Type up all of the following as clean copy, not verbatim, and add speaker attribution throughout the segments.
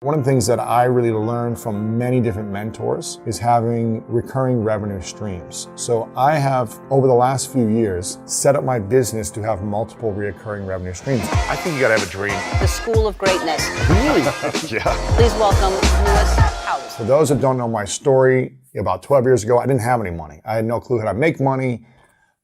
Speaker 1: One of the things that I really learned from many different mentors is having recurring revenue streams. So I have, over the last few years, set up my business to have multiple recurring revenue streams.
Speaker 2: I think you gotta have a dream.
Speaker 3: The School of Greatness.
Speaker 1: Really?
Speaker 2: Yeah.
Speaker 3: Please welcome Lewis Howes.
Speaker 1: For those that don't know my story, about 12 years ago, I didn't have any money. I had no clue how to make money.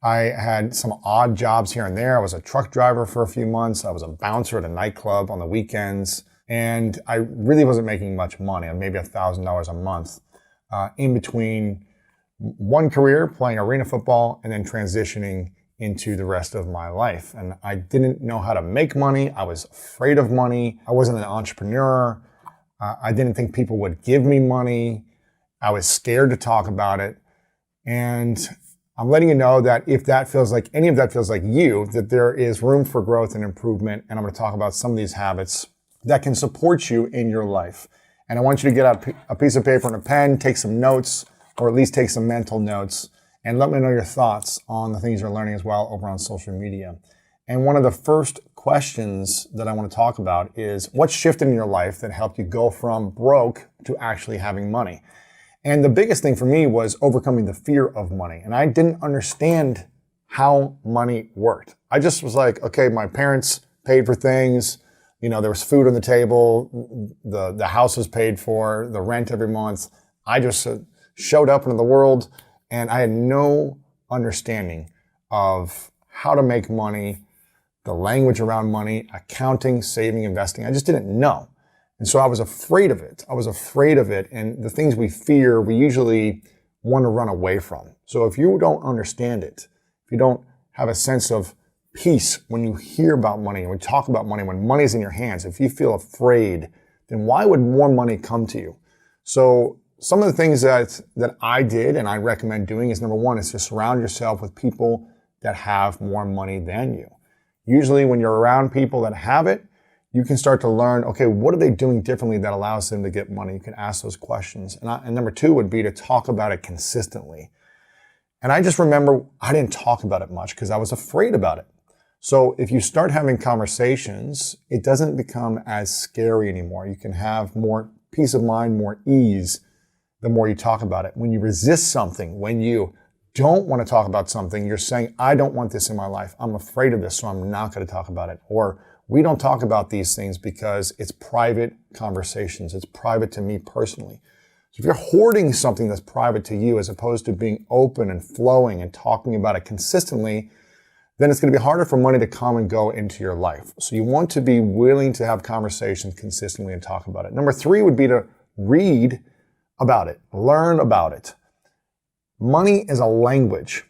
Speaker 1: I had some odd jobs here and there. I was a truck driver for a few months. I was a bouncer at a nightclub on the weekends. And I really wasn't making much money, maybe $1,000 a month, in between one career, playing arena football, and then transitioning into the rest of my life. And I didn't know how to make money. I was afraid of money. I wasn't an entrepreneur. I didn't think people would give me money. I was scared to talk about it. And I'm letting you know that if that feels like, any of that feels like you, that there is room for growth and improvement. And I'm going to talk about some of these habits that can support you in your life. And I want you to get out a piece of paper and a pen, take some notes, or at least take some mental notes, and let me know your thoughts on the things you're learning as well over on social media. And one of the first questions that I want to talk about is what shifted in your life that helped you go from broke to actually having money? And the biggest thing for me was overcoming the fear of money. And I didn't understand how money worked. I just was like, okay, my parents paid for things. You know, there was food on the table, the house was paid for, the rent every month. I just showed up into the world and I had no understanding of how to make money, the language around money, accounting, saving, investing. I just didn't know. And so I was afraid of it. And the things we fear, we usually want to run away from. So if you don't understand it, if you don't have a sense of peace when you hear about money, when you talk about money, when money's in your hands, if you feel afraid, then why would more money come to you? So some of the things that I did and I recommend doing is, number one, is to surround yourself with people that have more money than you. Usually when you're around people that have it, you can start to learn, okay, what are they doing differently that allows them to get money? You can ask those questions. And number two would be to talk about it consistently. And I just remember I didn't talk about it much because I was afraid about it. So if you start having conversations, it doesn't become as scary anymore. You can have more peace of mind, more ease, the more you talk about it. When you resist something, when you don't want to talk about something, you're saying, I don't want this in my life. I'm afraid of this, so I'm not going to talk about it. Or we don't talk about these things because it's private conversations. It's private to me personally. So if you're hoarding something that's private to you as opposed to being open and flowing and talking about it consistently, then it's going to be harder for money to come and go into your life. So you want to be willing to have conversations consistently and talk about it. Number three would be to read about it, learn about it. Money is a language.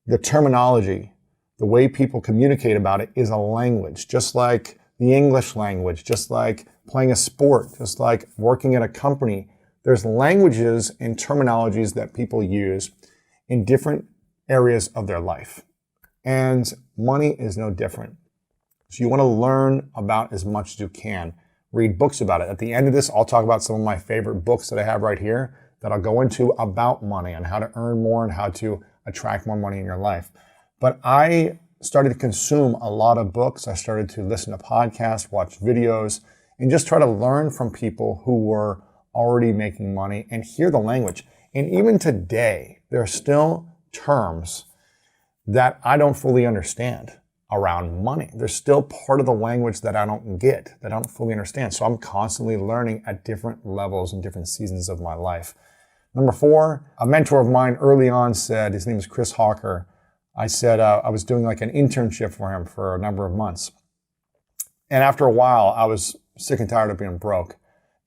Speaker 1: The terminology, the way people communicate about it is a language, just like the English language, just like playing a sport, just like working at a company. There's languages and terminologies that people use in different areas of their life. And money is no different. So you want to learn about as much as you can. Read books about it. At the end of this, I'll talk about some of my favorite books that I have right here that I'll go into about money and how to earn more and how to attract more money in your life. But I started to consume a lot of books. I started to listen to podcasts, watch videos, and just try to learn from people who were already making money and hear the language. And even today, there are still terms that I don't fully understand around money. There's still part of the language that I don't get, that I don't fully understand. So I'm constantly learning at different levels and different seasons of my life. Number four, a mentor of mine early on said, his name is Chris Hawker. I said I was doing like an internship for him for a number of months. And after a while, I was sick and tired of being broke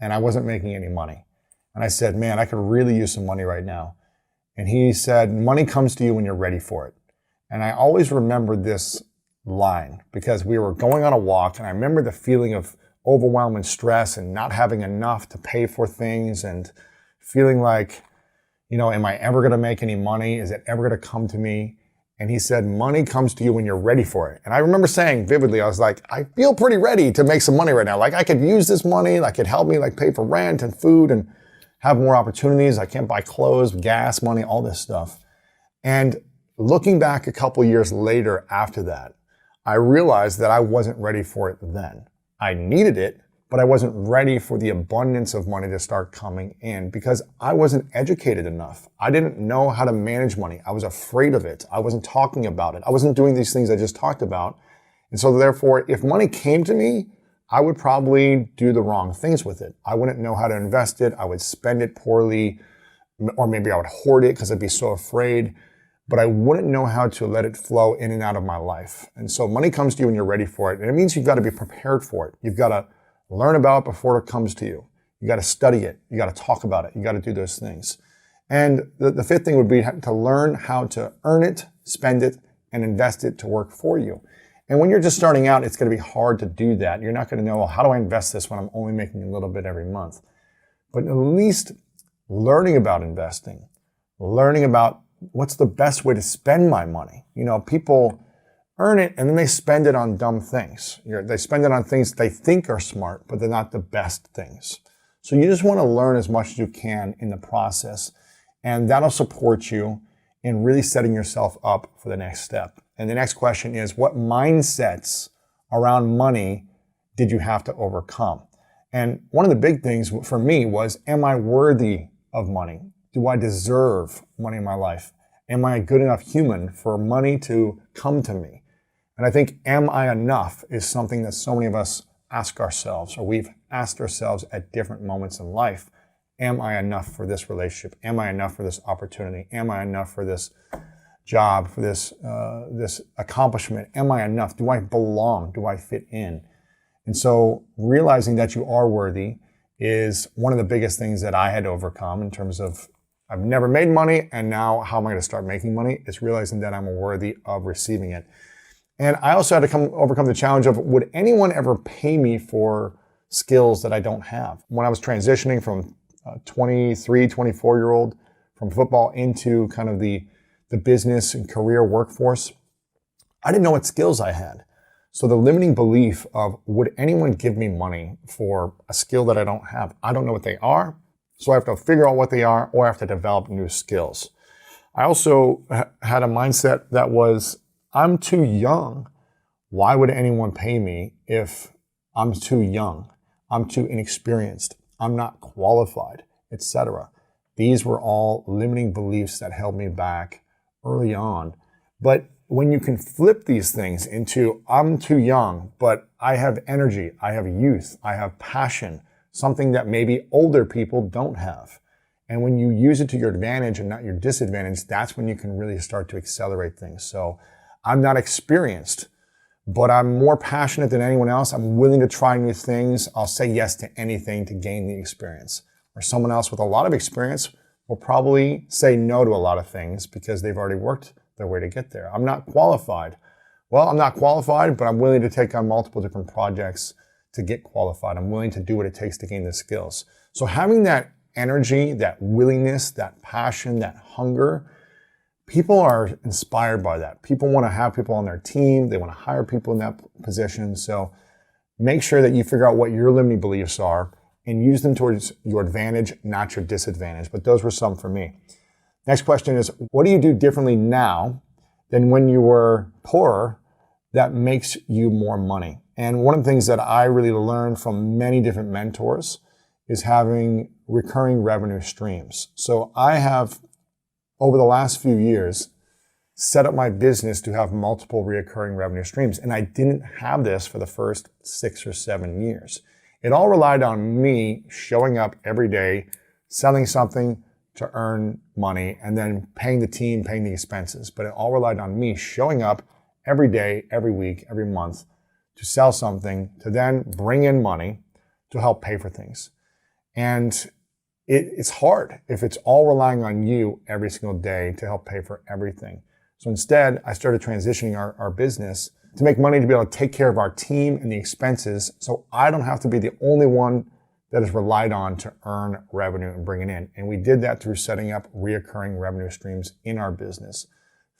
Speaker 1: and I wasn't making any money. And I said, man, I could really use some money right now. And he said, money comes to you when you're ready for it. And I always remember this line because we were going on a walk and I remember the feeling of overwhelm and stress and not having enough to pay for things and feeling like, you know, am I ever going to make any money? Is it ever going to come to me? And he said, money comes to you when you're ready for it. And I remember saying vividly, I was like, I feel pretty ready to make some money right now. Like I could use this money, like it helped me like pay for rent and food and have more opportunities. I can't buy clothes, gas, money, all this stuff. And looking back a couple years later after that, I realized that I wasn't ready for it then. I needed it, but I wasn't ready for the abundance of money to start coming in because I wasn't educated enough. I didn't know how to manage money. I was afraid of it. I wasn't talking about it. I wasn't doing these things I just talked about. And so therefore, if money came to me, I would probably do the wrong things with it. I wouldn't know how to invest it. I would spend it poorly, or maybe I would hoard it because I'd be so afraid, but I wouldn't know how to let it flow in and out of my life. And so money comes to you when you're ready for it. And it means you've got to be prepared for it. You've got to learn about it before it comes to you. You got to study it. You got to talk about it. You got to do those things. And the fifth thing would be to learn how to earn it, spend it, and invest it to work for you. And when you're just starting out, it's going to be hard to do that. You're not going to know, well, how do I invest this when I'm only making a little bit every month? But at least learning about investing, learning about what's the best way to spend my money. You know, people earn it and then they spend it on dumb things. They spend it on things they think are smart, but they're not the best things. So you just want to learn as much as you can in the process, and that'll support you in really setting yourself up for the next step. And the next question is, what mindsets around money did you have to overcome? And one of the big things for me was, am I worthy of money? Do I deserve money in my life? Am I a good enough human for money to come to me? And I think, am I enough is something that so many of us ask ourselves, or we've asked ourselves at different moments in life. Am I enough for this relationship? Am I enough for this opportunity? Am I enough for this job, for this accomplishment? Am I enough? Do I belong? Do I fit in? And so realizing that you are worthy is one of the biggest things that I had to overcome in terms of, I've never made money, and now how am I going to start making money? It's realizing that I'm worthy of receiving it. And I also had to overcome the challenge of, would anyone ever pay me for skills that I don't have? When I was transitioning from 23, 24-year-old from football into kind of the business and career workforce, I didn't know what skills I had. So the limiting belief of, would anyone give me money for a skill that I don't have? I don't know what they are, so I have to figure out what they are, or I have to develop new skills. I also had a mindset that was, I'm too young. Why would anyone pay me if I'm too young? I'm too inexperienced. I'm not qualified, etc. These were all limiting beliefs that held me back early on. But when you can flip these things into, I'm too young, but I have energy, I have youth, I have passion, something that maybe older people don't have. And when you use it to your advantage and not your disadvantage, that's when you can really start to accelerate things. So I'm not experienced, but I'm more passionate than anyone else. I'm willing to try new things. I'll say yes to anything to gain the experience. Or someone else with a lot of experience will probably say no to a lot of things because they've already worked their way to get there. I'm not qualified. Well, I'm not qualified, but I'm willing to take on multiple different projects to get qualified. I'm willing to do what it takes to gain the skills. So having that energy, that willingness, that passion, that hunger, people are inspired by that. People want to have people on their team. They want to hire people in that position. So make sure that you figure out what your limiting beliefs are and use them towards your advantage, not your disadvantage. But those were some for me. Next question is, what do you do differently now than when you were poorer that makes you more money? And one of the things that I really learned from many different mentors is having recurring revenue streams. So I have, over the last few years, set up my business to have multiple recurring revenue streams. And I didn't have this for the first 6 or 7 years. It all relied on me showing up every day, selling something to earn money, and then paying the team, paying the expenses. But it all relied on me showing up every day, every week, every month to sell something, to then bring in money to help pay for things. And it's hard if it's all relying on you every single day to help pay for everything. So instead, I started transitioning our business to make money to be able to take care of our team and the expenses, so I don't have to be the only one that is relied on to earn revenue and bring it in. And we did that through setting up reoccurring revenue streams in our business.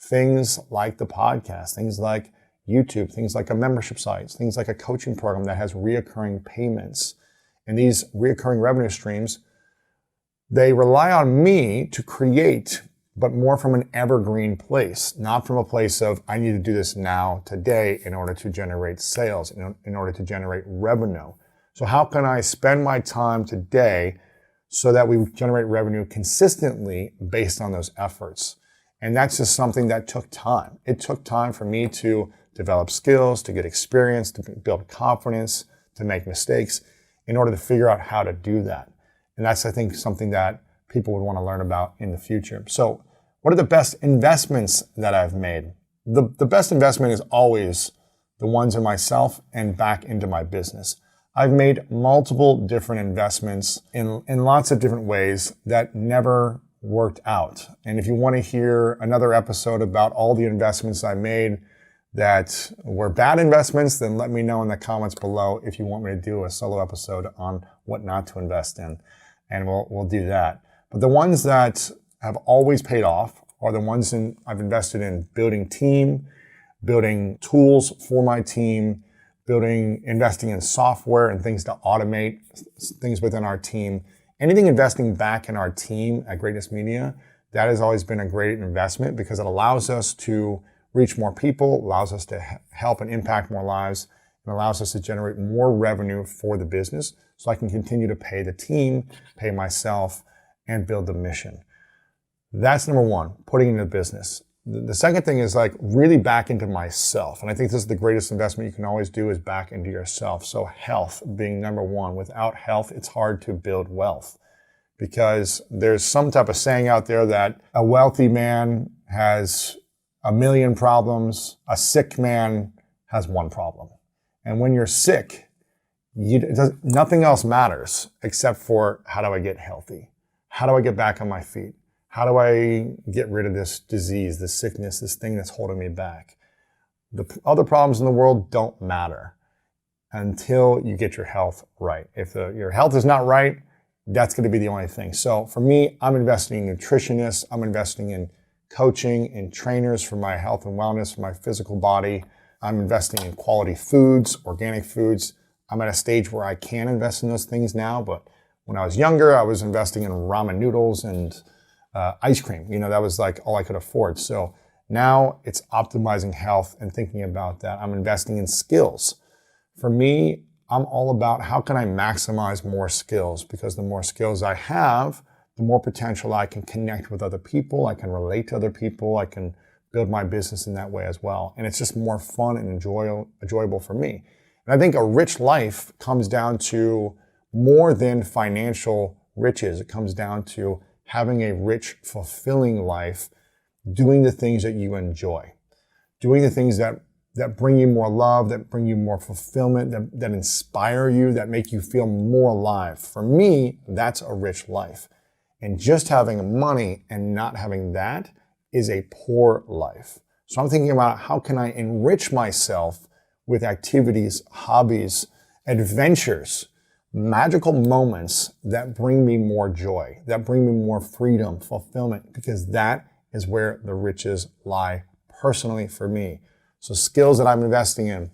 Speaker 1: Things like the podcast, things like YouTube, things like a membership site, things like a coaching program that has reoccurring payments. And these reoccurring revenue streams, they rely on me to create, but more from an evergreen place, not from a place of, I need to do this now, today, in order to generate sales, in order to generate revenue. So how can I spend my time today so that we generate revenue consistently based on those efforts? And that's just something that took time. It took time for me to develop skills, to get experience, to build confidence, to make mistakes in order to figure out how to do that. And that's, I think, something that people would want to learn about in the future. So what are the best investments that I've made? The best investment is always the ones in myself and back into my business. I've made multiple different investments in lots of different ways that never worked out. And if you want to hear another episode about all the investments I made that were bad investments, then let me know in the comments below if you want me to do a solo episode on what not to invest in. And we'll do that. But the ones that have always paid off are the ones I've invested in building team, building tools for my team, investing in software and things to automate things within our team. Anything investing back in our team at Greatness Media, that has always been a great investment because it allows us to reach more people, allows us to help and impact more lives, and allows us to generate more revenue for the business so I can continue to pay the team, pay myself, and build the mission. That's number one, putting into business. The second thing is like really back into myself. And I think this is the greatest investment you can always do is back into yourself. So health being number one. Without health, it's hard to build wealth because there's some type of saying out there that a wealthy man has 1 million problems. A sick man has one problem. And when you're sick, nothing else matters except for how do I get healthy? How do I get back on my feet? How do I get rid of this disease, this sickness, this thing that's holding me back? The other problems in the world don't matter until you get your health right. If your health is not right, that's going to be the only thing. So for me, I'm investing in nutritionists. I'm investing in coaching, in trainers for my health and wellness, for my physical body. I'm investing in quality foods, organic foods. I'm at a stage where I can invest in those things now, but when I was younger, I was investing in ramen noodles and ice cream. That was like all I could afford. So now it's optimizing health and thinking about that. I'm investing in skills. For me, I'm all about how can I maximize more skills because the more skills I have, the more potential I can connect with other people. I can relate to other people. I can build my business in that way as well. And it's just more fun and enjoyable for me. And I think a rich life comes down to more than financial riches. It comes down to having a rich, fulfilling life, doing the things that you enjoy, doing the things that bring you more love, that bring you more fulfillment, that inspire you, that make you feel more alive. For me, that's a rich life. And just having money and not having that is a poor life. So I'm thinking about how can I enrich myself with activities, hobbies, adventures, magical moments that bring me more joy, that bring me more freedom, fulfillment, because that is where the riches lie personally for me. So skills that I'm investing in,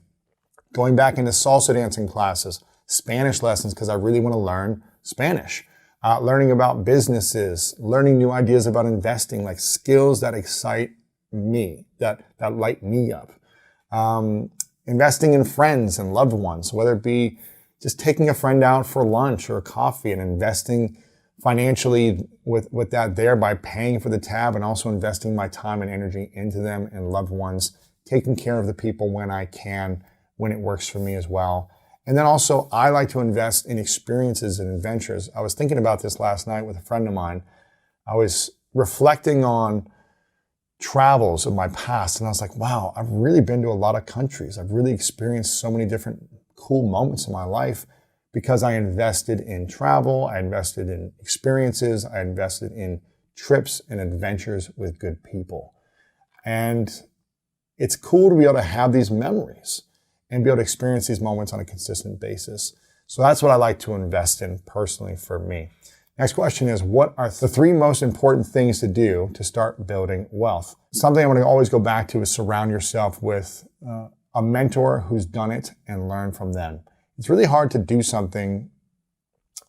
Speaker 1: going back into salsa dancing classes, Spanish lessons, because I really want to learn Spanish, learning about businesses, learning new ideas about investing, like skills that excite me, that light me up. Investing in friends and loved ones, whether it be just taking a friend out for lunch or coffee and investing financially with that there by paying for the tab and also investing my time and energy into them and loved ones, taking care of the people when I can, when it works for me as well. And then also I like to invest in experiences and adventures. I was thinking about this last night with a friend of mine. I was reflecting on travels of my past and I was like, wow, I've really been to a lot of countries. I've really experienced so many different cool moments in my life because I invested in travel, I invested in experiences, I invested in trips and adventures with good people. And it's cool to be able to have these memories and be able to experience these moments on a consistent basis. So that's what I like to invest in personally for me. Next question is, what are the 3 most important things to do to start building wealth? Something I want to always go back to is surround yourself with a mentor who's done it and learn from them. It's really hard to do something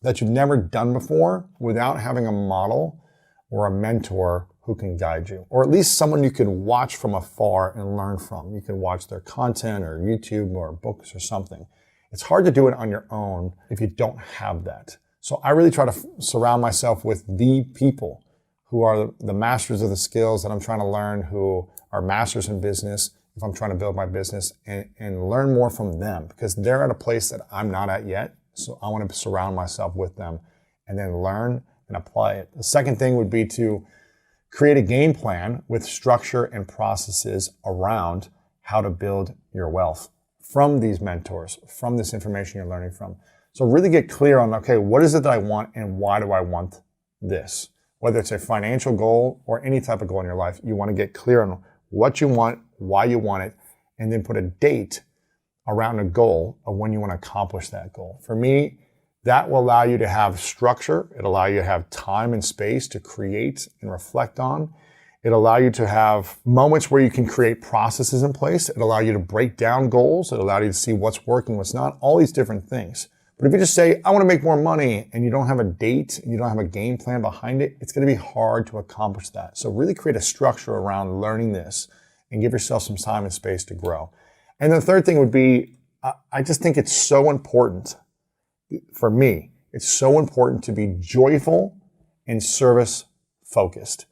Speaker 1: that you've never done before without having a model or a mentor who can guide you, or at least someone you can watch from afar and learn from. You can watch their content or YouTube or books or something. It's hard to do it on your own if you don't have that. So I really try to surround myself with the people who are the masters of the skills that I'm trying to learn, who are masters in business if I'm trying to build my business, and learn more from them, because they're at a place that I'm not at yet. So I want to surround myself with them and then learn and apply it. The second thing would be to create a game plan with structure and processes around how to build your wealth from these mentors, from this information you're learning from. So really get clear on, okay, what is it that I want and why do I want this? Whether it's a financial goal or any type of goal in your life, you want to get clear on what you want, why you want it, and then put a date around a goal of when you want to accomplish that goal. For me, that will allow you to have structure. It'll allow you to have time and space to create and reflect on. It'll allow you to have moments where you can create processes in place. It'll allow you to break down goals. It'll allow you to see what's working, what's not, all these different things. But if you just say, I want to make more money, and you don't have a date, and you don't have a game plan behind it, it's going to be hard to accomplish that. So really create a structure around learning this and give yourself some time and space to grow. And the third thing would be, I just think it's so important, for me, it's so important to be joyful and service focused.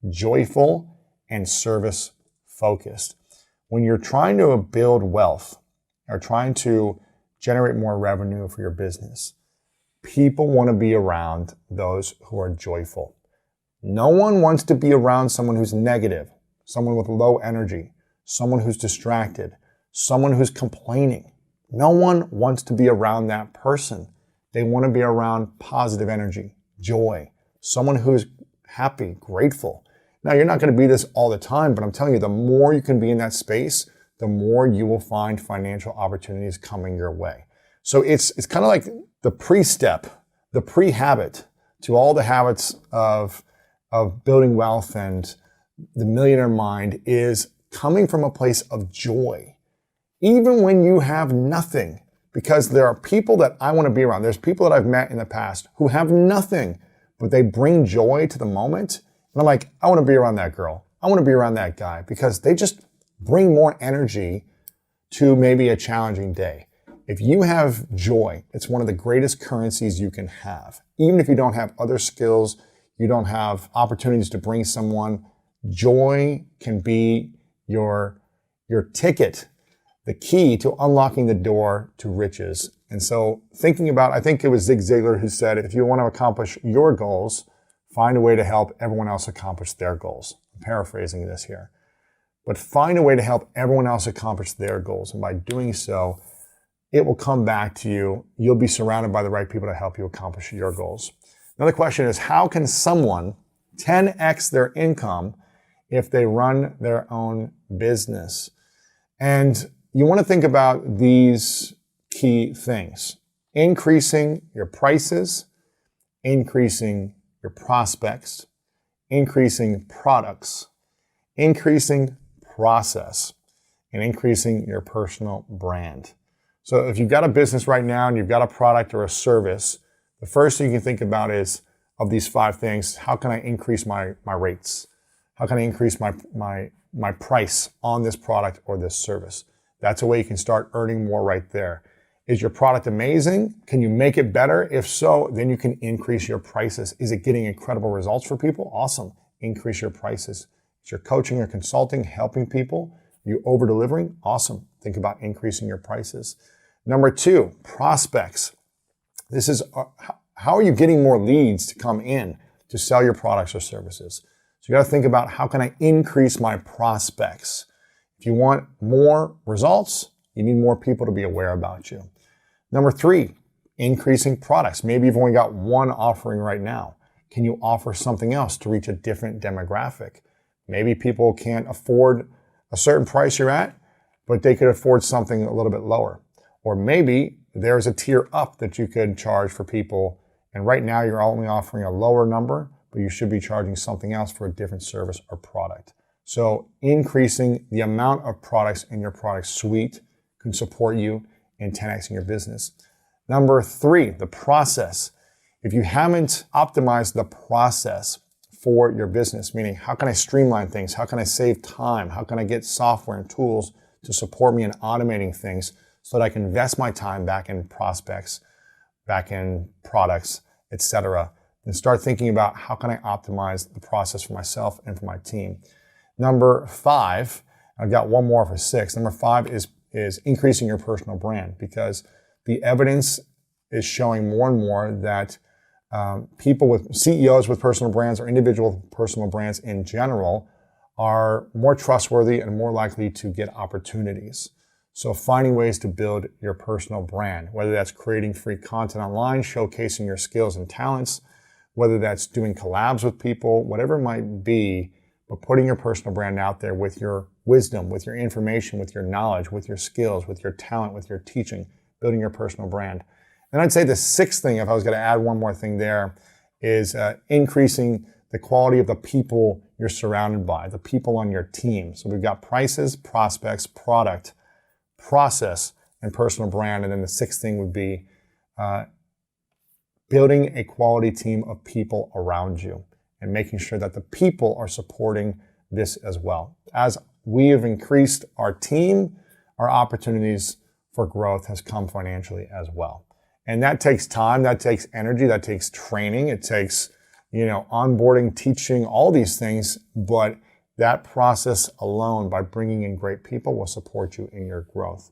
Speaker 1: Joyful and service focused. When you're trying to build wealth or trying to generate more revenue for your business, people want to be around those who are joyful. No one wants to be around someone who's negative, someone with low energy, someone who's distracted, someone who's complaining. No one wants to be around that person. They want to be around positive energy, joy, someone who's happy, grateful. Now, you're not going to be this all the time, but I'm telling you, the more you can be in that space, the more you will find financial opportunities coming your way. So it's kind of like the pre-step, the pre-habit to all the habits of building wealth and the millionaire mind is coming from a place of joy. Even when you have nothing, because there are people that I want to be around. There's people that I've met in the past who have nothing, but they bring joy to the moment. And I'm like, I want to be around that girl. I want to be around that guy, because they just bring more energy to maybe a challenging day. If you have joy, it's one of the greatest currencies you can have. Even if you don't have other skills, you don't have opportunities to bring someone, joy can be your ticket, the key to unlocking the door to riches. And so thinking about, I think it was Zig Ziglar who said, if you want to accomplish your goals, find a way to help everyone else accomplish their goals. I'm paraphrasing this here. But find a way to help everyone else accomplish their goals. And by doing so, it will come back to you. You'll be surrounded by the right people to help you accomplish your goals. Another question is, how can someone 10x their income if they run their own business? And you want to think about these key things: increasing your prices, increasing your prospects, increasing products, increasing process, and increasing your personal brand. So if you've got a business right now and you've got a product or a service, the first thing you can think about is, of these 5 things, how can I increase my rates? How can I increase my price on this product or this service? That's a way you can start earning more right there. Is your product amazing? Can you make it better? If so, then you can increase your prices. Is it getting incredible results for people? Awesome. Increase your prices. If you're coaching or consulting, helping people, you over-delivering? Awesome. Think about increasing your prices. Number 2, prospects. This is how are you getting more leads to come in to sell your products or services? So you got to think about, how can I increase my prospects? If you want more results, you need more people to be aware about you. Number 3, increasing products. Maybe you've only got one offering right now. Can you offer something else to reach a different demographic? Maybe people can't afford a certain price you're at, but they could afford something a little bit lower. Or maybe there's a tier up that you could charge for people, and right now you're only offering a lower number, but you should be charging something else for a different service or product. So increasing the amount of products in your product suite can support you in 10xing your business. Number 3, the process. If you haven't optimized the process for your business, meaning how can I streamline things? How can I save time? How can I get software and tools to support me in automating things so that I can invest my time back in prospects, back in products, etc. And start thinking about how can I optimize the process for myself and for my team. Number 5, I've got one more for 6. Number 5 is increasing your personal brand, because the evidence is showing more and more that people with CEOs with personal brands or individual personal brands in general are more trustworthy and more likely to get opportunities. So finding ways to build your personal brand, whether that's creating free content online, showcasing your skills and talents, whether that's doing collabs with people, whatever it might be, but putting your personal brand out there with your wisdom, with your information, with your knowledge, with your skills, with your talent, with your teaching, building your personal brand. And I'd say the 6th thing, if I was going to add one more thing there, is increasing the quality of the people you're surrounded by, the people on your team. So we've got prices, prospects, product, process, and personal brand. And then the 6th thing would be building a quality team of people around you and making sure that the people are supporting this as well. As we have increased our team, our opportunities for growth has come financially as well. And that takes time, that takes energy, that takes training, it takes, onboarding, teaching, all these things, but that process alone, by bringing in great people, will support you in your growth.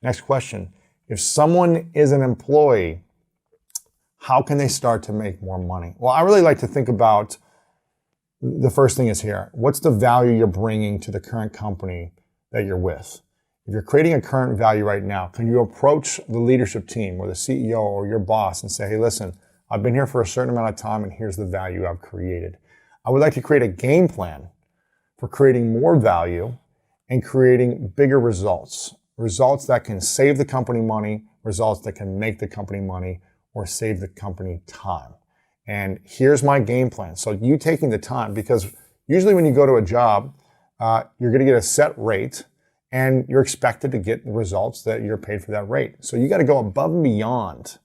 Speaker 1: Next question. If someone is an employee, how can they start to make more money? Well, I really like to think about the first thing is here. What's the value you're bringing to the current company that you're with? If you're creating a current value right now, can you approach the leadership team or the CEO or your boss and say, hey, listen, I've been here for a certain amount of time and here's the value I've created. I would like to create a game plan for creating more value and creating bigger results. Results that can save the company money, results that can make the company money or save the company time. And here's my game plan. So you taking the time, because usually when you go to a job, you're going to get a set rate and you're expected to get the results that you're paid for that rate. So you got to go above and beyond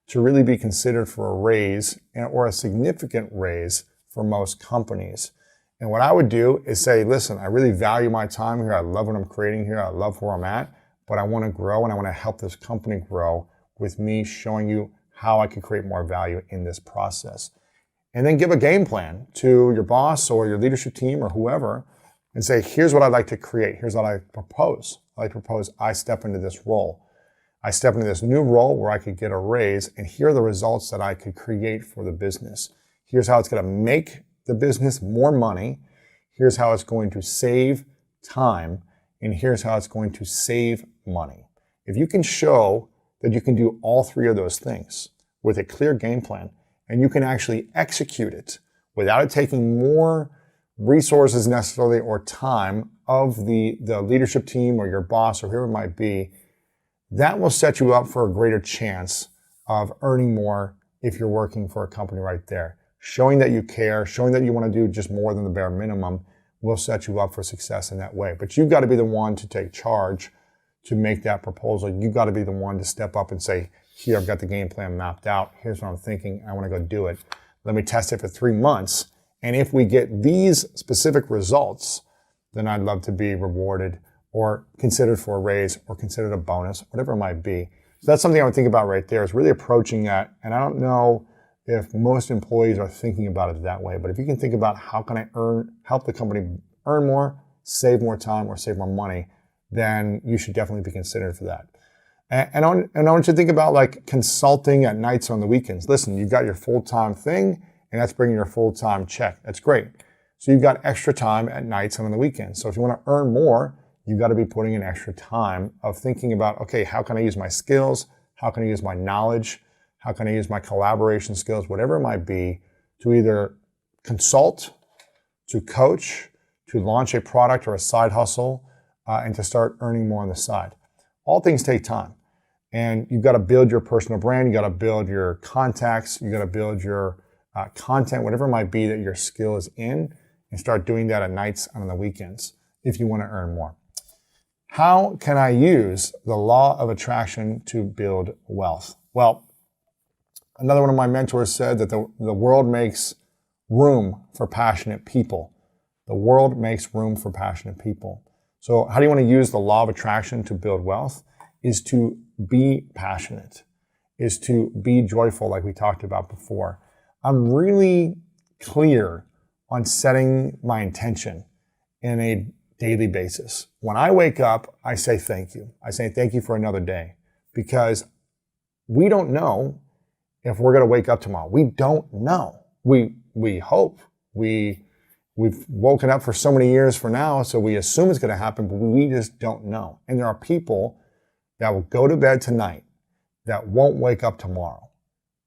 Speaker 1: to really be considered for a raise or a significant raise for most companies. And what I would do is say, listen, I really value my time here. I love what I'm creating here. I love where I'm at, but I want to grow and I want to help this company grow with me showing you how I can create more value in this process. And then give a game plan to your boss or your leadership team or whoever and say, here's what I'd like to create. Here's what I propose. I step into this role. I step into this new role where I could get a raise, and here are the results that I could create for the business. Here's how it's going to make the business more money. Here's how it's going to save time, and here's how it's going to save money. If you can show that you can do all 3 of those things with a clear game plan, and you can actually execute it without it taking more resources necessarily or time of the leadership team or your boss or whoever it might be, that will set you up for a greater chance of earning more if you're working for a company right there. Showing that you care, showing that you want to do just more than the bare minimum will set you up for success in that way. But you've got to be the one to take charge to make that proposal. You've got to be the one to step up and say, here, I've got the game plan mapped out. Here's what I'm thinking. I want to go do it. Let me test it for 3 months. And if we get these specific results, then I'd love to be rewarded or considered for a raise or considered a bonus, whatever it might be. So that's something I would think about right there, is really approaching that. And I don't know if most employees are thinking about it that way, but if you can think about how can I help the company earn more, save more time, or save more money, then you should definitely be considered for that. And I want you to think about like consulting at nights or on the weekends. Listen, you've got your full-time thing, and that's bringing your full-time check. That's great. So you've got extra time at nights and on the weekends. So if you want to earn more, you've got to be putting in extra time of thinking about, okay, how can I use my skills? How can I use my knowledge? How can I use my collaboration skills, whatever it might be, to either consult, to coach, to launch a product or a side hustle, and to start earning more on the side. All things take time. And you've got to build your personal brand. You've got to build your contacts. You've got to build your content, whatever it might be that your skill is in, and start doing that at nights and on the weekends if you want to earn more. How can I use the law of attraction to build wealth? Well, another one of my mentors said that the world makes room for passionate people. The world makes room for passionate people. So how do you want to use the law of attraction to build wealth? is to be passionate, is to be joyful like we talked about before. I'm really clear on setting my intention in a daily basis. When I wake up, I say thank you. I say thank you for another day, because we don't know if we're going to wake up tomorrow. We don't know. We hope. We've woken up for so many years for now, so we assume it's going to happen, but we just don't know. And there are people that will go to bed tonight that won't wake up tomorrow.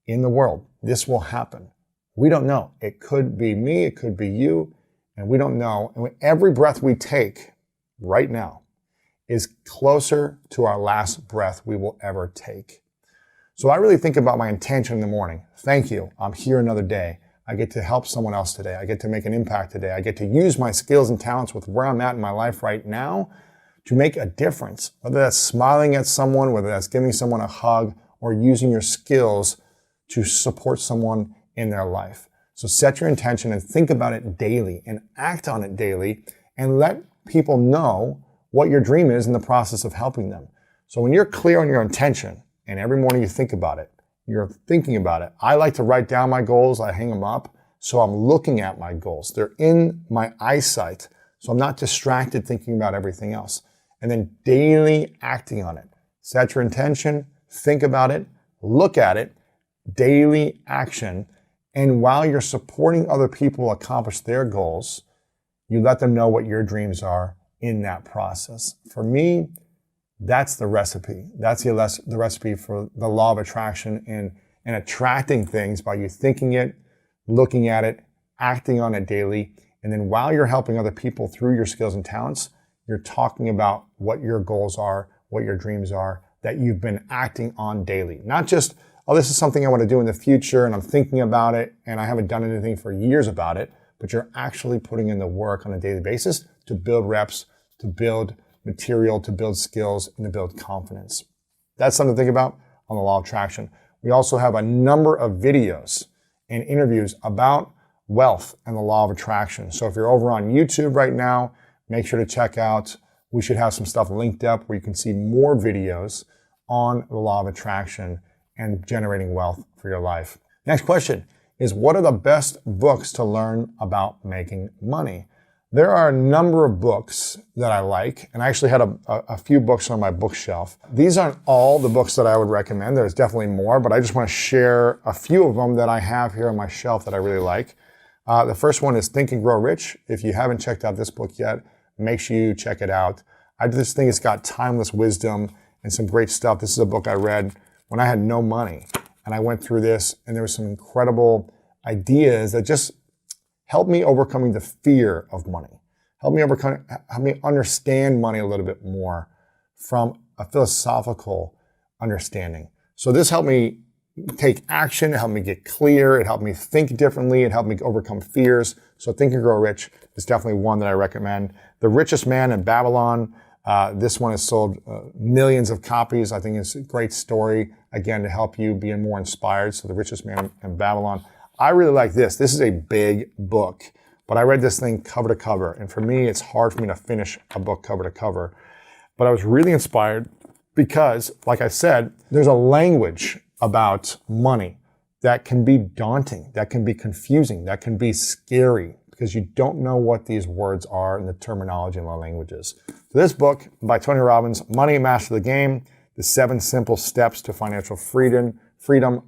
Speaker 1: In the world, this will happen. We don't know. It could be me, it could be you, and we don't know. And every breath we take right now is closer to our last breath we will ever take. So I really think about my intention in the morning. Thank you. I'm here another day. I get to help someone else today. I get to make an impact today. I get to use my skills and talents with where I'm at in my life right now to make a difference. Whether that's smiling at someone, whether that's giving someone a hug, or using your skills to support someone in their life. So set your intention and think about it daily and act on it daily, and let people know what your dream is in the process of helping them. So when you're clear on your intention, and every morning you think about it, you're thinking about it. I like to write down my goals. I hang them up. So I'm looking at my goals. They're in my eyesight. So I'm not distracted thinking about everything else. And then daily acting on it. Set your intention, think about it, look at it, daily action. And while you're supporting other people accomplish their goals, you let them know what your dreams are in that process. For me, that's the recipe. That's the recipe for the law of attraction and attracting things by you thinking it, looking at it, acting on it daily. And then while you're helping other people through your skills and talents, you're talking about what your goals are, what your dreams are, that you've been acting on daily. Not just, oh, this is something I want to do in the future and I'm thinking about it and I haven't done anything for years about it, but you're actually putting in the work on a daily basis to build reps, to build material, to build skills, and to build confidence. That's something to think about on the law of attraction. We also have a number of videos and interviews about wealth and the law of attraction. So if you're over on YouTube right now, make sure to check out, we should have some stuff linked up where you can see more videos on the law of attraction and generating wealth for your life. Next question is, what are the best books to learn about making money? There are a number of books that I like, and I actually had a few books on my bookshelf. These aren't all the books that I would recommend. There's definitely more, but I just want to share a few of them that I have here on my shelf that I really like. The first one is Think and Grow Rich. If you haven't checked out this book yet, make sure you check it out. I just think it's got timeless wisdom and some great stuff. This is a book I read when I had no money, and I went through this, and there were some incredible ideas that just helped me overcoming the fear of money. Help me understand money a little bit more from a philosophical understanding. So this helped me take action. It helped me get clear. It helped me think differently. It helped me overcome fears. So Think and Grow Rich is definitely one that I recommend. The Richest Man in Babylon. This one has sold millions of copies. I think it's a great story, again, to help you be more inspired. So The Richest Man in Babylon. I really like this. This is a big book, but I read this thing cover to cover. And for me, it's hard for me to finish a book cover to cover. But I was really inspired because, like I said, there's a language about money that can be daunting, that can be confusing, that can be scary because you don't know what these words are in the terminology in the languages. So this book by Tony Robbins, Money Master the Game, The 7 Simple Steps to Financial Freedom.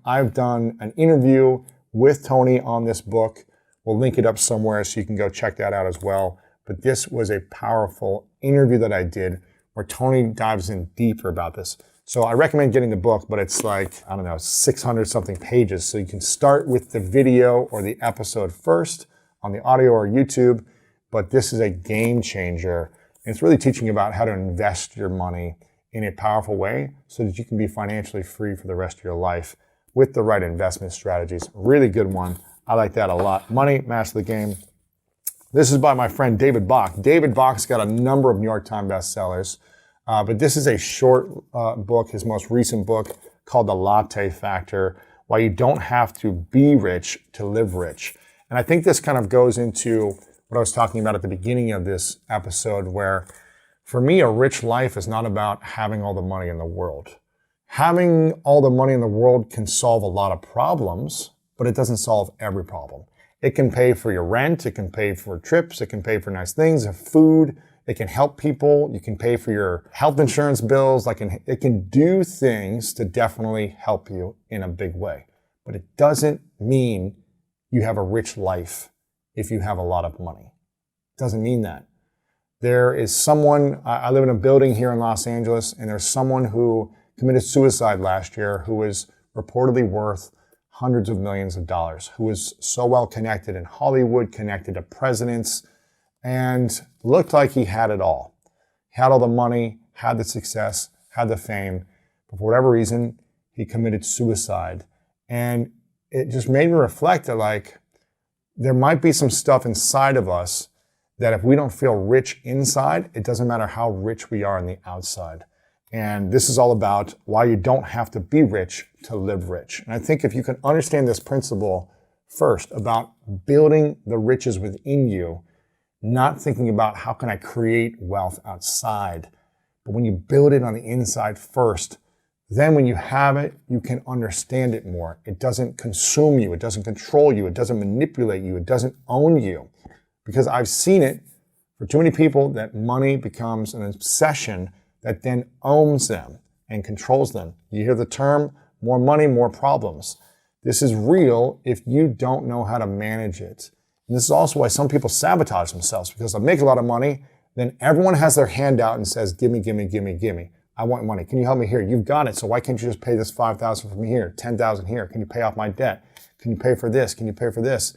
Speaker 1: I've done an interview with Tony on this book. We'll link it up somewhere so you can go check that out as well. But this was a powerful interview that I did where Tony dives in deeper about this. So I recommend getting the book, but it's like, 600 something pages. So you can start with the video or the episode first on the audio or YouTube. But this is a game changer. And it's really teaching about how to invest your money in a powerful way so that you can be financially free for the rest of your life with the right investment strategies. Really good one. I like that a lot. Money, Master the Game. This is by my friend David Bach. David Bach's got a number of New York Times bestsellers, but this is a short book, his most recent book called The Latte Factor, Why You Don't Have to Be Rich to Live Rich. And I think this kind of goes into what I was talking about at the beginning of this episode, where For me, a rich life is not about having all the money in the world. Having all the money in the world can solve a lot of problems, but it doesn't solve every problem. It can pay for your rent, it can pay for trips, it can pay for nice things, food, it can help people, you can pay for your health insurance bills, it can do things to definitely help you in a big way. But it doesn't mean you have a rich life if you have a lot of money. It doesn't mean that. There is someone, I live in a building here in Los Angeles, and there's someone who committed suicide last year who is reportedly worth hundreds of millions of dollars, who was so well connected in Hollywood, connected to presidents, and looked like he had it all. He had all the money, had the success, had the fame, but for whatever reason, he committed suicide. And it just made me reflect that there might be some stuff inside of us that if we don't feel rich inside, it doesn't matter how rich we are on the outside. And this is all about why you don't have to be rich to live rich. And I think if you can understand this principle first about building the riches within you, not thinking about how can I create wealth outside, but when you build it on the inside first, then when you have it, you can understand it more. It doesn't consume you. It doesn't control you. It doesn't manipulate you. It doesn't own you. Because I've seen it for too many people that money becomes an obsession that then owns them and controls them. You hear the term, more money, more problems. This is real if you don't know how to manage it. And this is also why some people sabotage themselves, because they make a lot of money, then everyone has their hand out and says, give me, give me, give me, give me. I want money. Can you help me here? You've got it. So why can't you just pay this $5,000 from here, $10,000 here? Can you pay off my debt? Can you pay for this? Can you pay for this?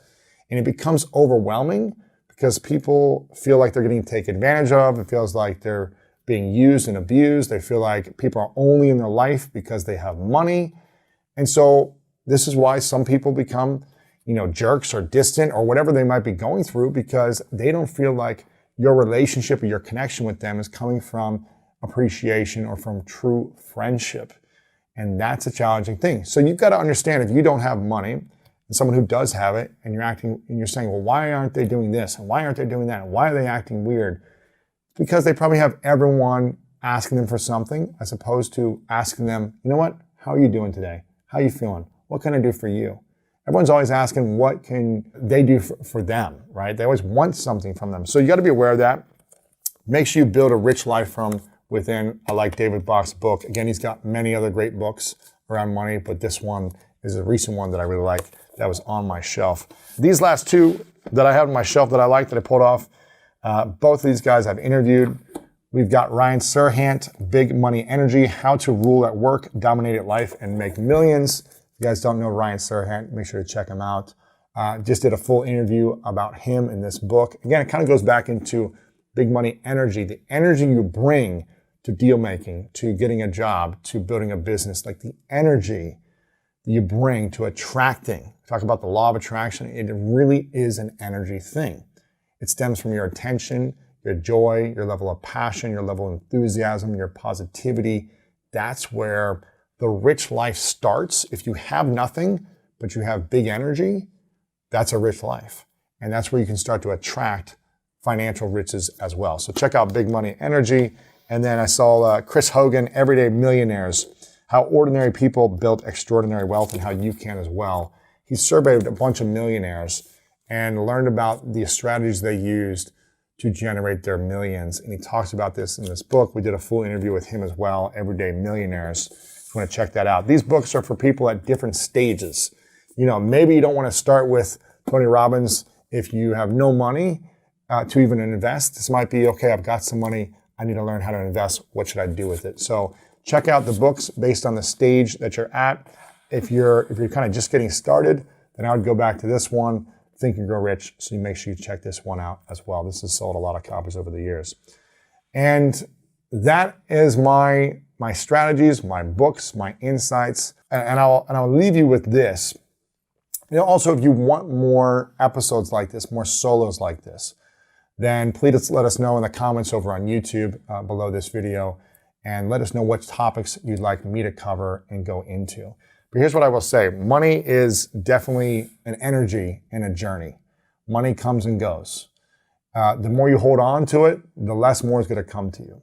Speaker 1: And it becomes overwhelming because people feel like they're getting taken advantage of. It feels like they're being used and abused. They feel like people are only in their life because they have money. And so this is why some people become, jerks or distant or whatever they might be going through, because they don't feel like your relationship or your connection with them is coming from appreciation or from true friendship. And that's a challenging thing. So you've got to understand, if you don't have money, and someone who does have it, and you're saying, well, why aren't they doing this? And why aren't they doing that? And why are they acting weird? Because they probably have everyone asking them for something, as opposed to asking them, you know what? How are you doing today? How are you feeling? What can I do for you? Everyone's always asking, what can they do for them, right? They always want something from them. So you got to be aware of that. Make sure you build a rich life from within. I like David Bach's book. Again, he's got many other great books around money, but this one is a recent one that I really like that was on my shelf. These last two that I have on my shelf that I like, that I pulled off, both of these guys I've interviewed. We've got Ryan Serhant, Big Money Energy, How to Rule at Work, Dominate at Life, and Make Millions. If you guys don't know Ryan Serhant, make sure to check him out. Just did a full interview about him in this book. Again, it kind of goes back into Big Money Energy, the energy you bring to deal making, to getting a job, to building a business, like the energy you bring to attracting. Talk about the law of attraction. It really is an energy thing. It stems from your attention, your joy, your level of passion, your level of enthusiasm, your positivity. That's where the rich life starts. If you have nothing, but you have big energy, that's a rich life. And that's where you can start to attract financial riches as well. So check out Big Money Energy. And then I saw Chris Hogan, Everyday Millionaires, How Ordinary People Built Extraordinary Wealth and How You Can as well. He surveyed a bunch of millionaires and learned about the strategies they used to generate their millions. And he talks about this in this book. We did a full interview with him as well, Everyday Millionaires. If you want to check that out. These books are for people at different stages. Maybe you don't want to start with Tony Robbins if you have no money to even invest. This might be, okay, I've got some money. I need to learn how to invest. What should I do with it? So check out the books based on the stage that you're at. If you're kind of just getting started, then I would go back to this one, Think and Grow Rich. So you make sure you check this one out as well. This has sold a lot of copies over the years. And that is my strategies, my books, my insights. And I'll leave you with this. Also, if you want more episodes like this, more solos like this, then please let us know in the comments over on YouTube below this video, and let us know what topics you'd like me to cover and go into. But here's what I will say. Money is definitely an energy and a journey. Money comes and goes. The more you hold on to it, the less more is going to come to you.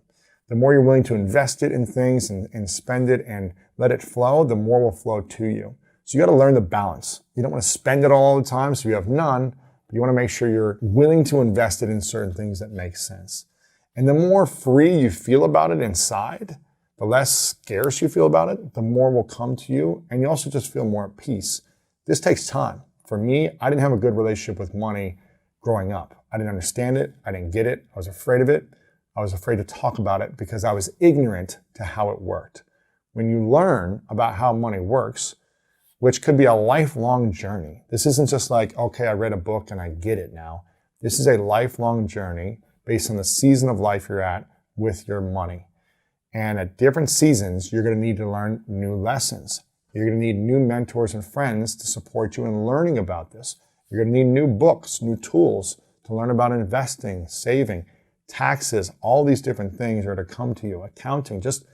Speaker 1: the more you're willing to invest it in things and spend it and let it flow, the more will flow to you. So you got to learn the balance. You don't want to spend it all the time so you have none, but you want to make sure you're willing to invest it in certain things that make sense. And the more free you feel about it inside, the less scarce you feel about it, the more will come to you, and you also just feel more at peace. This takes time. For me, I didn't have a good relationship with money growing up. I didn't understand it. I didn't get it. I was afraid of it. I was afraid to talk about it because I was ignorant to how it worked. When you learn about how money works, which could be a lifelong journey. This isn't just like, okay, I read a book and I get it now. This is a lifelong journey based on the season of life you're at with your money. And at different seasons, you're going to need to learn new lessons. You're going to need new mentors and friends to support you in learning about this. You're going to need new books, new tools to learn about investing, saving, taxes, all these different things are to come to you. Accounting, just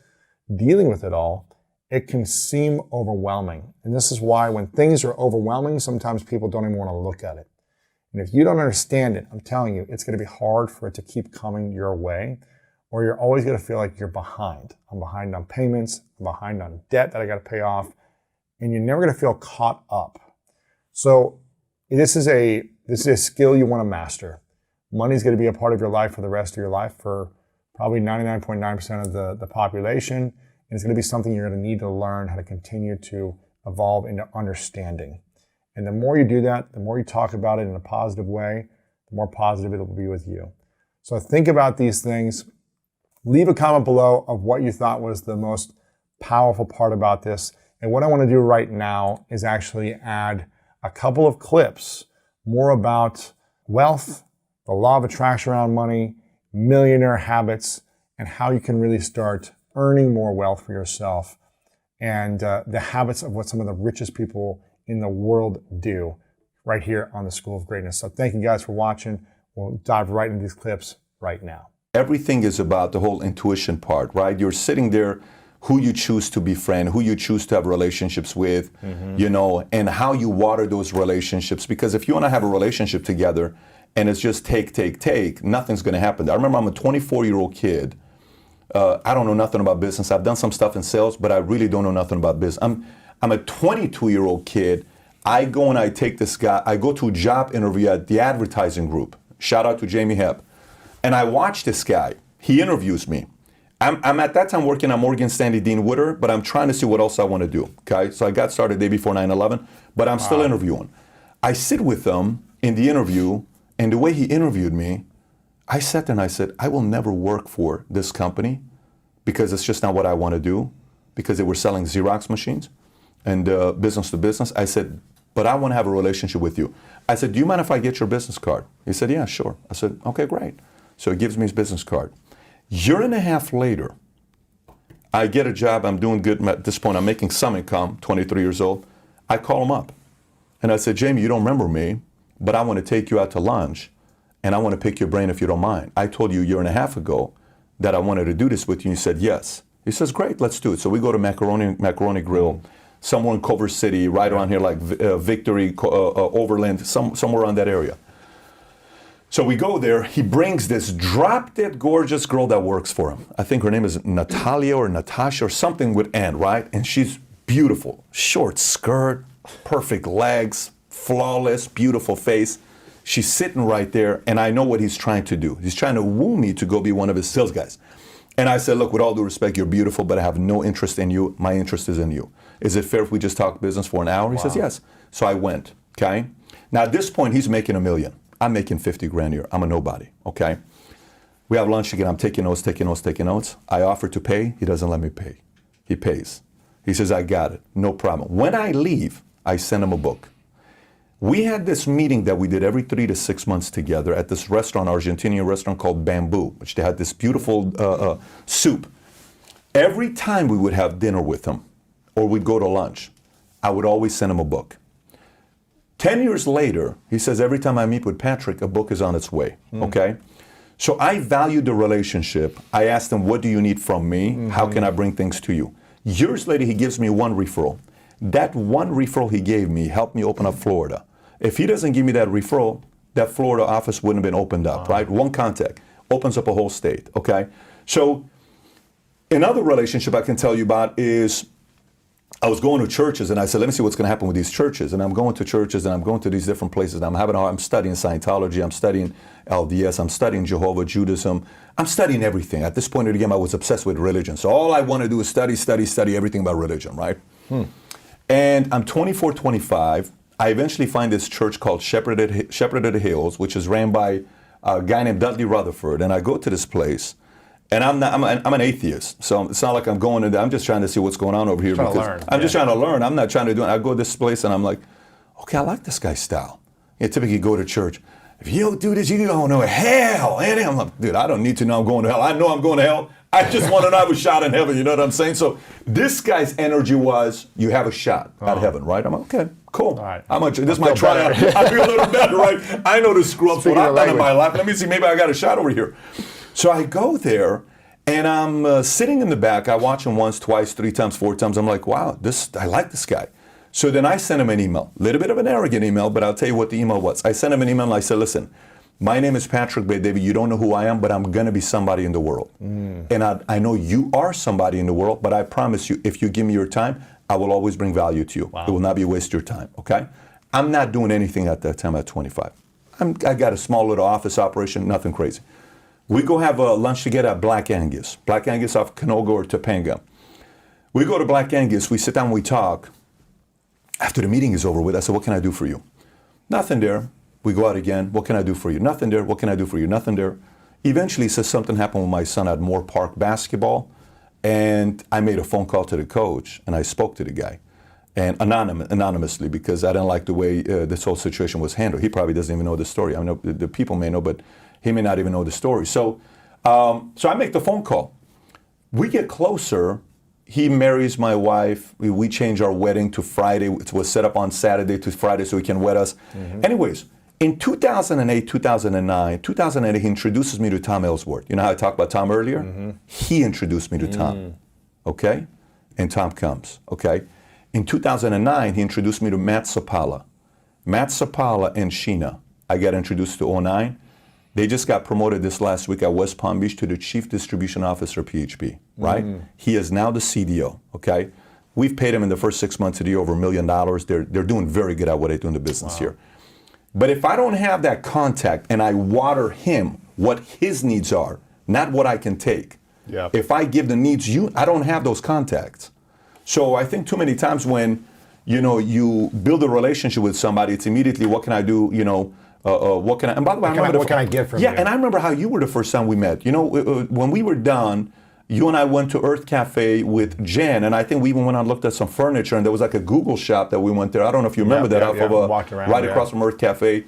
Speaker 1: dealing with it all, it can seem overwhelming. And this is why when things are overwhelming, sometimes people don't even want to look at it. And if you don't understand it, I'm telling you, it's going to be hard for it to keep coming your way, or you're always going to feel like you're behind. I'm behind on payments, I'm behind on debt that I got to pay off, and you're never going to feel caught up. So this is a skill you want to master. Money is going to be a part of your life for the rest of your life for probably 99.9% of the population. And it's going to be something you're going to need to learn how to continue to evolve into understanding. And the more you do that, the more you talk about it in a positive way, the more positive it will be with you. So think about these things. Leave a comment below of what you thought was the most powerful part about this. And what I want to do right now is actually add a couple of clips more about wealth, the law of attraction around money, millionaire habits, and how you can really start earning more wealth for yourself, and the habits of what some of the richest people in the world do right here on the School of Greatness. So thank you guys for watching. We'll dive right into these clips right now.
Speaker 4: Everything is about the whole intuition part, right? You're sitting there, who you choose to befriend, who you choose to have relationships with, you know, and how you water those relationships. Because if you want to have a relationship together and it's just take, nothing's going to happen. I remember I'm a 24-year-old kid. I don't know nothing about business. I've done some stuff in sales, but I really don't know nothing about business. I'm a 22-year-old kid. I go and I take this guy, I go to a job interview at the advertising group. Shout out to Jamie Hepp. And I watch this guy. He interviews me. I'm at that time working at Morgan Stanley Dean Witter, but I'm trying to see what else I want to do. Okay, so I got started the day before 9/11, but I'm still interviewing. I sit with them in the interview, and the way he interviewed me, I sat there and I said, I will never work for this company because it's just not what I want to do, because they were selling Xerox machines and business to business. I said, but I want to have a relationship with you. I said, do you mind if I get your business card? He said, yeah, sure. I said, okay, great. So he gives me his business card. Year and a half later, I get a job. I'm doing good. At this point, I'm making some income, 23 years old. I call him up. And I said, Jamie, you don't remember me, but I want to take you out to lunch, and I want to pick your brain if you don't mind. I told you a year and a half ago that I wanted to do this with you, and you said yes. He says, great, let's do it. So we go to Macaroni Grill, somewhere in Culver City, right around here, like Victory, Overland, somewhere around that area. So we go there. He brings this drop-dead gorgeous girl that works for him. I think her name is Natalia or Natasha or something with N, right? And she's beautiful. Short skirt, perfect legs, flawless, beautiful face. She's sitting right there, and I know what he's trying to do. He's trying to woo me to go be one of his sales guys. And I said, look, with all due respect, you're beautiful, but I have no interest in you. My interest is in you. Is it fair if we just talk business for an hour? He says, yes. So I went, okay? Now, at this point, he's making $1 million. I'm making 50 grand a year. I'm a nobody, okay? We have lunch again. I'm taking notes. I offer to pay. He doesn't let me pay. He pays. He says, I got it. No problem. When I leave, I send him a book. We had this meeting that we did every 3 to 6 months together at this restaurant, Argentinian restaurant called Bamboo, which they had this beautiful soup. Every time we would have dinner with him or we'd go to lunch, I would always send him a book. 10 years later, he says, every time I meet with Patrick, a book is on its way, okay? So I valued the relationship. I asked him, what do you need from me? How can I bring things to you? Years later, he gives me one referral. That one referral he gave me helped me open up Florida. If he doesn't give me that referral, that Florida office wouldn't have been opened up, right? One contact opens up a whole state, okay? So Another relationship I can tell you about is I was going to churches and I said, let me see what's going to happen with these churches. And I'm going to churches and I'm going to these different places. I'm studying Scientology. I'm studying LDS. I'm studying Jehovah, Judaism. I'm studying everything. At this point in the game, I was obsessed with religion. So all I want to do is study everything about religion, right? And I'm 24, 25. I eventually find this church called Shepherd at the Hills, which is ran by a guy named Dudley Rutherford. And I go to this place. And I'm an atheist, so it's not like I'm going in there. I'm just trying to see what's going on over here. I'm just trying to learn. I'm not trying to do it. I go to this place and I'm like, okay, I like this guy's style. You typically go to church. If you don't do this, you're going to hell. And I'm like, dude, I don't need to know I'm going to hell. I know I'm going to hell. I just want to know I have a shot in heaven. You know what I'm saying? So this guy's energy was, you have a shot at heaven, right? I'm like, okay, cool.
Speaker 1: All right.
Speaker 4: This is my tryout. I feel a little better, right? I know the screw-ups, what I've done in my life. Let me see, maybe I got a shot over here. So I go there, and I'm sitting in the back. I watch him once, twice, 3 times, 4 times. I'm like, wow, I like this guy. So then I sent him an email, a little bit of an arrogant email, but I'll tell you what the email was. I sent him an email and I said, listen, my name is Patrick Bay David. You don't know who I am, but I'm going to be somebody in the world. And I know you are somebody in the world, but I promise you, if you give me your time, I will always bring value to you. Wow. It will not be a waste of your time, okay? I'm not doing anything at that time at 25. I got a small little office operation, nothing crazy. We go have a lunch together at Black Angus. Black Angus off Canoga or Topanga. We go to Black Angus, we sit down, we talk. After the meeting is over with, I said, what can I do for you? Nothing there. We go out again, what can I do for you? Nothing there, what can I do for you? Nothing there. Eventually, he says something happened with my son at Moore Park basketball, and I made a phone call to the coach, and I spoke to the guy, and anonymously, because I didn't like the way this whole situation was handled. He probably doesn't even know the story. I know the people may know, but he may not even know the story. So I make the phone call. We get closer. He marries my wife. We change our wedding to Friday. It was set up on Saturday to Friday so he can wed us. Anyways, in 2008, 2009, 2008, he introduces me to Tom Ellsworth. You know how I talked about Tom earlier? He introduced me to Tom, okay? And Tom comes, okay? In 2009, he introduced me to Matt Sapala. Matt Sapala and Sheena. I got introduced to 09. They just got promoted this last week at West Palm Beach to the Chief Distribution Officer, PHP, right? He is now the CDO, okay? We've paid him in the first 6 months of the year over $1 million. They're doing very good at what they do in the business here. But if I don't have that contact and I water him what his needs are, not what I can take. If I give the needs I don't have those contacts. So I think too many times when, you build a relationship with somebody, it's immediately, what can I do, what can I, and by the way,
Speaker 1: what can I get from you?
Speaker 4: Yeah, and I remember how you were the first time we met. When we were done, you and I went to Earth Cafe with Jen, and I think we even went and looked at some furniture, and there was like a Google shop that we went there. I don't know if you remember that, right across from Earth Cafe.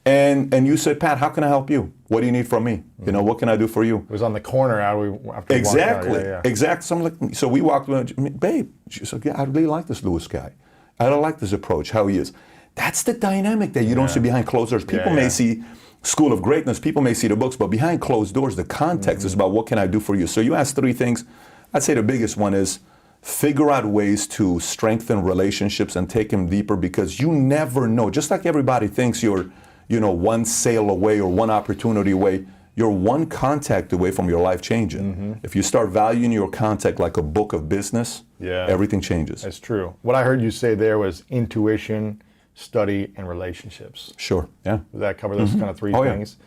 Speaker 4: And you said, Pat, how can I help you? What do you need from me? What can I do for you?
Speaker 1: It was on the corner after
Speaker 4: exactly. Exactly. So we walked around, babe, she said, yeah, I really like this Lewis guy. I don't like this approach, how he is. That's the dynamic that you don't see behind closed doors. People may see School of Greatness, people may see the books, but behind closed doors, the context is about what can I do for you. So you asked 3 things. I'd say the biggest one is figure out ways to strengthen relationships and take them deeper, because you never know. Just like everybody thinks you're, one sale away or one opportunity away, you're one contact away from your life changing. If you start valuing your contact like a book of business, everything changes.
Speaker 1: That's true. What I heard you say there was intuition, study, and relationships.
Speaker 4: Sure, yeah.
Speaker 1: Does that cover those kind of 3 things?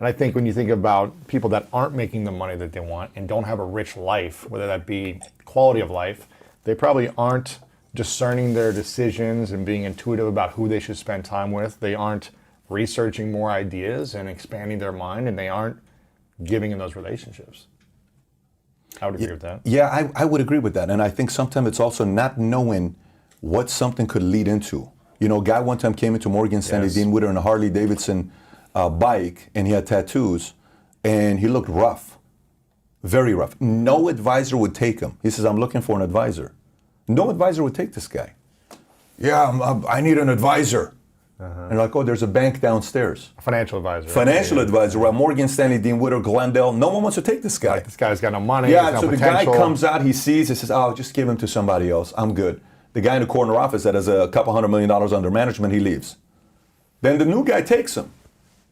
Speaker 1: And I think when you think about people that aren't making the money that they want and don't have a rich life, whether that be quality of life, they probably aren't discerning their decisions and being intuitive about who they should spend time with. They aren't researching more ideas and expanding their mind, and they aren't giving in those relationships. I would agree with that.
Speaker 4: Yeah, I would agree with that. And I think sometimes it's also not knowing what something could lead into. A guy one time came into Morgan Stanley, Dean Witter, on a Harley Davidson bike, and he had tattoos, and he looked rough, very rough. No advisor would take him. He says, I'm looking for an advisor. No advisor would take this guy. Yeah, I need an advisor. And they're like, oh, there's a bank downstairs.
Speaker 1: A financial advisor.
Speaker 4: Financial advisor. Well, Morgan Stanley, Dean Witter, Glendale, no one wants to take this guy.
Speaker 1: Like, this guy's got no money.
Speaker 4: Yeah,
Speaker 1: no
Speaker 4: so
Speaker 1: potential.
Speaker 4: The guy comes out, he sees, he says, oh, just give him to somebody else. I'm good. The guy in the corner office that has a couple $100 million under management, he leaves. Then the new guy takes him.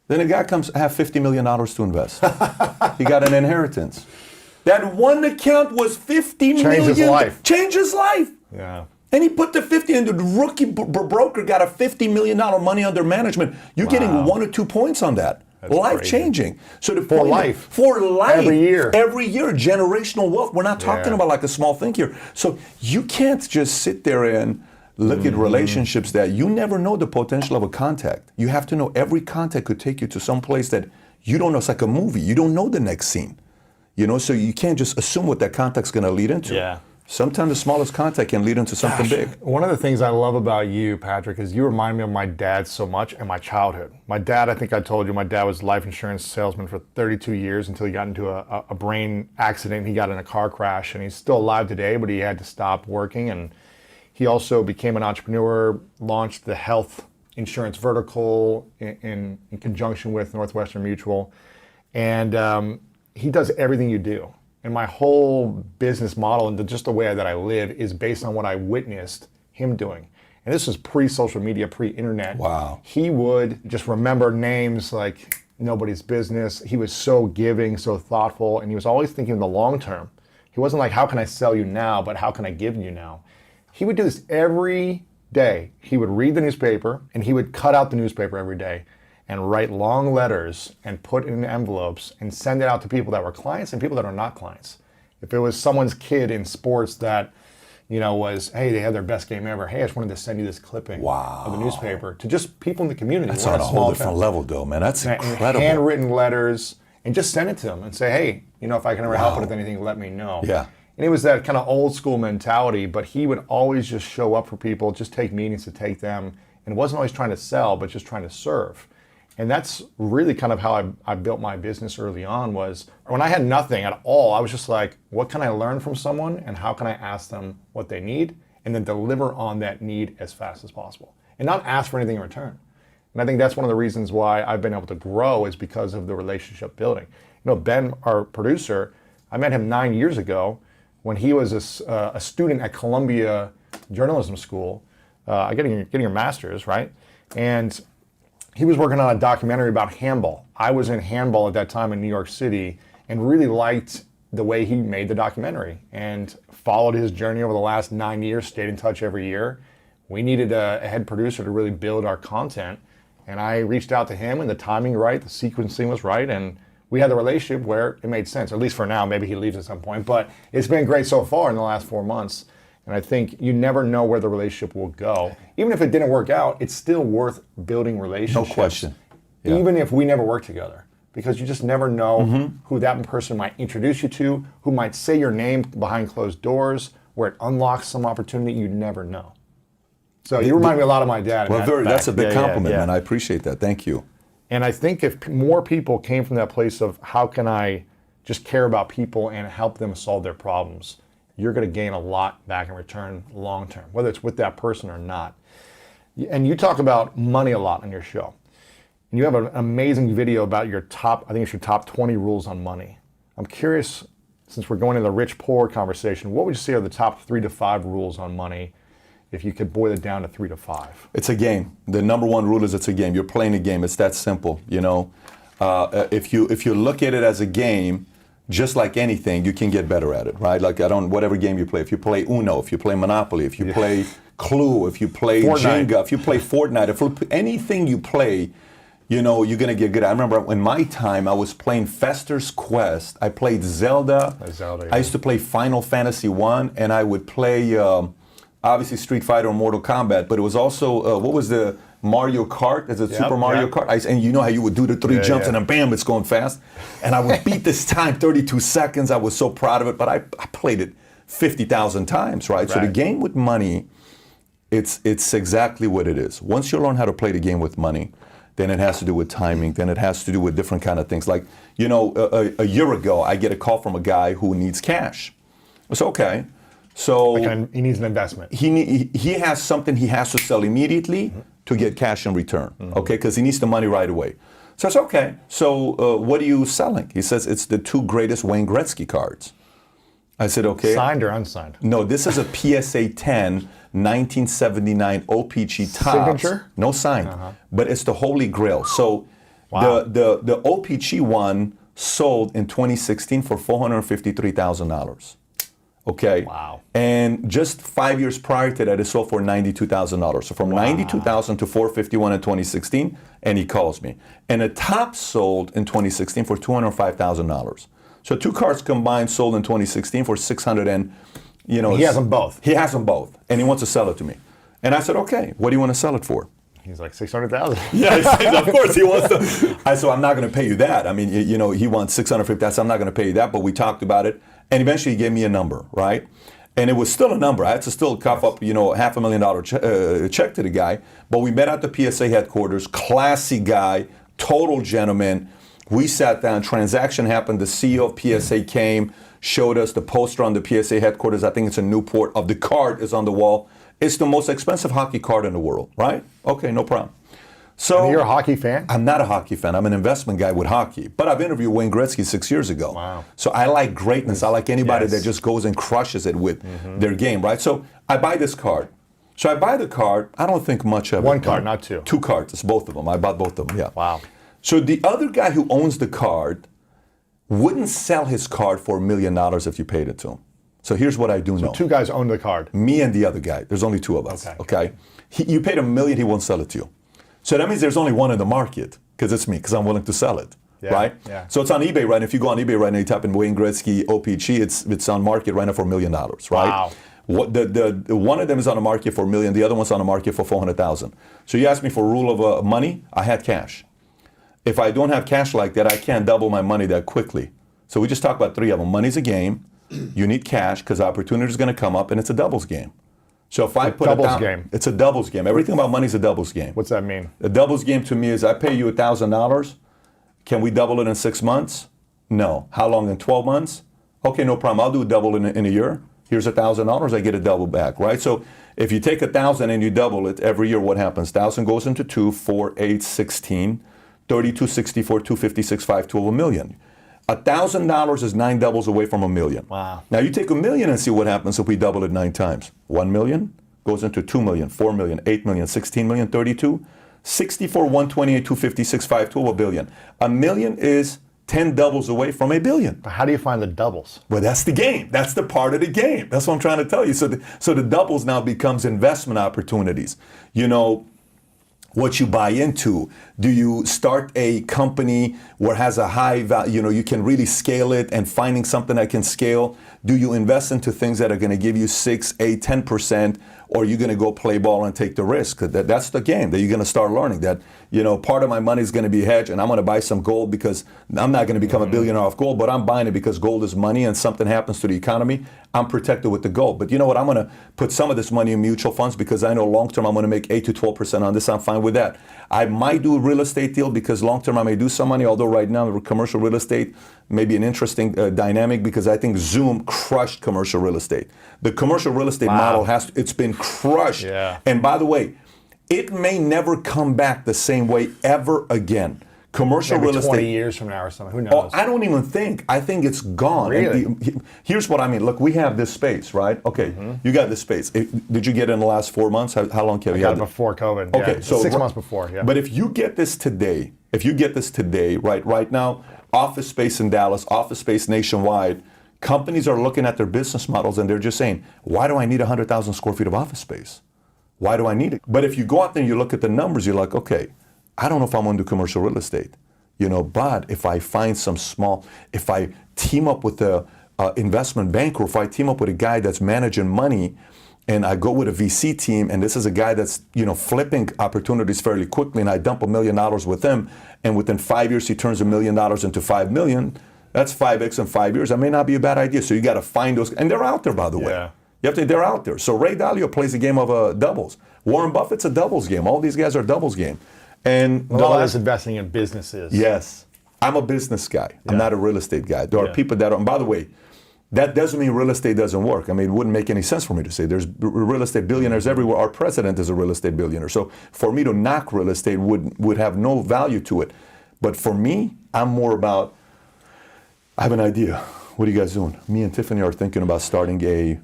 Speaker 4: Then the guy comes, I have $50 million to invest. He got an inheritance. That one account was 50
Speaker 1: Changed
Speaker 4: million.
Speaker 1: his life.
Speaker 4: Changed his life.
Speaker 1: Yeah.
Speaker 4: And he put the 50, and the rookie broker got a $50 million money under management. You're getting 1 or 2 points on that. Life changing. So the
Speaker 1: For
Speaker 4: point
Speaker 1: life.
Speaker 4: For life.
Speaker 1: Every year.
Speaker 4: Every year, generational wealth. We're not talking about like a small thing here. So you can't just sit there and look at relationships that you never know the potential of a contact. You have to know every contact could take you to some place that you don't know. It's like a movie. You don't know the next scene. You know, so you can't just assume what that contact's going to lead into.
Speaker 1: Yeah.
Speaker 4: Sometimes the smallest contact can lead into something big.
Speaker 1: One of the things I love about you, Patrick, is you remind me of my dad so much and my childhood. My dad, I think I told you, my dad was a life insurance salesman for 32 years until he got into a brain accident. He got in a car crash, and he's still alive today, but he had to stop working. And he also became an entrepreneur, launched the health insurance vertical in conjunction with Northwestern Mutual. And he does everything you do. And my whole business model and just the way that I live is based on what I witnessed him doing. And this was pre-social media, pre-internet.
Speaker 4: Wow.
Speaker 1: He would just remember names like nobody's business. He was so giving, so thoughtful, and he was always thinking of the long term. He wasn't like, how can I sell you now, but how can I give you now? He would do this every day. He would read the newspaper, and he would cut out the newspaper every day and write long letters and put it in envelopes and send it out to people that were clients and people that are not clients. If it was someone's kid in sports that, you know, was, hey, they had their best game ever. Hey, I just wanted to send you this clipping of the newspaper, to just people in the community.
Speaker 4: That's
Speaker 1: We're
Speaker 4: on a whole
Speaker 1: small
Speaker 4: different
Speaker 1: town.
Speaker 4: level, though, man. That's
Speaker 1: And
Speaker 4: incredible.
Speaker 1: handwritten letters, and just send it to them and say, hey, you know, if I can ever help with anything, let me know.
Speaker 4: Yeah.
Speaker 1: And it was that kind of old school mentality, but he would always just show up for people, just take meetings to take them, and it wasn't always trying to sell, but just trying to serve. And that's really kind of how I built my business early on. Was when I had nothing at all, I was just like, what can I learn from someone, and how can I ask them what they need, and then deliver on that need as fast as possible, and not ask for anything in return. And I think that's one of the reasons why I've been able to grow, is because of the relationship building. You know, Ben, our producer, I met him 9 years ago when he was a student at Columbia Journalism School, getting your master's, right? And he was working on a documentary about handball. I was in handball at that time in New York City and really liked the way he made the documentary and followed his journey over the last 9 years, stayed in touch every year. We needed a head producer to really build our content. And I reached out to him, and the timing right, the sequencing was right, and we had the relationship where it made sense, at least for now. Maybe he leaves at some point, but it's been great so far in the last 4 months. And I think you never know where the relationship will go. Even if it didn't work out, it's still worth building relationships.
Speaker 4: No question. Yeah.
Speaker 1: Even if we never work together. Because you just never know who that person might introduce you to, who might say your name behind closed doors, where it unlocks some opportunity. You never know. So you remind me a lot of my dad.
Speaker 4: Well, that's a big compliment,
Speaker 1: yeah.
Speaker 4: man. I appreciate that. Thank you.
Speaker 1: And I think if more people came from that place of how can I just care about people and help them solve their problems, you're going to gain a lot back in return long term, whether it's with that person or not. And you talk about money a lot on your show. And you have an amazing video about your top 20 rules on money. I'm curious, since we're going into the rich-poor conversation, what would you say are the top 3 to 5 rules on money, if you could boil it down to 3 to 5?
Speaker 4: It's a game. The number one rule is it's a game. You're playing a game. It's that simple. You know, if you look at it as a game, just like anything, you can get better at it, right? Like whatever game you play. If you play Uno, if you play Monopoly, if you play Clue, if you play
Speaker 1: Fortnite.
Speaker 4: Jenga, if you play Fortnite, if anything you play, you know, you're gonna get good. I remember in my time, I was playing Fester's Quest. I played Zelda. I used to play Final Fantasy 1, and I would play obviously Street Fighter or Mortal Kombat, but it was also what was the Mario Kart? Is it Super Mario Kart? And you know how you would do the 3 jumps and then bam, it's going fast. And I would beat this time 32 seconds. I was so proud of it, but I played it 50,000 times, right? So the game with money, it's exactly what it is. Once you learn how to play the game with money, then it has to do with timing, then it has to do with different kind of things. Like, you know, a year ago, I get a call from a guy who needs cash. It's okay. So
Speaker 1: he needs an investment.
Speaker 4: He has something he has to sell immediately to get cash in return, okay? Because he needs the money right away. So I said, okay, so what are you selling? He says, it's the 2 greatest Wayne Gretzky cards. I said, okay.
Speaker 1: Signed or unsigned?
Speaker 4: No, this is a PSA 10 1979 OPG Topps.
Speaker 1: Signature?
Speaker 4: No signed, but it's the Holy Grail. So the OPG one sold in 2016 for $453,000. Okay.
Speaker 1: Wow.
Speaker 4: And just 5 years prior to that, it sold for $92,000. So from $92,000 to $451 in 2016, and he calls me. And the top sold in 2016 for $205,000. So two cars combined sold in 2016 for 600 and, you know.
Speaker 1: He has them both.
Speaker 4: He has them both, and he wants to sell it to me. And I said, okay, what do you want to sell it for?
Speaker 1: He's like 600,000.
Speaker 4: Yeah, of course he wants to. I said, I'm not going to pay you that. I mean, you know, he wants 650. I said, I'm not going to pay you that, but we talked about it. And eventually he gave me a number, right? And it was still a number. I had to still cough up, you know, $500,000 check to the guy. But we met at the PSA headquarters. Classy guy, total gentleman. We sat down. Transaction happened. The CEO of PSA came, showed us the poster on the PSA headquarters. I think it's in Newport. Of the card is on the wall. It's the most expensive hockey card in the world, right? Okay, no problem. So
Speaker 1: And you're a hockey fan?
Speaker 4: I'm not a hockey fan. I'm an investment guy with hockey. But I've interviewed Wayne Gretzky 6 years ago.
Speaker 1: Wow.
Speaker 4: So I like greatness. I like anybody
Speaker 1: Yes.
Speaker 4: that just goes and crushes it with their game, right? So I buy this card. So I buy the card. I don't think much of it.
Speaker 1: One card, not two.
Speaker 4: Two cards. It's both of them. I bought both of them, yeah.
Speaker 1: Wow.
Speaker 4: So the other guy who owns the card wouldn't sell his card for $1 million if you paid it to him. So here's what I do know.
Speaker 1: Two guys own the card.
Speaker 4: Me and the other guy. There's only two of us.
Speaker 1: Okay.
Speaker 4: Okay. You paid $1 million, he won't sell it to you. So that means there's only one in the market, because it's me, because I'm willing to sell it.
Speaker 1: Yeah,
Speaker 4: Right?
Speaker 1: yeah.
Speaker 4: So it's on eBay right now. If you go on eBay right now, you type in Wayne Gretzky OPG, it's on market right now for $1 million, right?
Speaker 1: Wow.
Speaker 4: What the one of them is on the market for $1 million, the other one's on the market for $400,000. So you asked me for a rule of money, I had cash. If I don't have cash like that, I can't double my money that quickly. So we just talked about three of them. Money's a game. You need cash because opportunity is going to come up, and it's a doubles game. So if I put
Speaker 1: doubles game.
Speaker 4: it's a doubles game. Everything about money is a doubles game.
Speaker 1: What's that mean?
Speaker 4: A doubles game to me is I pay you $1,000. Can we double it in 6 months? No. How long? In 12 months? Okay, no problem. I'll do a double in a year. Here's $1,000. I get a double back, right? So if you take 1,000 and you double it every year, what happens? 1,000 goes into 2, 4, 8, 16, 32, 64, 256, 5, 12, $1 million. $1,000 is 9 doubles away from $1 million.
Speaker 1: Wow.
Speaker 4: Now you take $1 million and see what happens if we double it 9 times. 1 million goes into 2 million, 4 million, 8 million, 16 million, 32, 64, 128, 256, 5, 12, $1 billion. $1 million is 10 doubles away from $1 billion.
Speaker 1: But how do you find the doubles?
Speaker 4: Well, that's the game. That's the part of the game. That's what I'm trying to tell you. So the doubles now becomes investment opportunities. You know, what you buy into. Do you start a company where it has a high value, you know, you can really scale it and finding something that can scale? Do you invest into things that are going to give you 6, 8, 10%, or are you going to go play ball and take the risk? That's the game that you're going to start learning that, you know, part of my money is going to be hedged and I'm going to buy some gold because I'm not going to become a billionaire off gold, but I'm buying it because gold is money and something happens to the economy, I'm protected with the gold. But you know what? I'm going to put some of this money in mutual funds because I know long term I'm going to make 8 to 12% on this. I'm fine with that. I might do a real estate deal because long term I may do some money, although right now commercial real estate may be an interesting dynamic because I think Zoom crushed commercial real estate. The commercial real estate model it's been crushed.
Speaker 1: Yeah.
Speaker 4: And by the way, it may never come back the same way ever again. Commercial
Speaker 1: Maybe
Speaker 4: real
Speaker 1: 20
Speaker 4: estate.
Speaker 1: years from now or something. Who
Speaker 4: Oh,
Speaker 1: knows?
Speaker 4: I don't even think. I think it's gone.
Speaker 1: Really?
Speaker 4: And here's what I mean. Look, we have this space, right? Okay, you got this space. Did you get it in the last 4 months? How long have
Speaker 1: I
Speaker 4: you
Speaker 1: got
Speaker 4: had
Speaker 1: it
Speaker 4: it?
Speaker 1: before COVID.
Speaker 4: Okay,
Speaker 1: yeah.
Speaker 4: so
Speaker 1: 6 months before. Yeah.
Speaker 4: But if you get this today, right now, office space in Dallas, office space nationwide, companies are looking at their business models and they're just saying, why do I need 100,000 square feet of office space? Why do I need it? But if you go out there and you look at the numbers, you're like, okay, I don't know if I'm going to do commercial real estate, you know, but if I find if I team up with a investment banker, if I team up with a guy that's managing money, and I go with a VC team, and this is a guy that's, you know, flipping opportunities fairly quickly, and I dump $1 million with him, and within 5 years he turns $1 million into $5 million. That's 5x in 5 years. That may not be a bad idea. So you got to find those, and they're out there, by the way.
Speaker 1: Yeah.
Speaker 4: They're out there. So Ray Dalio plays a game of doubles. Warren Buffett's a doubles game. All these guys are doubles game. And
Speaker 1: a lot of this investing in businesses.
Speaker 4: yes, I'm a business guy. I'm not a real estate guy. There are people that are, and by the way, that doesn't mean real estate doesn't work. I mean, it wouldn't make any sense for me to say there's real estate billionaires everywhere. Our president is a real estate billionaire. So for me to knock real estate would have no value to it. But for me, I'm more about, I have an idea. What are you guys doing? Me and Tiffany are thinking about starting a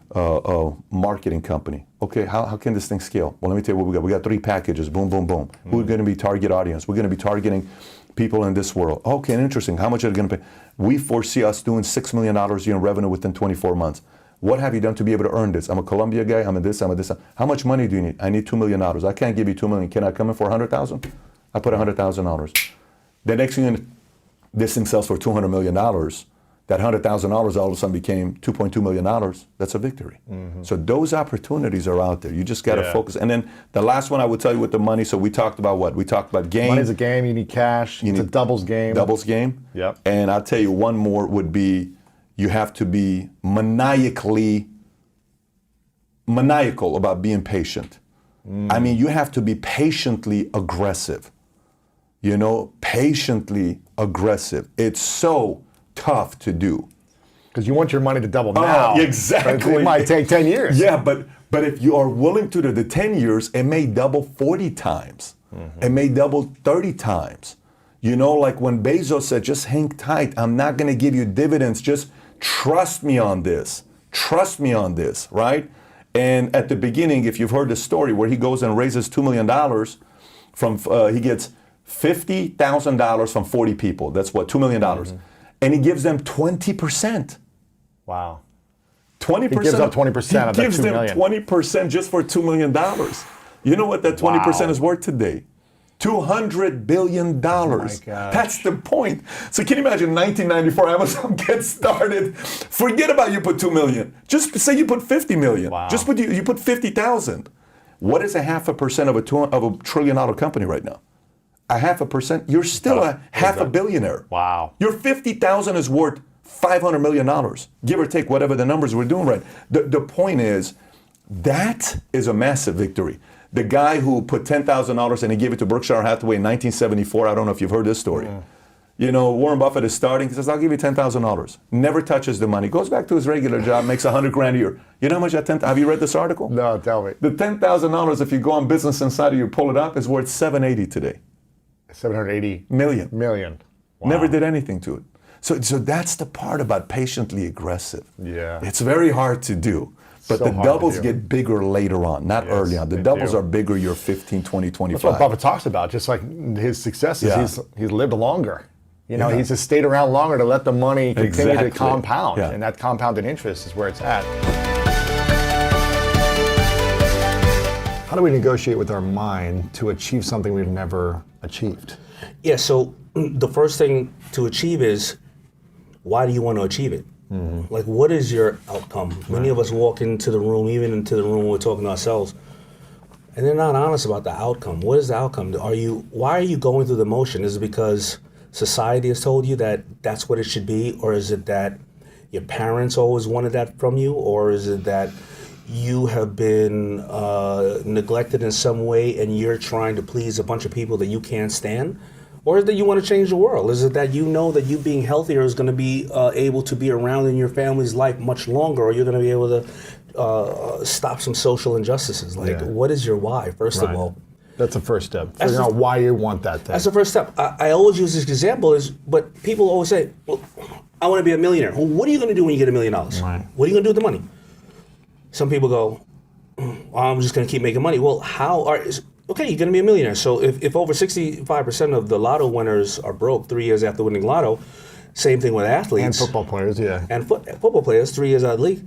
Speaker 4: marketing company. Okay, how can this thing scale? Well, let me tell you what we got. We got 3 packages, boom, boom, boom. Who are going to be target audience? We're going to be targeting people in this world. Okay, interesting. How much are they going to pay? We foresee us doing $6 million a year in revenue within 24 months. What have you done to be able to earn this? I'm a Columbia guy. I'm a this. I'm a this. How much money do you need? I need $2 million. I can't give you $2 million. Can I come in for $100,000? I put $100,000. The next thing, this thing sells for $200 million. That $100,000 all of a sudden became $2.2 million. That's a victory. So those opportunities are out there. You just got to focus. And then the last one I would tell you with the money. So we talked about what? We talked about game.
Speaker 1: Money's a game. You need cash. It's a doubles game.
Speaker 4: Doubles game.
Speaker 1: Yep.
Speaker 4: And I'll tell you one more would be, you have to be maniacal about being patient. I mean, you have to be patiently aggressive. You know, patiently aggressive. It's so tough to do.
Speaker 1: Because you want your money to double now.
Speaker 4: Exactly.
Speaker 1: It might take 10 years.
Speaker 4: Yeah, but if you are willing to do the 10 years, it may double 40 times. It may double 30 times. You know, like when Bezos said, just hang tight. I'm not going to give you dividends. Just trust me on this. Trust me on this, right? And at the beginning, if you've heard the story where he goes and raises $2 million from, he gets $50,000 from 40 people. That's what, $2 million. And he gives them 20%.
Speaker 1: Wow.
Speaker 4: 20%.
Speaker 1: He gives up 20% of that $2 million.
Speaker 4: He gives them 20% just for $2 million. You know what that 20% is worth today? $200 billion. Oh my gosh. That's the point. So can you imagine 1994 Amazon gets started? Forget about you put $2 million. Just say you put $50 million.
Speaker 1: Wow.
Speaker 4: Just put you put 50,000. What is 0.5% of a $1 trillion company right now? 0.5%. You're still a half a billionaire.
Speaker 1: Wow.
Speaker 4: Your 50,000 is worth $500 million, give or take whatever the numbers we're doing right. The point is, that is a massive victory. The guy who put $10,000 and he gave it to Berkshire Hathaway in 1974, I don't know if you've heard this story. You know, Warren Buffett is starting, he says, I'll give you $10,000. Never touches the money. Goes back to his regular job, makes $100,000 a year. You know how much that have you read this article?
Speaker 1: No, tell me.
Speaker 4: The $10,000, if you go on Business Insider, you pull it up, is worth $780 today.
Speaker 1: 780
Speaker 4: million.
Speaker 1: Wow.
Speaker 4: Never did anything to it. So that's the part about patiently aggressive.
Speaker 1: Yeah.
Speaker 4: It's very hard to do. But
Speaker 1: So
Speaker 4: the
Speaker 1: hard
Speaker 4: doubles
Speaker 1: to do.
Speaker 4: get bigger later on, not early on. The
Speaker 1: they
Speaker 4: doubles
Speaker 1: do.
Speaker 4: are bigger, you're 15, 20, 25.
Speaker 1: That's what Buffett talks about. Just like his successes,
Speaker 4: Yeah.
Speaker 1: he's lived longer. You know,
Speaker 4: Yeah.
Speaker 1: he's just stayed around longer to let the money continue
Speaker 4: Exactly.
Speaker 1: to compound.
Speaker 4: Yeah.
Speaker 1: And that compounded interest is where it's at. How do we negotiate with our mind to achieve something we've never achieved?
Speaker 5: Yeah, so the first thing to achieve is, why do you want to achieve it? Like, what is your outcome? Many of us walk into the room, even into the room when we're talking to ourselves, and they're not honest about the outcome. What is the outcome? Why are you going through the motion? Is it because society has told you that that's what it should be? Or is it that your parents always wanted that from you? Or is it that you have been neglected in some way and you're trying to please a bunch of people that you can't stand? Or is it that you want to change the world? Is it that you know that you being healthier is going to be able to be around in your family's life much longer, or you're going to be able to stop some social injustices? Like, what is your why, first of all?
Speaker 1: That's the first step. Figuring out why you want that thing.
Speaker 5: That's the first step. I always use this example, but people always say, well, I want to be a millionaire. Well, what are you going to do when you get $1 million?
Speaker 1: Right.
Speaker 5: What are you going to do with the money? Some people go, I'm just going to keep making money. Well, okay, you're going to be a millionaire. So if over 65% of the lotto winners are broke 3 years after winning lotto, same thing with athletes.
Speaker 1: And football players, yeah.
Speaker 5: And football players, 3 years out of the league,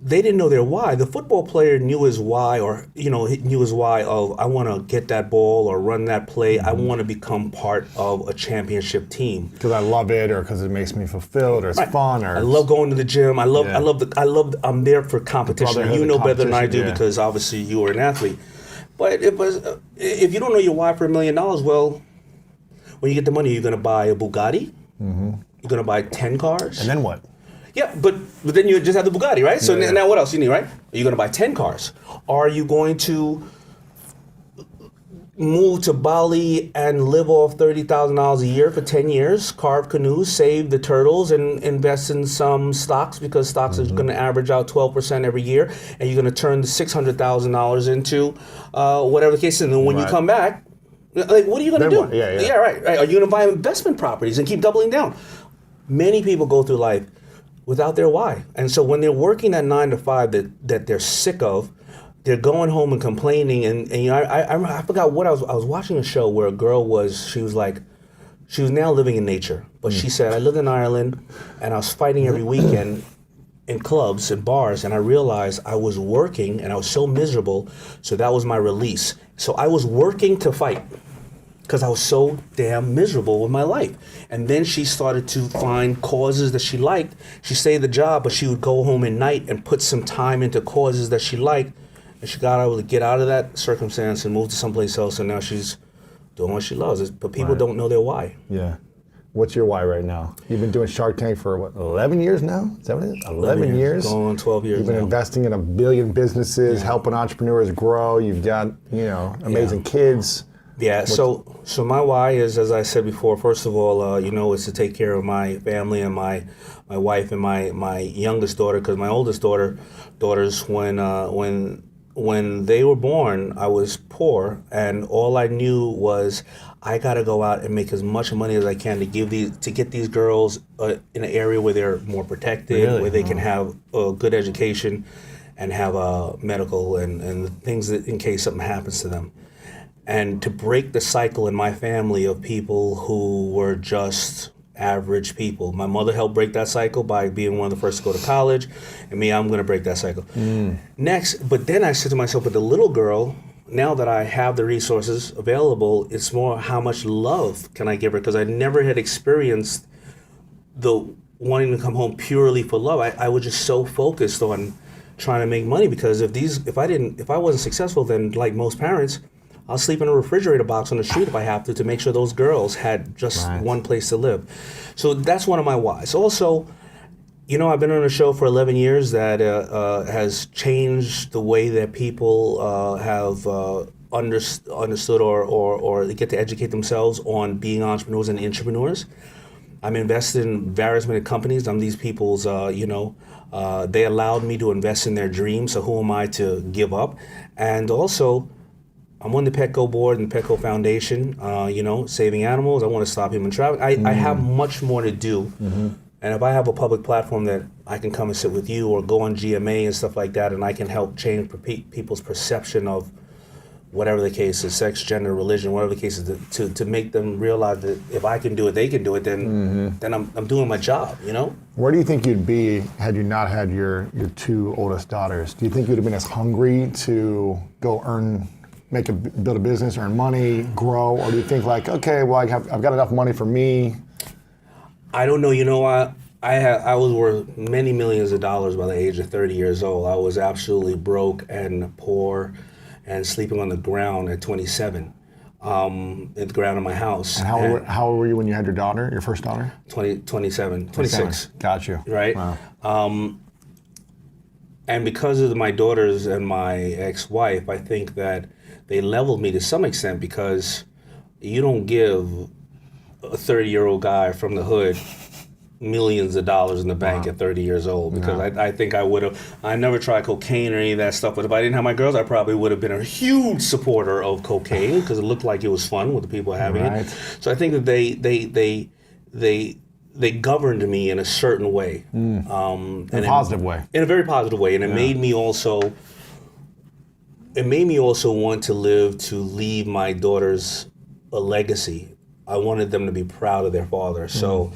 Speaker 5: they didn't know their why. The football player knew his why, or he knew his why of, I want to get that ball or run that play. I want to become part of a championship team.
Speaker 1: Because I love it, or because it makes me fulfilled, or it's fun, or
Speaker 5: I love going to the gym. I'm there for competition. You know better than I do because obviously you were an athlete. But if you don't know your why for $1 million, well, when you get the money, you're going to buy a Bugatti. You're going to buy 10 cars.
Speaker 1: And then what?
Speaker 5: Yeah, but then you just have the Bugatti, right? So now what else you need, right? Are you going to buy 10 cars? Are you going to move to Bali and live off $30,000 a year for 10 years, carve canoes, save the turtles, and invest in some stocks, because stocks are going to average out 12% every year, and you're going to turn the $600,000 into whatever the case is. And then when you come back, like, what are you going to do?
Speaker 1: What? Yeah,
Speaker 5: right. Are you going to buy investment properties and keep doubling down? Many people go through life without their why. And so when they're working that 9 to 5 that they're sick of, they're going home and complaining. And you know, I forgot what I was watching a show where a girl she was like, She was now living in nature. But she said, I lived in Ireland and I was fighting every weekend in clubs and bars, and I realized I was working and I was so miserable, so that was my release. So I was working to fight because I was so damn miserable with my life. And then she started to find causes that she liked. She stayed at the job, but she would go home at night and put some time into causes that she liked, and she got able to get out of that circumstance and move to someplace else, and now she's doing what she loves. But people don't know their why.
Speaker 1: Yeah. What's your why right now? You've been doing Shark Tank for what, 11 years now? Is that what it is? 11 years?
Speaker 5: Going on 12 years.
Speaker 1: You've been
Speaker 5: now.
Speaker 1: investing in 1 billion businesses, helping entrepreneurs grow. You've got, amazing kids.
Speaker 5: Yeah, so my why is, as I said before, first of all, is to take care of my family and my wife and my youngest daughter, because my oldest daughters, when they were born, I was poor, and all I knew was I got to go out and make as much money as I can to get these girls in an area where they're more protected, where they can have a good education and have a medical and things that in case something happens to them. And to break the cycle in my family of people who were just average people. My mother helped break that cycle by being one of the first to go to college, and me, I'm going to break that cycle. Next, but then I said to myself, but the little girl, now that I have the resources available, it's more how much love can I give her, because I never had experienced the wanting to come home purely for love. I was just so focused on trying to make money, because if I wasn't successful, then like most parents, I'll sleep in a refrigerator box on the street if I have to make sure those girls had just one place to live. So that's one of my whys. Also, I've been on a show for 11 years that has changed the way that people have understood or they get to educate themselves on being entrepreneurs and intrapreneurs. I'm invested in various many companies. I'm these people's, they allowed me to invest in their dreams, so who am I to give up? And also, I'm on the Petco board and the Petco Foundation, saving animals. I want to stop human trafficking. I have much more to do. And if I have a public platform that I can come and sit with you or go on GMA and stuff like that, and I can help change people's perception of whatever the case is, sex, gender, religion, whatever the case is, to make them realize that if I can do it, they can do it, then I'm doing my job,
Speaker 1: Where do you think you'd be had you not had your 2 oldest daughters? Do you think you'd have been as hungry to go build a business, earn money, grow, or do you think like, okay, well, I've got enough money for me?
Speaker 5: I don't know. I was worth many millions of dollars by the age of 30 years old. I was absolutely broke and poor and sleeping on the ground at 27, at the ground of my house.
Speaker 1: And how old were you when you had your first daughter?
Speaker 5: 27, 26.
Speaker 1: Got you.
Speaker 5: Right?
Speaker 1: Wow.
Speaker 5: And because of my daughters and my ex-wife, I think that they leveled me to some extent, because you don't give a 30-year-old guy from the hood millions of dollars in the bank at 30 years old, because I think I would have. I never tried cocaine or any of that stuff, but if I didn't have my girls, I probably would have been a huge supporter of cocaine, because it looked like it was fun with the people having it. So I think that they governed me in a certain way,
Speaker 1: in a positive way.
Speaker 5: In a very positive way, and it made me also. It made me also want to leave my daughters a legacy. I wanted them to be proud of their father. So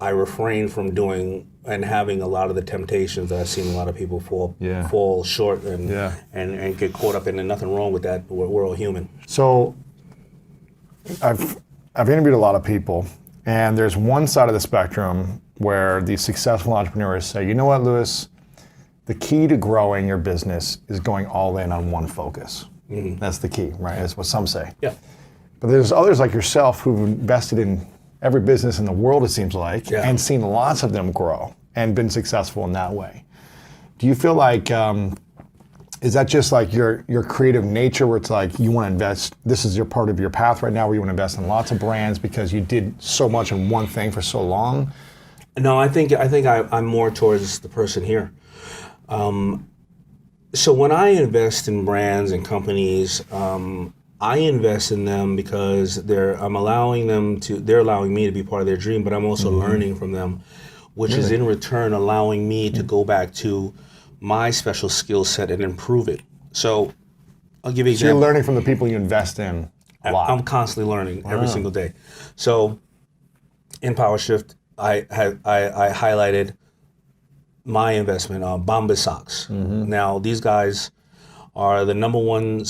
Speaker 5: I refrained from doing and having a lot of the temptations that I've seen a lot of people fall short and get caught up in, and nothing wrong with that. We're all human.
Speaker 1: So I've interviewed a lot of people, and there's one side of the spectrum where these successful entrepreneurs say, you know what, Louis? The key to growing your business is going all in on one focus. That's the key, right? That's what some say.
Speaker 5: Yeah.
Speaker 1: But there's others like yourself who've invested in every business in the world, it seems like, and seen lots of them grow and been successful in that way. Do you feel like, is that just like your creative nature, where it's like you want to invest, this is your part of your path right now, where you want to invest in lots of brands because you did so much in one thing for so long?
Speaker 5: No, I think I'm more towards the person here. So when I invest in brands and companies, I invest in them because they're allowing me to be part of their dream, but I'm also learning from them, which is in return allowing me to go back to my special skill set and improve it. So I'll give you an example.
Speaker 1: You're learning from the people you invest in a lot.
Speaker 5: I'm constantly learning every single day. So in PowerShift, I highlighted my investment on Bombas socks. Now these guys are the number one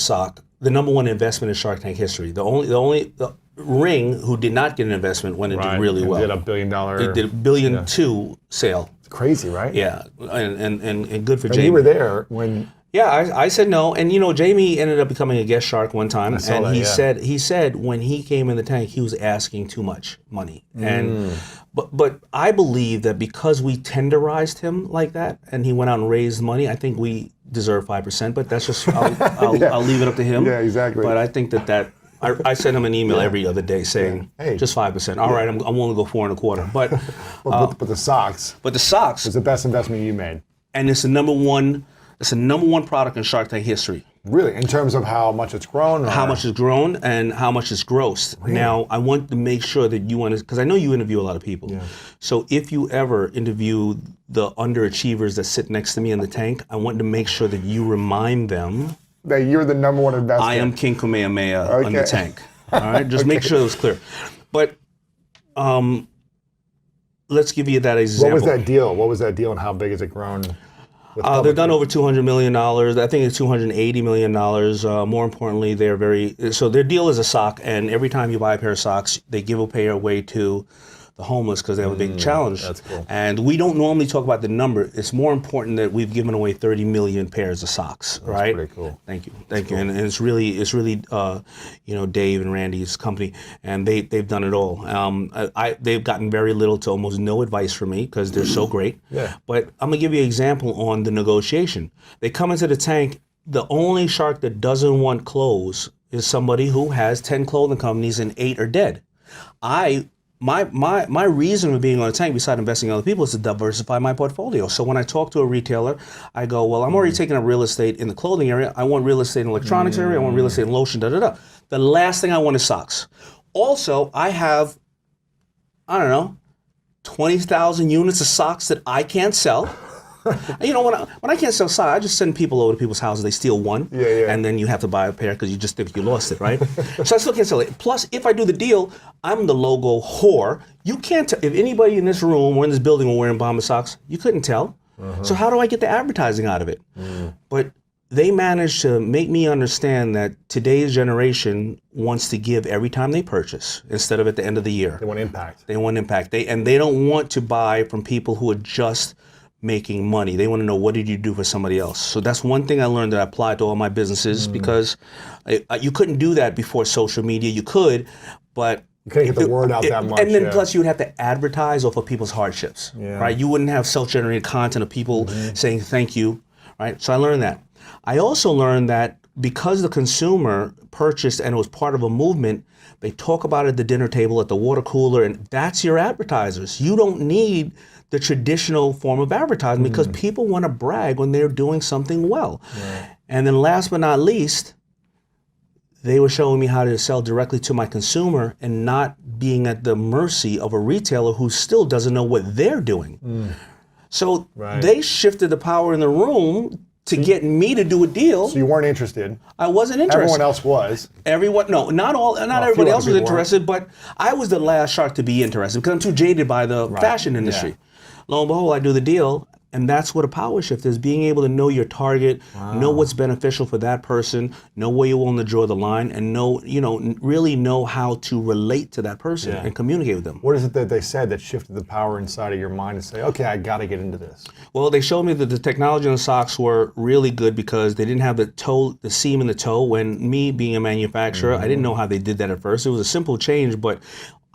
Speaker 5: investment in Shark Tank history. The Ring, who did not get an investment, went and did really well.
Speaker 1: Did $1 billion.
Speaker 5: It did $1.2 billion sale.
Speaker 1: It's crazy, right?
Speaker 5: Yeah, and good for
Speaker 1: And
Speaker 5: Jamie.
Speaker 1: you were there when.
Speaker 5: Yeah, I said no, and Jamie ended up becoming a guest shark one time, and
Speaker 1: that,
Speaker 5: he said when he came in the tank, he was asking too much money, and but I believe that because we tenderized him like that, and he went out and raised money, I think we deserve 5%. But that's just I'll leave it up to him.
Speaker 1: Yeah, exactly.
Speaker 5: But I think that. I send him an email every other day saying,
Speaker 1: Hey.
Speaker 5: just 5%. All right, I'm willing to go 4.25. But
Speaker 1: But the socks
Speaker 5: but the socks,
Speaker 1: was the best investment you made.
Speaker 5: and it's the number one product in Shark Tank history.
Speaker 1: Really, in terms of how much it's grown? Or?
Speaker 5: How much it's grown and how much it's grossed. Now, I want to make sure that you because I know you interview a lot of people. Yeah. So if you ever interview the underachievers that sit next to me in the tank, I want to make sure that you remind them
Speaker 1: That you're the number one investor.
Speaker 5: I am King Kamehameha on the tank. All right, just make sure it was clear. But let's give you that example.
Speaker 1: What was that deal and how big has it grown?
Speaker 5: They've done over $200 million. I think it's $280 million. More importantly, so their deal is a sock, and every time you buy a pair of socks, they give a pair away to the homeless because they have a big challenge.
Speaker 1: That's cool.
Speaker 5: And we don't normally talk about the number. It's more important that we've given away 30 million pairs of socks, right?
Speaker 1: Pretty cool.
Speaker 5: Thank you. And it's really Dave and Randy's company, and they've done it all. They've gotten very little to almost no advice from me because they're so great.
Speaker 1: Yeah.
Speaker 5: But I'm gonna give you an example on the negotiation. They come into the tank. The only shark that doesn't want clothes is somebody who has 10 clothing companies and 8 are dead. My reason for being on a tank, besides investing in other people, is to diversify my portfolio. So when I talk to a retailer, I go, well, I'm already taking up real estate in the clothing area. I want real estate in the electronics area. I want real estate in lotion, da-da-da. The last thing I want is socks. Also, I have, 20,000 units of socks that I can't sell. When I can't sell socks, I just send people over to people's houses. They steal one, and then you have to buy a pair because you just think you lost it, right? So I still can't sell it. Plus, if I do the deal, I'm the logo whore. You can't tell if anybody in this room or in this building were wearing Bomber socks. You couldn't tell. So how do I get the advertising out of it? But they managed to make me understand that today's generation wants to give every time they purchase instead of at the end of the year.
Speaker 1: They want impact.
Speaker 5: They want impact. They don't want to buy from people who are just making money. They want to know, what did you do for somebody else? So that's one thing I learned that I applied to all my businesses because you couldn't do that before social media. You could, but
Speaker 1: you can't get the word out that much.
Speaker 5: And then plus you would have to advertise off of people's hardships, right? You wouldn't have self-generated content of people saying thank you, right? So I learned that. I also learned that because the consumer purchased and it was part of a movement, they talk about it at the dinner table, at the water cooler, and that's your advertisers. You don't need the traditional form of advertising because people want to brag when they're doing something well. And then last but not least, they were showing me how to sell directly to my consumer and not being at the mercy of a retailer who still doesn't know what they're doing. So they shifted the power in the room to get me to do a deal.
Speaker 1: So you weren't interested.
Speaker 5: I wasn't interested.
Speaker 1: Everyone else was.
Speaker 5: Not everybody else was interested, but I was the last shark to be interested because I'm too jaded by the fashion industry. Yeah. Lo and behold, I do the deal, and that's what a power shift is, being able to know your target, know what's beneficial for that person, know where you're willing to draw the line, and really know how to relate to that person and communicate with them.
Speaker 1: What is it that they said that shifted the power inside of your mind to say, okay, I got to get into this?
Speaker 5: Well, they showed me that the technology on the socks were really good because they didn't have the seam in the toe. When me being a manufacturer, I didn't know how they did that at first. It was a simple change, but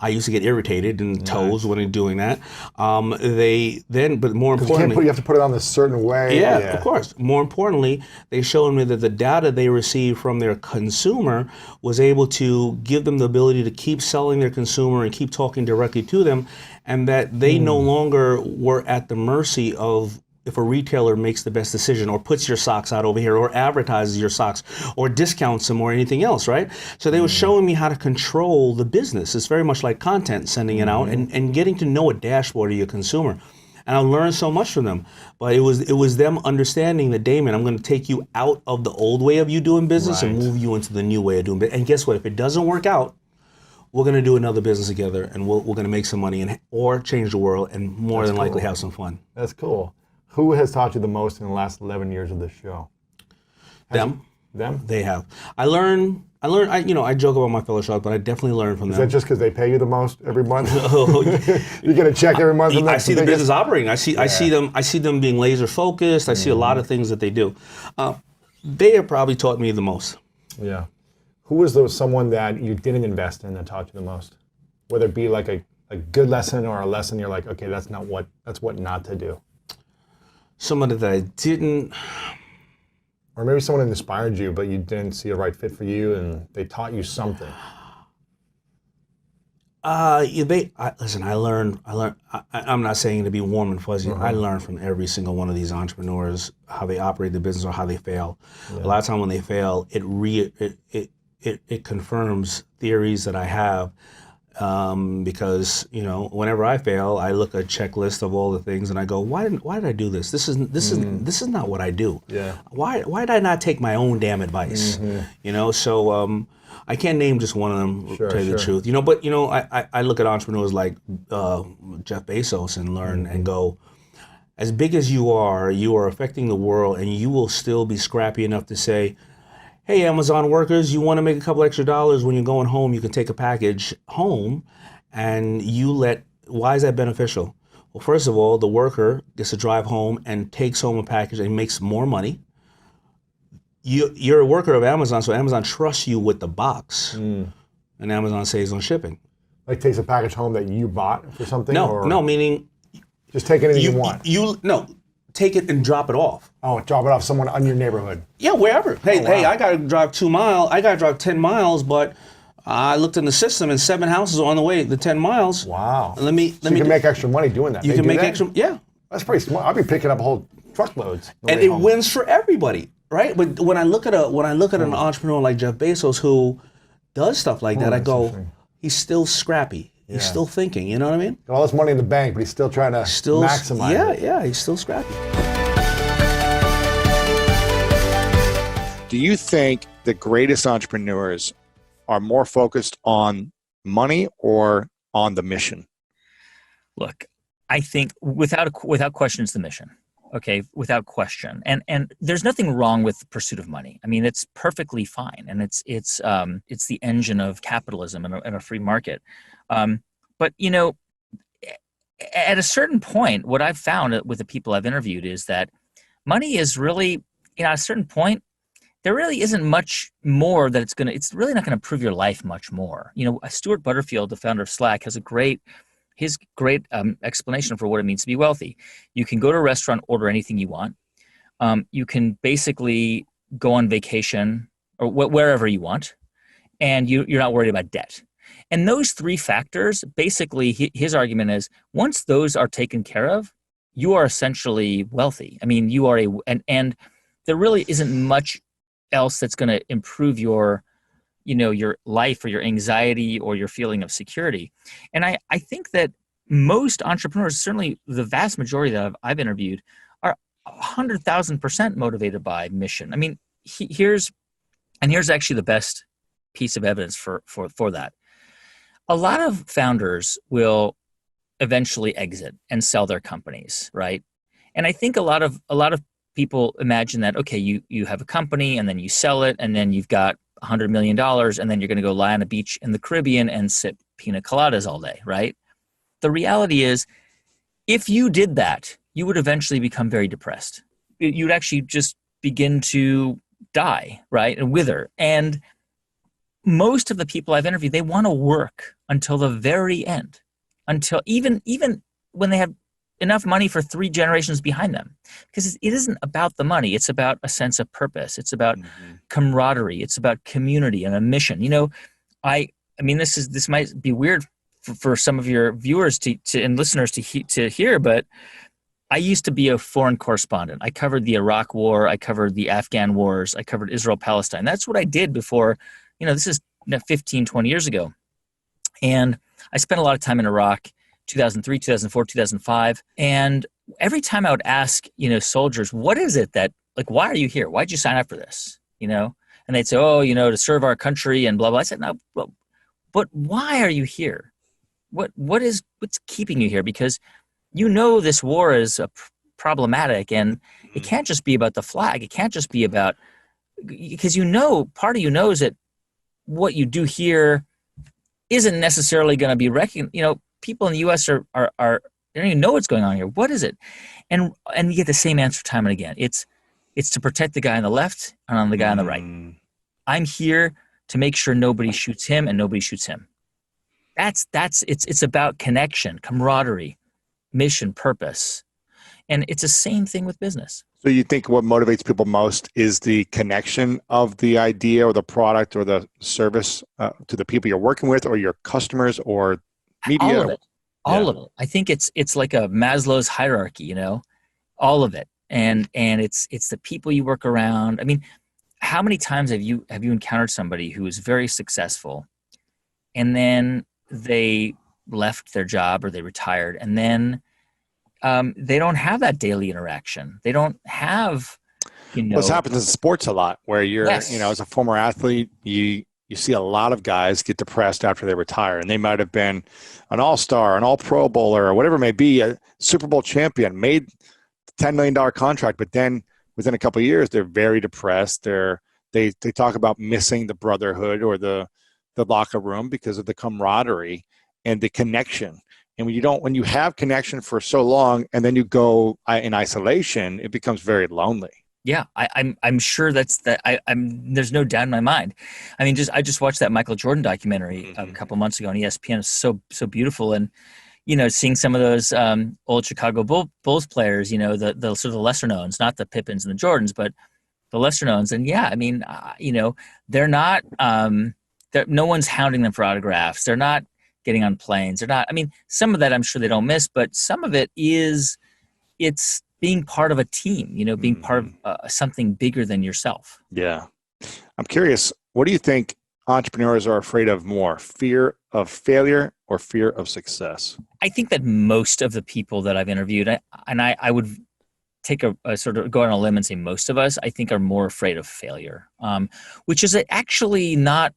Speaker 5: I used to get irritated in the toes when they're doing that. But more importantly,
Speaker 1: you have to put it on a certain way.
Speaker 5: Yeah, of course. More importantly, they showed me that the data they received from their consumer was able to give them the ability to keep selling their consumer and keep talking directly to them, and that they no longer were at the mercy of if a retailer makes the best decision or puts your socks out over here or advertises your socks or discounts them or anything else, right? So they were showing me how to control the business. It's very much like content, sending it out and getting to know a dashboard of your consumer. And I learned so much from them. But it was them understanding that, Damon, I'm going to take you out of the old way of you doing business and move you into the new way of doing business. And guess what? If it doesn't work out, we're going to do another business together, and we're going to make some money or change the world, and more than likely have some fun.
Speaker 1: That's cool. Who has taught you the most in the last 11 years of this show?
Speaker 5: Them.
Speaker 1: Them?
Speaker 5: They have. I joke about my fellow sharks, but I definitely learn from
Speaker 1: Is
Speaker 5: them.
Speaker 1: that just because they pay you the most every month? You get a check every month.
Speaker 5: I see the business operating. I see them being laser focused. I see a lot of things that they do. They have probably taught me the most.
Speaker 1: Yeah. Who was someone that you didn't invest in that taught you the most? Whether it be like a good lesson or a lesson you're like, okay, that's what not to do.
Speaker 5: Somebody that I didn't.
Speaker 1: Or maybe someone inspired you, but you didn't see a right fit for you, and they taught you something.
Speaker 5: Listen, I learned. I'm not saying to be warm and fuzzy. I learned from every single one of these entrepreneurs how they operate the business or how they fail. Yeah. A lot of time when they fail, it confirms theories that I have. Because whenever I fail, I look at a checklist of all the things and I go, why did I do this? This is not what I do.
Speaker 1: Yeah.
Speaker 5: Why did I not take my own damn advice? So I can't name just one of them to tell you the truth. But I look at entrepreneurs like Jeff Bezos and learn and go, as big as you are affecting the world, and you will still be scrappy enough to say, hey, Amazon workers, you want to make a couple extra dollars when you're going home, you can take a package home, and why is that beneficial? Well, first of all, the worker gets to drive home and takes home a package and makes more money. You're a worker of Amazon, so Amazon trusts you with the box, and Amazon saves on shipping.
Speaker 1: Like takes a package home that you bought for something?
Speaker 5: No, meaning
Speaker 1: just take anything you want.
Speaker 5: Take it and drop it off.
Speaker 1: Oh, drop it off someone in your neighborhood.
Speaker 5: Yeah, wherever. Hey, I got to drive 2 miles. I got to drive 10 miles, but I looked in the system and 7 houses are on the way the 10 miles.
Speaker 1: Wow.
Speaker 5: Let me.
Speaker 1: You can make extra money doing that.
Speaker 5: You can make extra. Yeah.
Speaker 1: That's pretty smart. I'll be picking up whole truckloads.
Speaker 5: And it wins for everybody, right? But when I look at an entrepreneur like Jeff Bezos who does stuff like that, I go, he's still scrappy. He's still thinking, you know what I mean?
Speaker 1: Got all this money in the bank, but he's still trying to maximize it.
Speaker 5: Yeah, he's still scrappy.
Speaker 6: Do you think the greatest entrepreneurs are more focused on money or on the mission?
Speaker 7: Look, I think without question, it's the mission. Okay, without question, and there's nothing wrong with the pursuit of money. I mean, it's perfectly fine, and it's the engine of capitalism and a free market. But at a certain point, what I've found with the people I've interviewed is that money is really, at a certain point, there really isn't much more that it's really not going to improve your life much more. Stuart Butterfield, the founder of Slack, has his great explanation for what it means to be wealthy. You can go to a restaurant, order anything you want. You can basically go on vacation or wherever you want, and you're not worried about debt. And those three factors, basically, his argument is once those are taken care of, you are essentially wealthy. I mean, you are and there really isn't much else that's going to improve your life or your anxiety or your feeling of security. And I think that most entrepreneurs, certainly the vast majority that I've interviewed, are 100,000% motivated by mission. I mean, here's actually the best piece of evidence for that. A lot of founders will eventually exit and sell their companies, right? And I think a lot of people imagine that, okay, you have a company and then you sell it and then you've got $100 million and then you're going to go lie on a beach in the Caribbean and sip pina coladas all day, right? The reality is, if you did that, you would eventually become very depressed. You'd actually just begin to die, right, and wither. And most of the people I've interviewed, they want to work until the very end, until even when they have enough money for 3 generations behind them, because it isn't about the money. It's about a sense of purpose. It's about camaraderie. It's about community and a mission. I mean, this might be weird for some of your viewers and listeners to hear, but I used to be a foreign correspondent. I covered the Iraq War. I covered the Afghan wars. I covered Israel-Palestine. That's what I did before, this is 15, 20 years ago. And I spent a lot of time in Iraq, 2003, 2004, 2005. And every time I would ask, soldiers, what is it that, why are you here? Why'd you sign up for this? And they'd say, to serve our country and blah, blah. I said, no, well, but why are you here? What's keeping you here? Because you know this war is problematic, and it can't just be about the flag. It can't just be about, because part of you knows that what you do here isn't necessarily going to be recognized. People in the U.S. are they don't even know what's going on here. What is it? And you get the same answer time and again. It's to protect the guy on the left and on the guy on the right. I'm here to make sure nobody shoots him and nobody shoots him. It's about connection, camaraderie, mission, purpose. And it's the same thing with business.
Speaker 6: So you think what motivates people most is the connection of the idea or the product or the service to the people you're working with or your customers or media?
Speaker 7: All of it. All of it. I think it's like a Maslow's hierarchy, all of it. And it's the people you work around. I mean, how many times have you encountered somebody who is very successful and then they left their job or they retired, and then they don't have that daily interaction. They don't have,
Speaker 6: This happens in sports a lot where you're,
Speaker 7: Yes.
Speaker 6: as a former athlete, you see a lot of guys get depressed after they retire, and they might have been an all-star, an all-pro bowler, or whatever it may be, a Super Bowl champion, made $10 million contract, but then within a couple of years, they're very depressed. They talk about missing the brotherhood or the locker room because of the camaraderie and the connection. And when you have connection for so long and then you go in isolation, it becomes very lonely.
Speaker 7: Yeah, I'm sure there's no doubt in my mind. I mean, I just watched that Michael Jordan documentary a couple months ago on ESPN. It's so beautiful, and seeing some of those old Chicago Bulls players, the sort of the lesser knowns, not the Pippins and the Jordans, but the lesser knowns. And yeah, I mean, they're not. No one's hounding them for autographs. They're not getting on planes. They're not. I mean, some of that I'm sure they don't miss, but some of it it's being part of a team, being part of something bigger than yourself.
Speaker 6: Yeah. I'm curious, what do you think entrepreneurs are afraid of more, fear of failure or fear of success?
Speaker 7: I think that most of the people that I've interviewed, and I would take a sort of go on a limb and say most of us, I think, are more afraid of failure, which is actually not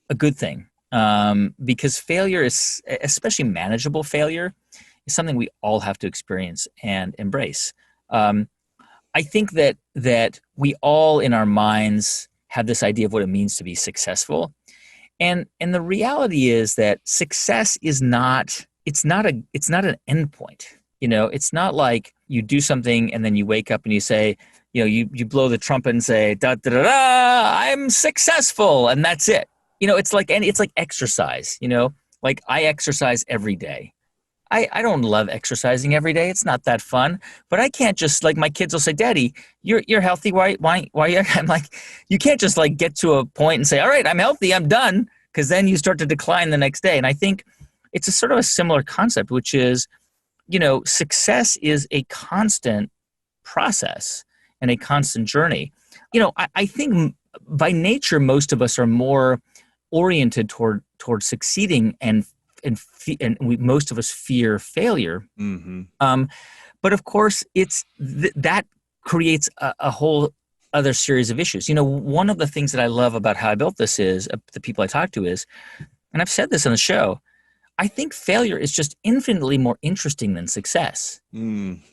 Speaker 7: a good thing, because failure is, especially manageable failure, is something we all have to experience and embrace. I think that we all in our minds have this idea of what it means to be successful. And the reality is that success is not an endpoint. It's not like you do something and then you wake up and you say, you blow the trumpet and say, da, da, da, da, I'm successful. And that's it. It's like exercise, like I exercise every day. I don't love exercising every day. It's not that fun, but I can't just, like, my kids will say, Daddy, you're healthy. Why are you? I'm like, you can't just like get to a point and say, all right, I'm healthy, I'm done. Cause then you start to decline the next day. And I think it's a sort of a similar concept, which is, success is a constant process and a constant journey. I think by nature, most of us are more oriented toward succeeding, and most of us fear failure. But of course, it's that creates a whole other series of issues. One of the things that I love about how I built this is the people I talk to is, and I've said this on the show, I think failure is just infinitely more interesting than success. When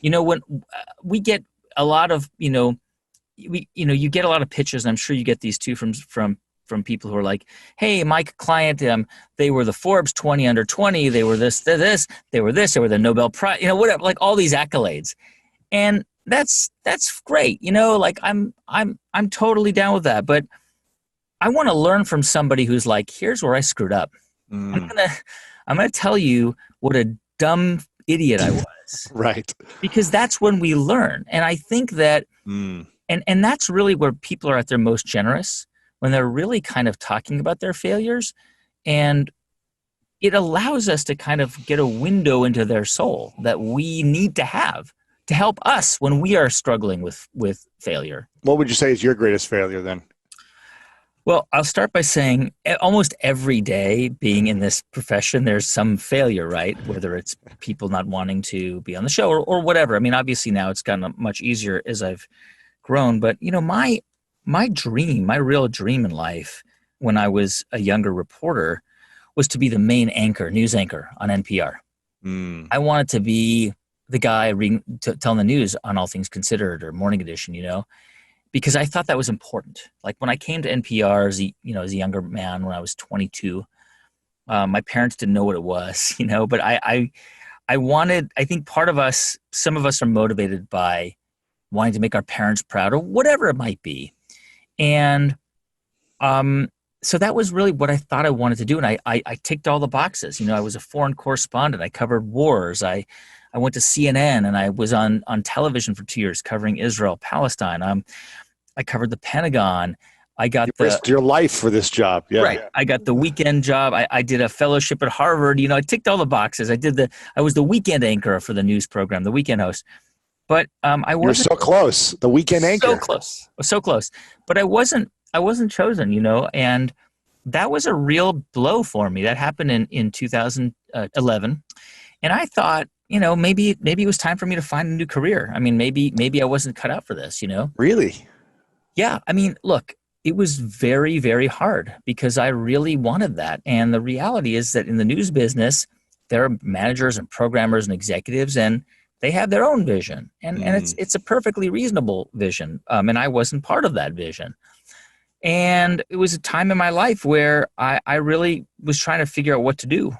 Speaker 7: we get a lot of, you get a lot of pitches, and I'm sure you get these too from people who are like, hey, my client, they were the Forbes 20 under 20, they were this, they were the Nobel Prize, whatever, like all these accolades. And that's great. Like I'm totally down with that. But I want to learn from somebody who's like, here's where I screwed up. I'm gonna tell you what a dumb idiot I was.
Speaker 6: Right.
Speaker 7: Because that's when we learn. And I think that, and that's really where people are at their most generous, when they're really kind of talking about their failures, and it allows us to kind of get a window into their soul that we need to have to help us when we are struggling with failure.
Speaker 6: What would you say is your greatest failure then?
Speaker 7: Well, I'll start by saying almost every day being in this profession, there's some failure, right? Whether it's people not wanting to be on the show or whatever. I mean, obviously now it's gotten much easier as I've grown, but my dream, my real dream in life when I was a younger reporter was to be the main anchor, news anchor on NPR. I wanted to be the guy telling the news on All Things Considered or Morning Edition, because I thought that was important. Like when I came to NPR as a younger man, when I was 22, my parents didn't know what it was, but I think some of us are motivated by wanting to make our parents proud or whatever it might be. And so that was really what I thought I wanted to do. And I ticked all the boxes. I was a foreign correspondent. I covered wars. I went to CNN and I was on television for 2 years covering Israel, Palestine. I covered the Pentagon. I got
Speaker 6: risked your life for this job. Yeah.
Speaker 7: Right. I got the weekend job. I did a fellowship at Harvard. I ticked all the boxes. I was the weekend anchor for the news program, the weekend host. But I wasn't.
Speaker 6: You're so close. The weekend anchor.
Speaker 7: So close. So close. But I wasn't chosen, and that was a real blow for me. That happened in 2011. And I thought, maybe it was time for me to find a new career. I mean, maybe I wasn't cut out for this,
Speaker 6: Really?
Speaker 7: Yeah. I mean, look, it was very, very hard because I really wanted that. And the reality is that in the news business, there are managers and programmers and executives, and they have their own vision. And it's a perfectly reasonable vision. And I wasn't part of that vision. And it was a time in my life where I really was trying to figure out what to do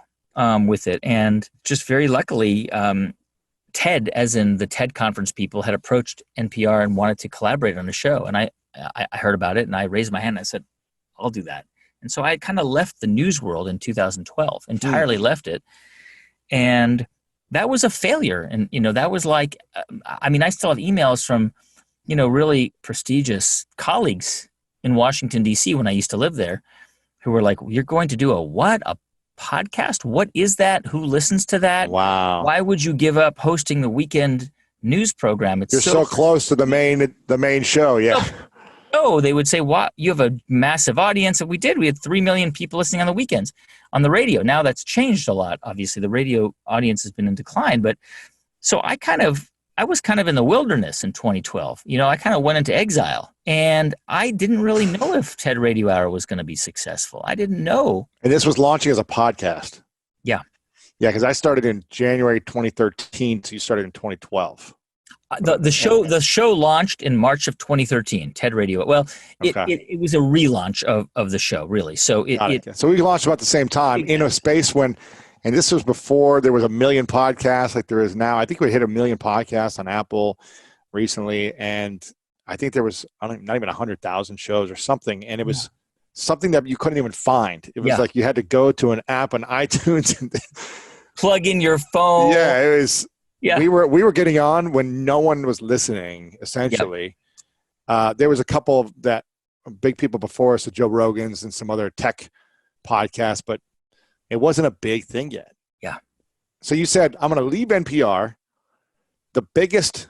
Speaker 7: with it. And just very luckily, TED, as in the TED conference people, had approached NPR and wanted to collaborate on a show. And I heard about it and I raised my hand and I said, I'll do that. And so I kind of left the news world in 2012, entirely left it. And that was a failure. And, that was like, I still have emails from, really prestigious colleagues in Washington, D.C. when I used to live there who were like, you're going to do a podcast? What is that? Who listens to that?
Speaker 6: Wow.
Speaker 7: Why would you give up hosting the weekend news program?
Speaker 6: You're so close to the main show. Yeah.
Speaker 7: Oh, they would say, "What? You have a massive audience." And we did. We had 3 million people listening on the weekends on the radio. Now that's changed a lot. Obviously, the radio audience has been in decline. But so I was kind of in the wilderness in 2012. I kind of went into exile, and I didn't really know if TED Radio Hour was going to be successful. I didn't know.
Speaker 6: And this was launching as a podcast.
Speaker 7: Yeah.
Speaker 6: Yeah, because I started in January 2013, so you started in 2012.
Speaker 7: The show launched in March of 2013. TED Radio. Well, it was a relaunch of the show, really. So
Speaker 6: so we launched about the same time in a space when, and this was before there was a million podcasts like there is now. I think we hit a million podcasts on Apple recently, and I think there was not even 100,000 shows or something, and it was something that you couldn't even find. It was like you had to go to an app on iTunes and
Speaker 7: plug in your phone.
Speaker 6: Yeah, it was.
Speaker 7: Yeah.
Speaker 6: We were getting on when no one was listening, essentially. Yep. There was a couple of that big people before us, the Joe Rogans and some other tech podcasts, but it wasn't a big thing yet.
Speaker 7: Yeah.
Speaker 6: So you said, I'm going to leave NPR, the biggest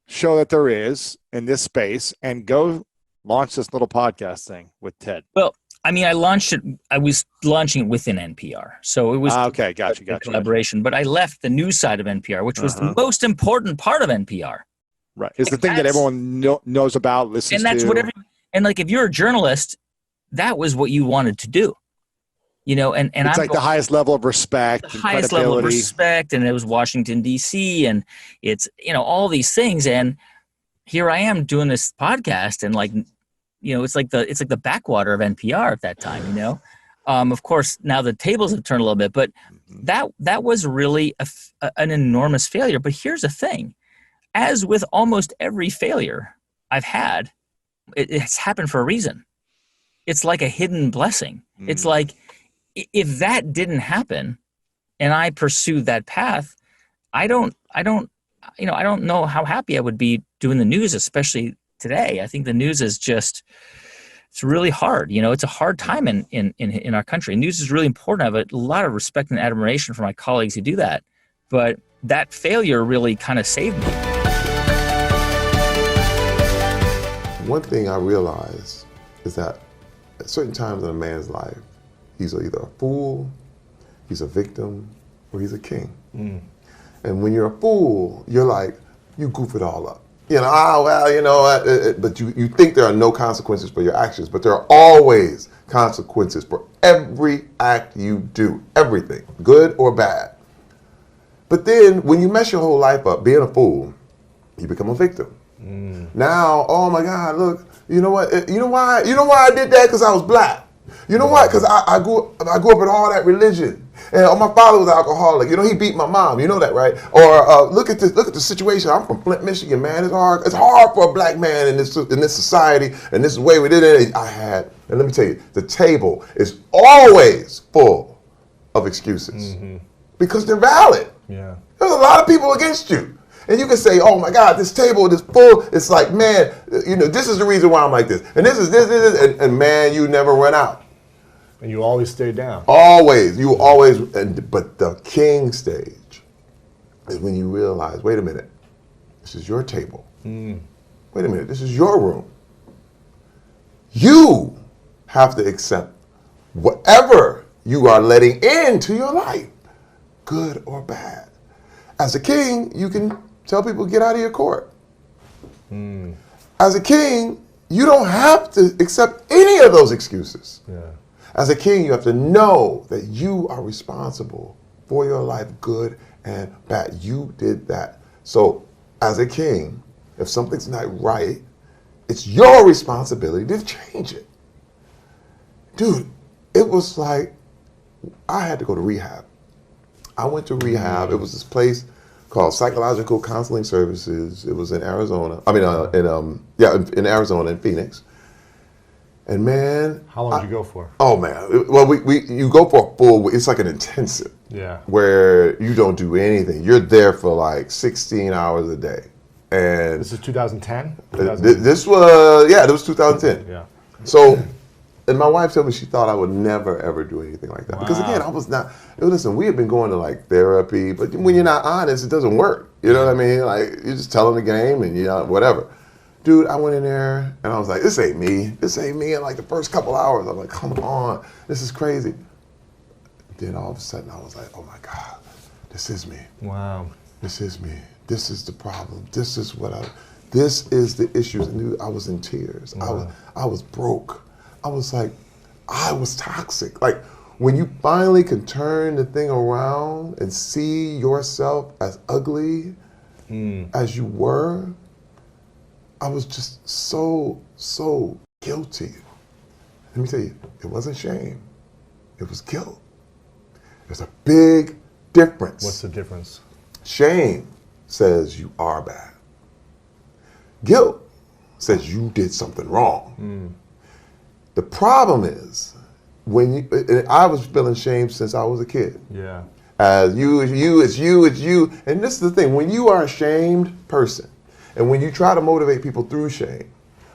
Speaker 6: show that there is in this space, and go launch this little podcast thing with TED.
Speaker 7: Well, I launched it. I was launching it within NPR, so it was
Speaker 6: okay. Gotcha.
Speaker 7: Collaboration. But I left the news side of NPR, which was the most important part of NPR.
Speaker 6: Right, it's the thing that everyone knows about, listens to.
Speaker 7: And that's what if you're a journalist, that was what you wanted to do. And
Speaker 6: it's like the highest level of respect,
Speaker 7: the highest level of respect, and it was Washington D.C. and it's all these things, and here I am doing this podcast, and it's like the backwater of NPR at that time, Of course, now the tables have turned a little bit, but that was really an enormous failure. But here's the thing. As with almost every failure I've had, it's happened for a reason. It's like a hidden blessing. It's like if that didn't happen and I pursued that path, I don't know how happy I would be doing the news, especially today. I think the news is it's really hard. It's a hard time in our country. News is really important. I have a lot of respect and admiration for my colleagues who do that. But that failure really kind of saved me.
Speaker 8: One thing I realized is that at certain times in a man's life, he's either a fool, he's a victim, or he's a king. And when you're a fool, you're like, you goof it all up. you know, well, you know, but you think there are no consequences for your actions, but there are always consequences for every act you do, everything, good or bad. But then when you mess your whole life up being a fool, you become a victim. Now, oh my God, look, you know what? You know why I did that? Because I was black. You know what? Because I grew up in all that religion. And my father was an alcoholic. You know, he beat my mom. You know that, right? Or look at the situation. I'm from Flint, Michigan, man. It's hard. It's hard for a black man in this society, and this is the way we did it. And let me tell you, the table is always full of excuses because they're valid.
Speaker 1: Yeah.
Speaker 8: There's a lot of people against you. And you can say, oh my God, this table is full. It's like, man, you know, this is the reason why I'm like this. And this is this. And man, you never run out.
Speaker 1: And you always stay down.
Speaker 8: Always. You always. But the king stage is when you realize, wait a minute, this is your table. Wait a minute, this is your room. You have to accept whatever you are letting into your life, good or bad. As a king, you can tell people, get out of your court. As a king, you don't have to accept any of those excuses.
Speaker 1: Yeah.
Speaker 8: As a king, you have to know that you are responsible for your life, good and bad. You did that. So as a king, if something's not right, it's your responsibility to change it. Dude, it was like, I had to go to rehab. I went to rehab. It was this place called Psychological Counseling Services. It was in Arizona. I mean, in Arizona, in Phoenix. And man,
Speaker 1: How long did you go for?
Speaker 8: oh man, well, you go for a full. It's like an intensive.
Speaker 1: Yeah.
Speaker 8: Where you don't do anything. You're there for like 16 hours a day, and
Speaker 1: This is 2010?
Speaker 8: this was 2010.
Speaker 1: Yeah.
Speaker 8: So, and my wife told me she thought I would never ever do anything like that because again, I was not. Listen, we had been going to like therapy, but when you're not honest, it doesn't work. You know what I mean? Like you're just telling the game and whatever. Dude, I went in there and I was like, this ain't me. This ain't me. And like the first couple hours, I'm like, come on, this is crazy. Then all of a sudden, I was like, oh my God, this is me.
Speaker 1: Wow.
Speaker 8: This is me. This is the problem. This is the issues. And dude, I was in tears.
Speaker 1: Wow.
Speaker 8: I was broke. I was like, I was toxic. Like when you finally can turn the thing around and see yourself as ugly as you were, I was just so guilty. Let me tell you, it wasn't shame. It was guilt. There's a big difference.
Speaker 1: What's the difference?
Speaker 8: Shame says you are bad. Guilt says you did something wrong. The problem is and I was feeling shame since I was a kid.
Speaker 1: Yeah.
Speaker 8: As it's you. And this is the thing, when you are a shamed person, and when you try to motivate people through shame,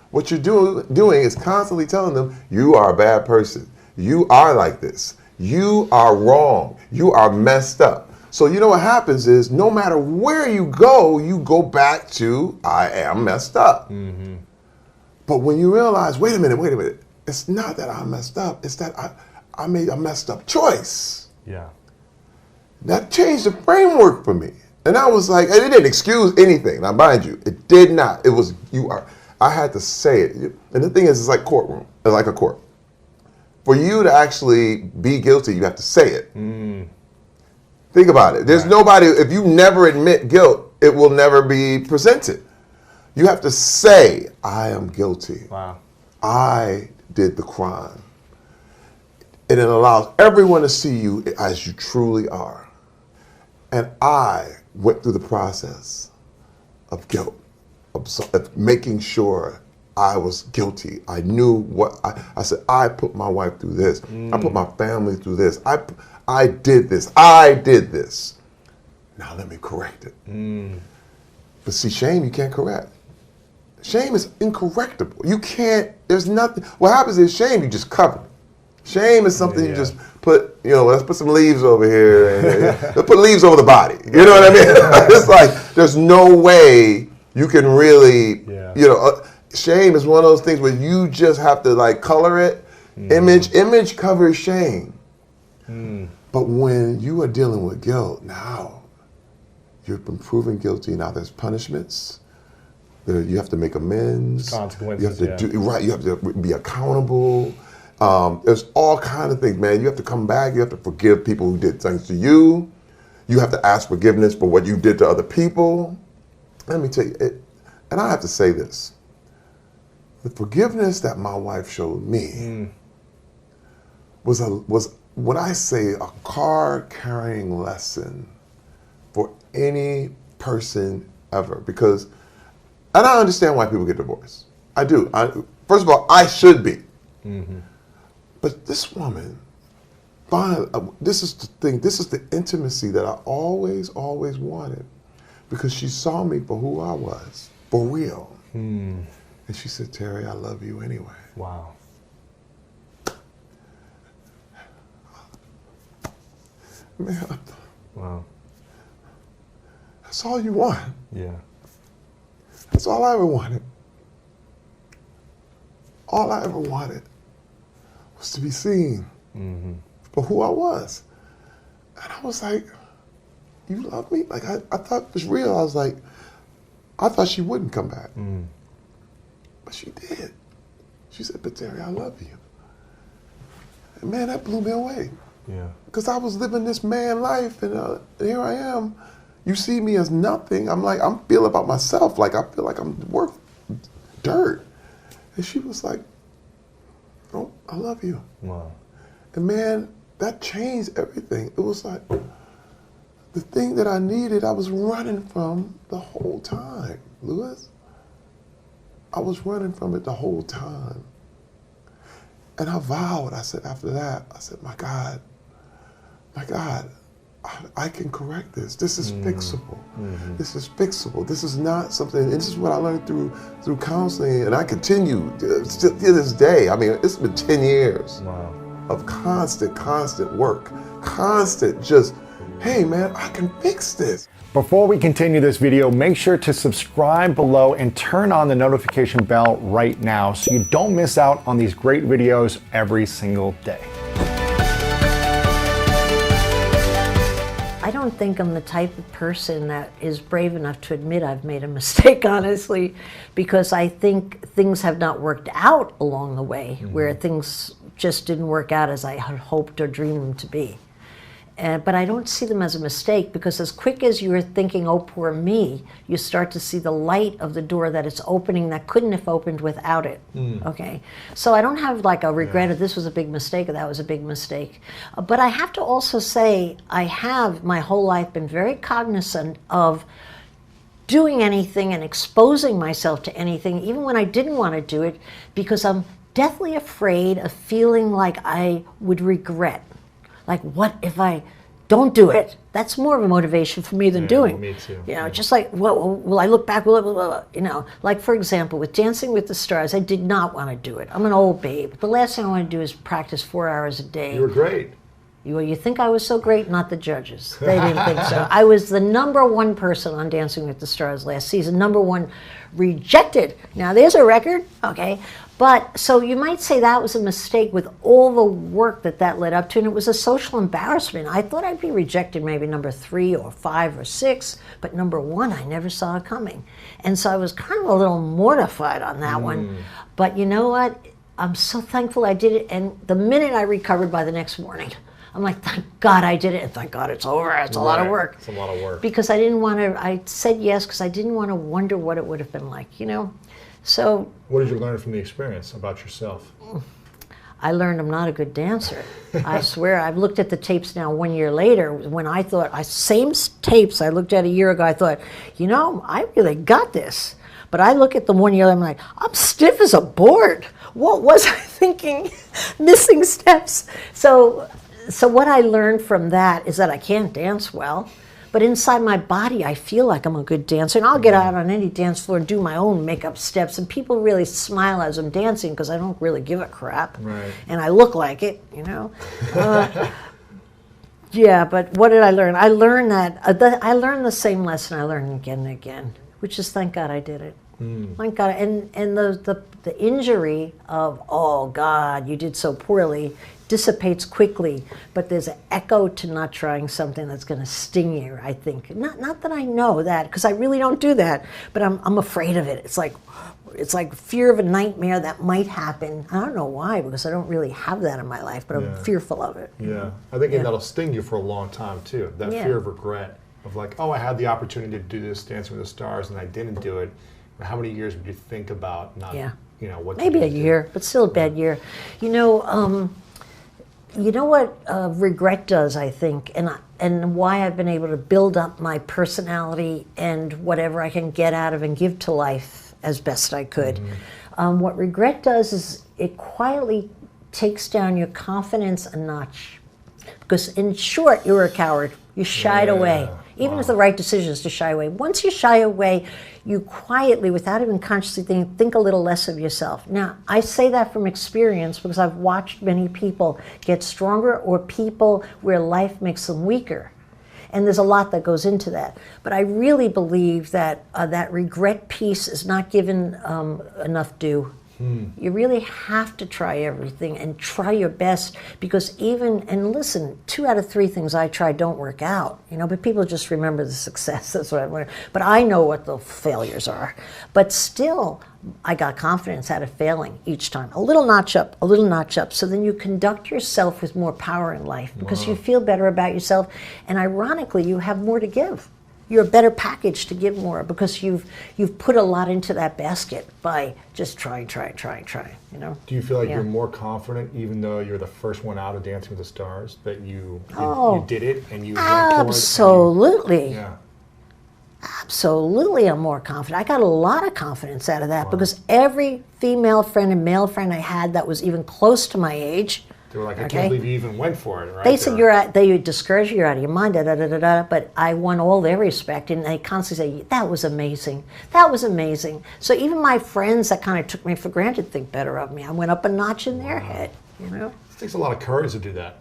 Speaker 8: what you're doing is constantly telling them, you are a bad person. You are like this. You are wrong. You are messed up. So you know what happens is, no matter where you go back to, I am messed up. But when you realize, wait a minute, it's not that I'm messed up. It's that I made a messed up choice.
Speaker 1: Yeah.
Speaker 8: That changed the framework for me. And I was like, it didn't excuse anything. Now, mind you, it did not. It was, I had to say it. And the thing is, it's like courtroom. It's like a court. For you to actually be guilty, you have to say it. Think about it. There's nobody, if you never admit guilt, it will never be presented. You have to say, I am guilty.
Speaker 1: Wow.
Speaker 8: I did the crime. And it allows everyone to see you as you truly are. And I went through the process of guilt, of making sure I was guilty. I knew what I said. I put my wife through this. I put my family through this. I did this. I did this. Now let me correct it. But see, shame you can't correct. Shame is incorrectable. You can't. There's nothing. What happens is shame you just cover. Shame is something you just put, let's put some leaves over here and let's put leaves over the body. You know what I mean? It's like there's no way you can really, shame is one of those things where you just have to like color it. Image covers shame. But when you are dealing with guilt, now you've been proven guilty. Now there's punishments. You have to make amends.
Speaker 1: Consequences,
Speaker 8: You have to right. You have to be accountable. There's all kind of things, man. You have to come back. You have to forgive people who did things to you. You have to ask forgiveness for what you did to other people. Let me tell you, and I have to say this. The forgiveness that my wife showed me was when I say a card-carrying lesson for any person ever. Because, and I understand why people get divorced. I do. First of all, I should be. But this woman, this is the thing, this is the intimacy that I always wanted, because she saw me for who I was, for real. And she said, Terry, I love you anyway.
Speaker 1: Wow.
Speaker 8: Man,
Speaker 1: Wow.
Speaker 8: that's all you want.
Speaker 1: Yeah.
Speaker 8: That's all I ever wanted. All I ever wanted was to be seen for who I was. And I was like, you love me? Like, I thought it was real. I was like, I thought she wouldn't come back. But she did. She said, but Terry, I love you. And man, that blew me away.
Speaker 1: Yeah.
Speaker 8: Because I was living this man life, and here I am. You see me as nothing. I'm like, I'm feeling about myself. Like, I feel like I'm worth dirt. And she was like, oh, I love you.
Speaker 1: Wow.
Speaker 8: And man, that changed everything. It was like the thing that I needed, I was running from the whole time, Lewis. I was running from it the whole time. And I vowed, I said after that, I said, my God, I can correct this. This is fixable. This is fixable. This is not something, and this is what I learned through counseling, and I continue to this day. I mean, it's been 10 years of constant work, constant just, hey man, I can fix this.
Speaker 1: Before we continue this video, make sure to subscribe below and turn on the notification bell right now so you don't miss out on these great videos every single day.
Speaker 9: I don't think I'm the type of person that is brave enough to admit I've made a mistake, honestly, because I think things have not worked out along the way, where things just didn't work out as I had hoped or dreamed them to be. But I don't see them as a mistake, because as quick as you're thinking, oh, poor me, you start to see the light of the door that it's opening that couldn't have opened without it. Okay, so I don't have like a regret of this was a big mistake or that was a big mistake. But I have to also say I have my whole life been very cognizant of doing anything and exposing myself to anything, even when I didn't want to do it, because I'm deathly afraid of feeling like I would regret. Like, what if I don't do it? That's more of a motivation for me than doing.
Speaker 1: Me too.
Speaker 9: You know, just like, well, will I look back? You know, like for example, with Dancing with the Stars, I did not want to do it. I'm an old babe. The last thing I want to do is practice 4 hours a day.
Speaker 1: You were great.
Speaker 9: You think I was so great? Not the judges. They didn't think so. I was the #1 person on Dancing with the Stars last season. #1 rejected. Now there's a record, okay? But so you might say that was a mistake with all the work that led up to, and it was a social embarrassment. I thought I'd be rejected maybe #3 or 5 or 6, but #1 I never saw it coming. And so I was kind of a little mortified on that one. But you know what? I'm so thankful I did it, and the minute I recovered by the next morning, I'm like, thank God I did it, and thank God it's over. It's a lot of work.
Speaker 1: It's a lot of work.
Speaker 9: Because I didn't want to, I said yes because I didn't want to wonder what it would have been like, you know? So.
Speaker 1: What did you learn from the experience about yourself?
Speaker 9: I learned I'm not a good dancer. I swear, I've looked at the tapes now 1 year later, when I thought, same tapes I looked at a year ago, I thought, you know, I really got this. But I look at them 1 year, I'm like, I'm stiff as a board. What was I thinking? Missing steps. So what I learned from that is that I can't dance well, but inside my body I feel like I'm a good dancer, and I'll get out on any dance floor and do my own makeup steps, and people really smile as I'm dancing because I don't really give a crap, and I look like it, you know. Yeah, but what did I learn? I learned I learned the same lesson I learned again and again, which is thank God I did it. Thank God. And the injury of, oh God, you did so poorly, dissipates quickly, but there's an echo to not trying something that's going to sting you, I think. Not that I know that, because I really don't do that, but I'm afraid of it. It's like fear of a nightmare that might happen. I don't know why, because I don't really have that in my life, but I'm fearful of it.
Speaker 1: Yeah, I think that'll sting you for a long time too. That fear of regret, of like, oh, I had the opportunity to do this Dancing with the Stars and I didn't do it. How many years would you think about not, what to
Speaker 9: Maybe
Speaker 1: do
Speaker 9: a year, but still a bad year. You know what regret does, I think, and why I've been able to build up my personality and whatever I can get out of and give to life as best I could. What regret does is it quietly takes down your confidence a notch. Because in short, you were a coward. You shied away. Even if the right decision is to shy away. Once you shy away, you quietly, without even consciously think a little less of yourself. Now, I say that from experience because I've watched many people get stronger or people where life makes them weaker. And there's a lot that goes into that. But I really believe that that regret piece is not given enough due. You really have to try everything and try your best, because and listen, 2 out of 3 things I try don't work out, but people just remember the success. That's what I learned. But I know what the failures are. But still, I got confidence out of failing each time. A little notch up, a little notch up. So then you conduct yourself with more power in life because you feel better about yourself. And ironically, you have more to give. You're a better package to give more because you've put a lot into that basket by just trying.
Speaker 1: Do you feel like you're more confident, even though you're the first one out of Dancing with the Stars, that you did it and you went for it?
Speaker 9: Absolutely. Absolutely, I'm more confident. I got a lot of confidence out of that because every female friend and male friend I had that was even close to my age.
Speaker 1: They were like, I can't believe you even went for it, right?
Speaker 9: They said they discourage you, you're out of your mind, but I won all their respect, and they constantly say, that was amazing. That was amazing. So even my friends that kind of took me for granted think better of me. I went up a notch in their head, It
Speaker 1: takes a lot of courage to do that.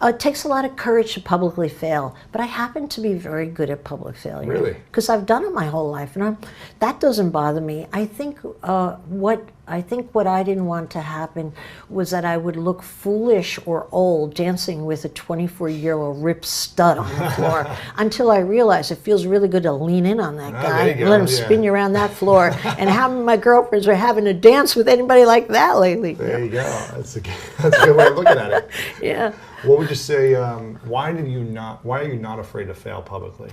Speaker 9: It takes a lot of courage to publicly fail, but I happen to be very good at public failure.
Speaker 1: Really?
Speaker 9: Because I've done it my whole life, and that doesn't bother me. I think what I didn't want to happen was that I would look foolish or old dancing with a 24-year-old ripped stud on the floor until I realized it feels really good to lean in on that guy and let him spin you around that floor. And how many of my girlfriends were having to dance with anybody like that lately?
Speaker 1: There you go. That's a good way of looking at it.
Speaker 9: Yeah.
Speaker 1: What would you say? Why are you not afraid to fail publicly?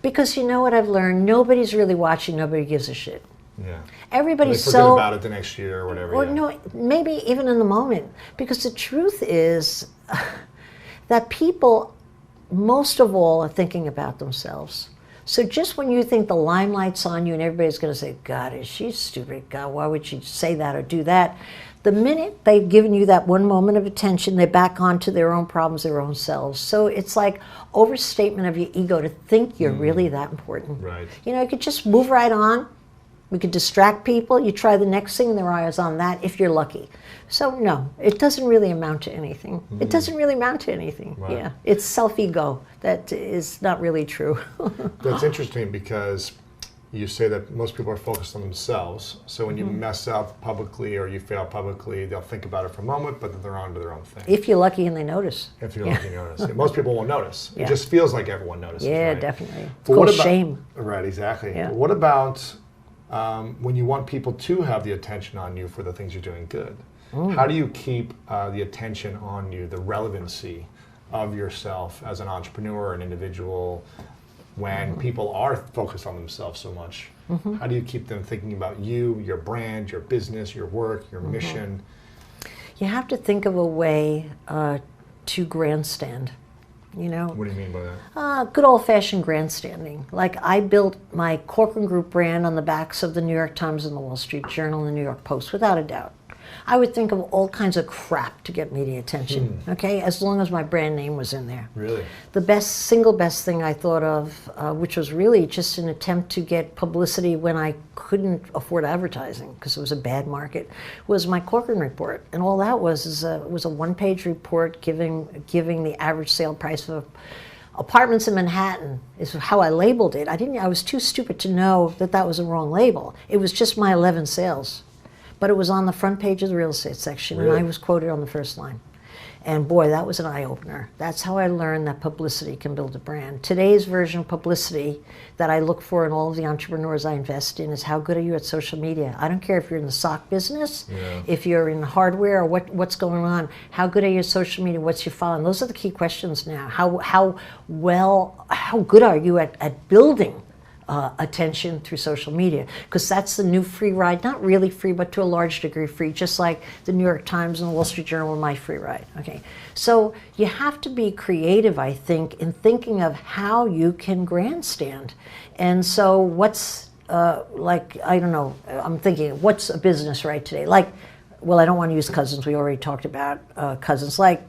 Speaker 9: Because you know what I've learned? Nobody's really watching. Nobody gives a shit.
Speaker 1: Yeah.
Speaker 9: Everybody's
Speaker 1: they forget about it the next year or whatever.
Speaker 9: Or no, maybe even in the moment. Because the truth is that people, most of all, are thinking about themselves. So just when you think the limelight's on you and everybody's going to say, God, is she stupid? God, why would she say that or do that? The minute they've given you that one moment of attention, they're back onto their own problems, their own selves. So it's like overstatement of your ego to think you're really that important.
Speaker 1: Right.
Speaker 9: You could just move right on. We could distract people. You try the next thing, and their eyes on that if you're lucky. So no, it doesn't really amount to anything. It doesn't really amount to anything.
Speaker 1: Right.
Speaker 9: Yeah, it's self-ego. That is not really true.
Speaker 1: That's interesting because you say that most people are focused on themselves. So when you mess up publicly or you fail publicly, they'll think about it for a moment, but then they're on to their own thing.
Speaker 9: If you're lucky and they notice.
Speaker 1: If you're lucky, you notice. And most people won't notice. It just feels like everyone notices.
Speaker 9: Yeah,
Speaker 1: right?
Speaker 9: definitely. It's
Speaker 1: But
Speaker 9: called shame.
Speaker 1: Right, exactly.
Speaker 9: Yeah.
Speaker 1: But what about when you want people to have the attention on you for the things you're doing good? How do you keep the attention on you, the relevancy of yourself as an entrepreneur, an individual, when people are focused on themselves so much? How do you keep them thinking about you, your brand, your business, your work, your mission?
Speaker 9: You have to think of a way to grandstand. What
Speaker 1: do you mean by that?
Speaker 9: Good old-fashioned grandstanding. Like I built my Corcoran Group brand on the backs of the New York Times and the Wall Street Journal and the New York Post, without a doubt. I would think of all kinds of crap to get media attention, okay, as long as my brand name was in there.
Speaker 1: Really?
Speaker 9: The single best thing I thought of, which was really just an attempt to get publicity when I couldn't afford advertising because it was a bad market, was my Corcoran report. And all that was a one-page report giving the average sale price of apartments in Manhattan, is how I labeled it. I was too stupid to know that was a wrong label. It was just my 11 sales. but it was on the front page of the real estate section, and I was quoted on the first line. And boy, that was an eye-opener. That's how I learned that publicity can build a brand. Today's version of publicity that I look for in all of the entrepreneurs I invest in is how good are you at social media? I don't care if you're in the sock business, if you're in hardware, or what's going on. How good are you at social media? What's your following? Those are the key questions now. How good are you at building attention through social media, because that's the new free ride. Not really free, but to a large degree free, just like the New York Times and the Wall Street Journal are my free ride. Okay, so you have to be creative, I think, in thinking of how you can grandstand. And so what's like, I don't know, I'm thinking, what's a business right today? Like, well, I don't want to use Cousins. We already talked about Cousins. Like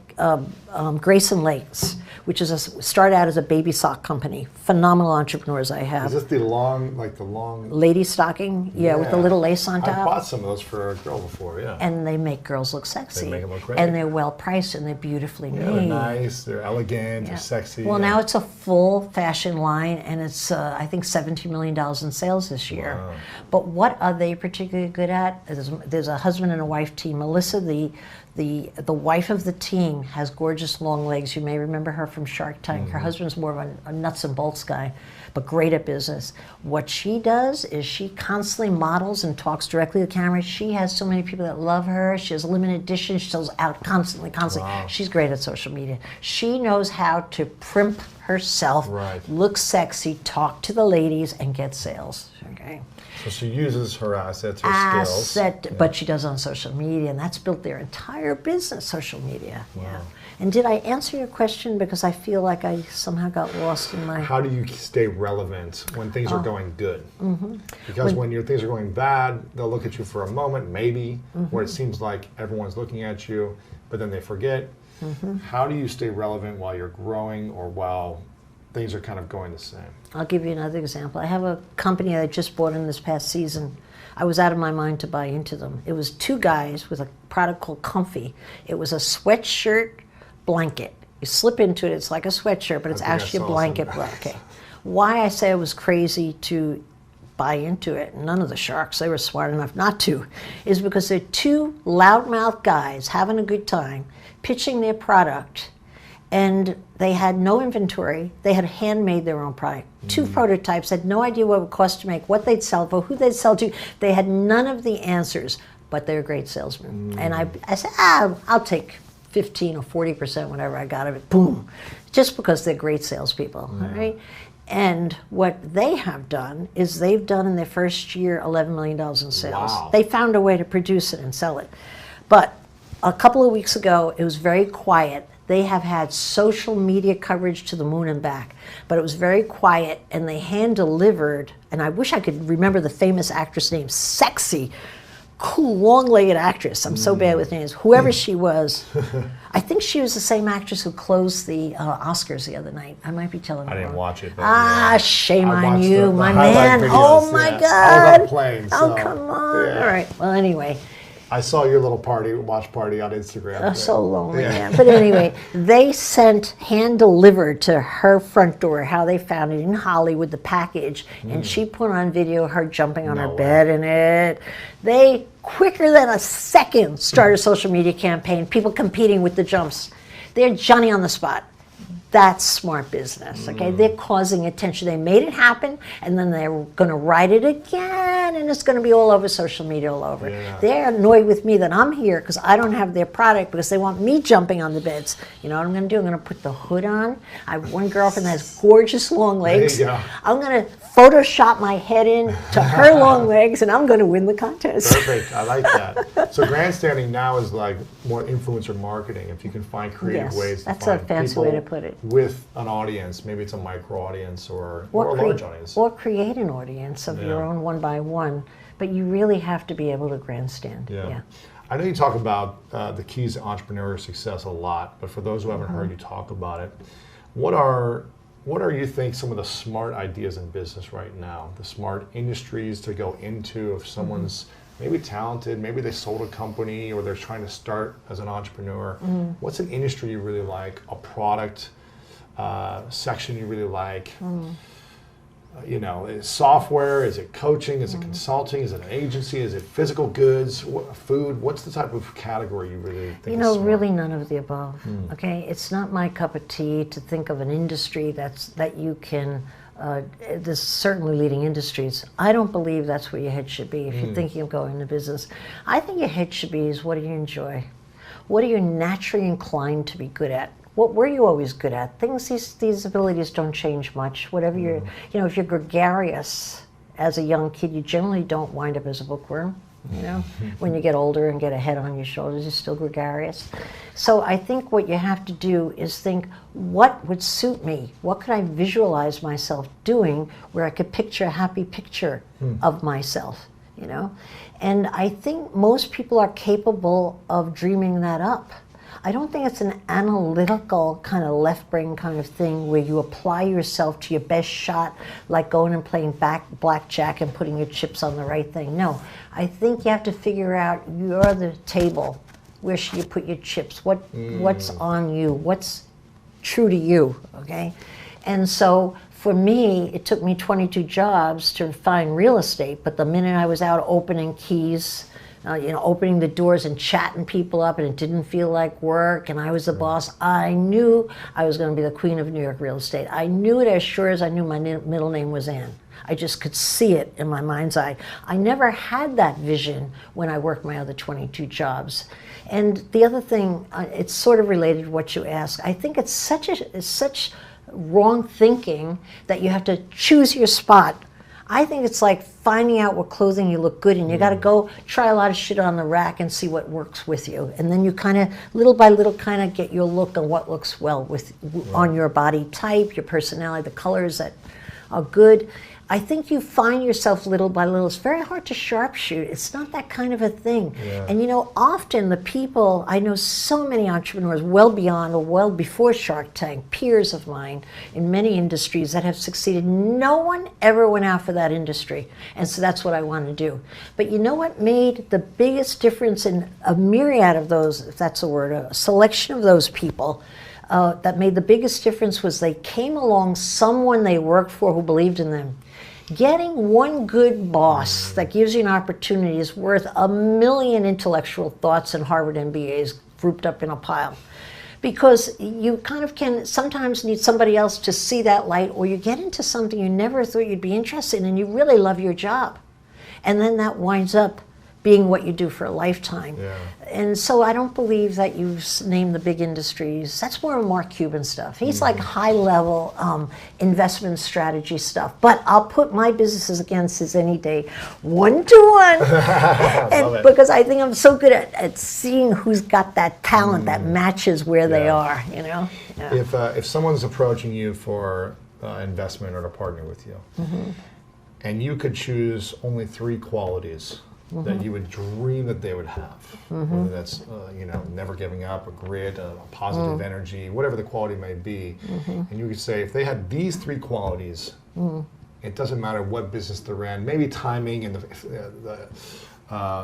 Speaker 9: Grayson Lakes, which is started out as a baby sock company. Phenomenal entrepreneurs I have.
Speaker 1: Is this the long
Speaker 9: lady stocking? Yeah, with the little lace on top.
Speaker 1: I bought some of those for a girl before, yeah.
Speaker 9: And they make girls look sexy.
Speaker 1: They make them look great.
Speaker 9: And they're well priced and they're beautifully made.
Speaker 1: They're nice, they're elegant, they're sexy.
Speaker 9: Well, now it's a full fashion line, and it's I think $17 million in sales this year.
Speaker 1: Wow.
Speaker 9: But what are they particularly good at? There's a husband and a wife team. Melissa, the wife of the team, has gorgeous long legs. You may remember her from Shark Tank. Her husband's more of a nuts and bolts guy, but great at business. What she does is she constantly models and talks directly to the camera. She has so many people that love her. She has limited editions. She sells out constantly.
Speaker 1: Wow.
Speaker 9: She's great at social media. She knows how to primp herself, look sexy, talk to the ladies, and get sales. Okay.
Speaker 1: So she uses her assets, her skills.
Speaker 9: But she does on social media, and that's built their entire business, social media. Wow. Yeah. And did I answer your question? Because I feel like I somehow got lost in my...
Speaker 1: How do you stay relevant when things are going good? Because when your things are going bad, they'll look at you for a moment, maybe, where it seems like everyone's looking at you, but then they forget. How do you stay relevant while you're growing or while things are kind of going the same?
Speaker 9: I'll give you another example. I have a company I just bought in this past season. I was out of my mind to buy into them. It was two guys with a product called Comfy. It was a sweatshirt blanket. You slip into it, it's like a sweatshirt, but it's actually a blanket. Okay. Why I say I was crazy to buy into it, none of the sharks, they were smart enough not to, is because they're two loudmouth guys having a good time, pitching their product, and they had no inventory. They had handmade their own product. Two prototypes, had no idea what it would cost to make, what they'd sell for, who they'd sell to. They had none of the answers, but they were great salesmen. And I said, I'll take 15 or 40%, whatever I got of it, boom, just because they're great salespeople, all right? And what they have done is they've done in their first year $11 million in sales.
Speaker 1: Wow.
Speaker 9: They found a way to produce it and sell it. But a couple of weeks ago, it was very quiet. They have had social media coverage to the moon and back, but it was very quiet, and they hand-delivered, and I wish I could remember the famous actress name, sexy, cool, long-legged actress. I'm so bad with names. Whoever she was, I think she was the same actress who closed the Oscars the other night. I might be telling you.
Speaker 1: I didn't watch it. But
Speaker 9: shame
Speaker 1: I
Speaker 9: on
Speaker 1: watched
Speaker 9: you,
Speaker 1: the
Speaker 9: my
Speaker 1: highlight
Speaker 9: man.
Speaker 1: videos,
Speaker 9: Oh my
Speaker 1: I
Speaker 9: God.
Speaker 1: was on a plane.
Speaker 9: Oh, come on.
Speaker 1: Yeah.
Speaker 9: All right. Well, anyway.
Speaker 1: I saw your little watch party on Instagram.
Speaker 9: So lonely, man. But anyway, they sent hand-delivered to her front door how they found it in Hollywood, the package, and she put on video her jumping on her bed in it. They, quicker than a second, started a social media campaign, people competing with the jumps. They're Johnny on the spot. That's smart business, okay? They're causing attention. They made it happen, and then they're going to write it again, and it's going to be all over social media, all over. Yeah. They're annoyed with me that I'm here because I don't have their product because they want me jumping on the beds. You know what I'm going to do? I'm going to put the hood on. I have one girlfriend that has gorgeous long legs.
Speaker 1: There you go.
Speaker 9: I'm going to Photoshop my head in to her long legs, and I'm going to win the contest.
Speaker 1: Perfect. I like that. So grandstanding now is like more influencer marketing. If you can find creative ways to
Speaker 9: that's
Speaker 1: find
Speaker 9: a fancy
Speaker 1: people
Speaker 9: way to put it.
Speaker 1: With an audience, maybe it's a micro audience or a large audience.
Speaker 9: Or create an audience of your own one by one. But you really have to be able to grandstand. Yeah.
Speaker 1: I know you talk about the keys to entrepreneurial success a lot, but for those who haven't heard you talk about it, what are you think some of the smart ideas in business right now, the smart industries to go into if someone's maybe talented, maybe they sold a company or they're trying to start as an entrepreneur? What's an industry you really like, a product section you really like? you know, is software? Is it coaching? Is it consulting? Is it an agency? Is it physical goods? Food? What's the type of category you really think?
Speaker 9: You
Speaker 1: is
Speaker 9: know,
Speaker 1: smart?
Speaker 9: really none of the above. Okay, it's not my cup of tea to think of an industry that you can. There's certainly leading industries. I don't believe that's where your head should be if you're thinking of going into business. I think your head should be is what do you enjoy? What are you naturally inclined to be good at? What were you always good at? These abilities don't change much. Whatever you're, you know, if you're gregarious as a young kid, you generally don't wind up as a bookworm. You know, when you get older and get a head on your shoulders, you're still gregarious. So I think what you have to do is think, what would suit me? What could I visualize myself doing where I could picture a happy picture of myself, you know? And I think most people are capable of dreaming that up. I don't think it's an analytical kind of left brain kind of thing where you apply yourself to your best shot, like going and playing blackjack and putting your chips on the right thing. No, I think you have to figure out, you're the table. Where should you put your chips? What's on you? What's true to you, okay? And so for me, it took me 22 jobs to find real estate, but the minute I was out opening keys, you know, opening the doors and chatting people up, and it didn't feel like work, and I was the boss, I knew I was going to be the queen of New York real estate. I knew it as sure as I knew my middle name was Ann. I just could see it in my mind's eye. I never had that vision when I worked my other 22 jobs. And the other thing, it's sort of related to what you asked. I think it's such wrong thinking that you have to choose your spot. I think it's like finding out what clothing you look good in. You got to go try a lot of shit on the rack and see what works with you. And then you kind of, little by little, kind of get your look on what looks well with on your body type, your personality, the colors that are good. I think you find yourself little by little. It's very hard to sharpshoot. It's not that kind of a thing. Yeah. And you know, often the people, I know so many entrepreneurs well beyond or well before Shark Tank, peers of mine in many industries that have succeeded. No one ever went out for that industry. And so that's what I want to do. But you know what made the biggest difference in a myriad of those, if that's a word, a selection of those people, that made the biggest difference was they came along someone they worked for who believed in them. Getting one good boss that gives you an opportunity is worth 1 million intellectual thoughts and Harvard MBAs grouped up in a pile. Because you kind of can sometimes need somebody else to see that light, or you get into something you never thought you'd be interested in and you really love your job. And then that winds up being what you do for a lifetime. Yeah. And so I don't believe that you name the big industries. That's more Mark Cuban stuff. He's like high level investment strategy stuff. But I'll put my businesses against his any day, 1-to-1. And because I think I'm so good at seeing who's got that talent that matches where they are, you know? Yeah.
Speaker 1: If someone's approaching you for investment or to partner with you, and you could choose only 3 qualities that you would dream that they would have, whether that's you know, never giving up, a grit, a positive energy, whatever the quality may be, and you could say if they had these 3 qualities, it doesn't matter what business they're in. Maybe timing and the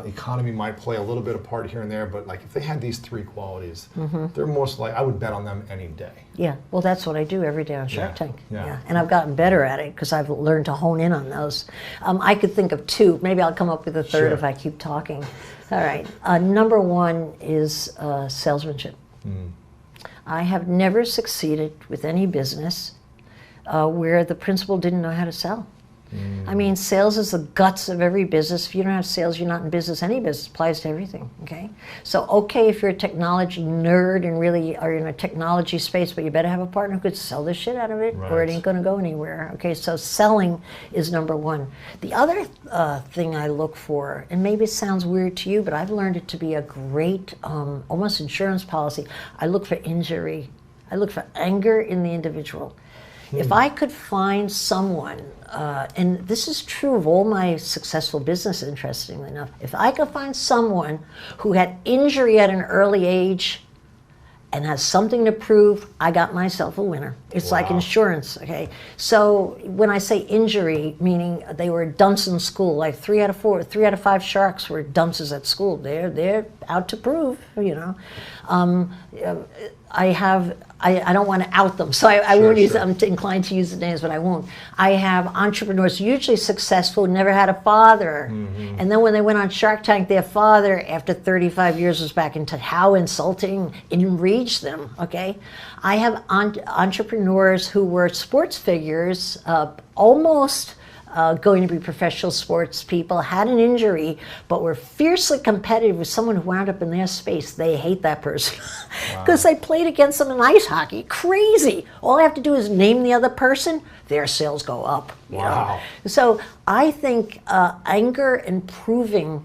Speaker 1: economy might play a little bit of part here and there, but like if they had these 3 qualities, they're most likely, I would bet on them any day.
Speaker 9: Yeah, well, that's what I do every day on Shark Tank. Yeah. And I've gotten better at it because I've learned to hone in on those. I could think of 2. Maybe I'll come up with a 3rd if I keep talking. All right. Number 1 is salesmanship. I have never succeeded with any business where the principal didn't know how to sell. I mean, sales is the guts of every business. If you don't have sales, you're not in business. Any business applies to everything, okay? So, okay, if you're a technology nerd and really are in a technology space, but you better have a partner who could sell the shit out of it, or it ain't gonna go anywhere, okay? So selling is number 1. The other thing I look for, and maybe it sounds weird to you, but I've learned it to be a great, almost insurance policy. I look for injury. I look for anger in the individual. If I could find someone, and this is true of all my successful business, interestingly enough, if I could find someone who had injury at an early age and has something to prove, I got myself a winner. It's like insurance, okay? So when I say injury, meaning they were dunce in school, like 3 out of 5 sharks were dunces at school. They're out to prove, you know. I have I don't want to out them, so I won't use. I'm inclined to use the names, but I won't. I have entrepreneurs, usually successful, never had a father, and then when they went on Shark Tank, their father, after 35 years, was back into how insulting, enraged them. Okay, I have entrepreneurs who were sports figures, almost. Going to be professional sports people, had an injury, but were fiercely competitive with someone who wound up in their space. They hate that person because they played against them in ice hockey. Crazy. All I have to do is name the other person, their sales go up. You know? So I think anger and proving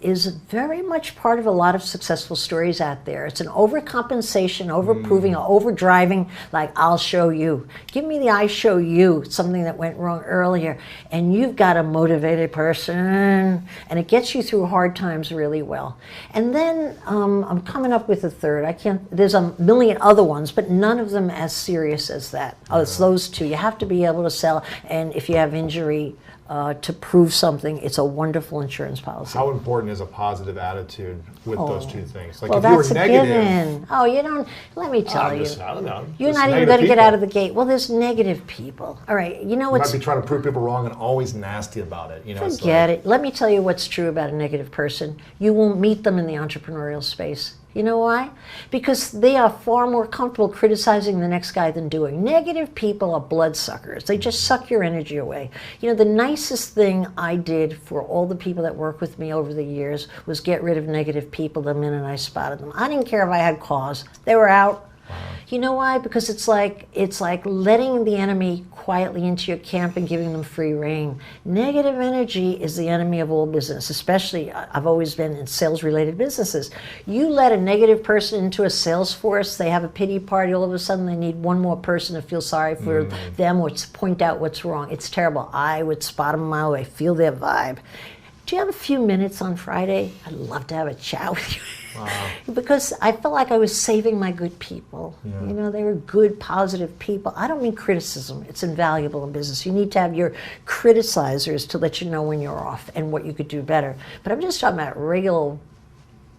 Speaker 9: is very much part of a lot of successful stories out there. It's an overcompensation, overproving, or overdriving, like, I'll show you. Give me the I show you, something that went wrong earlier. And you've got a motivated person, and it gets you through hard times really well. And then I'm coming up with a third. There's a million other ones, but none of them as serious as that. It's those two. You have to be able to sell, and if you have injury, to prove something, it's a wonderful insurance policy.
Speaker 1: How important is a positive attitude with those two things? Like,
Speaker 9: well,
Speaker 1: if you were
Speaker 9: that's a
Speaker 1: negative,
Speaker 9: given. Oh, you don't. Let me tell you,
Speaker 1: I don't know.
Speaker 9: you're
Speaker 1: There's
Speaker 9: not even
Speaker 1: negative
Speaker 9: going to get
Speaker 1: people.
Speaker 9: out of the gate. Well, there's negative people. All right, you know
Speaker 1: You
Speaker 9: what's.
Speaker 1: might be trying to prove people wrong and always nasty about it. You know, it's
Speaker 9: Forget
Speaker 1: like,
Speaker 9: it. Let me tell you what's true about a negative person. You won't meet them in the entrepreneurial space. You know why? Because they are far more comfortable criticizing the next guy than doing. Negative people are bloodsuckers. They just suck your energy away. You know, the nicest thing I did for all the people that work with me over the years was get rid of negative people the minute I spotted them. I didn't care if I had cause. They were out. You know why? Because it's like letting the enemy quietly into your camp and giving them free rein. Negative energy is the enemy of all business, especially I've always been in sales-related businesses. You let a negative person into a sales force, they have a pity party, all of a sudden they need one more person to feel sorry for them or to point out what's wrong. It's terrible. I would spot them a mile away, feel their vibe. Do you have a few minutes on Friday? I'd love to have a chat with you. Because I felt like I was saving my good people. You know, they were good, positive people. I don't mean criticism. It's invaluable in business. You need to have your criticizers to let you know when you're off and what you could do better. But I'm just talking about regular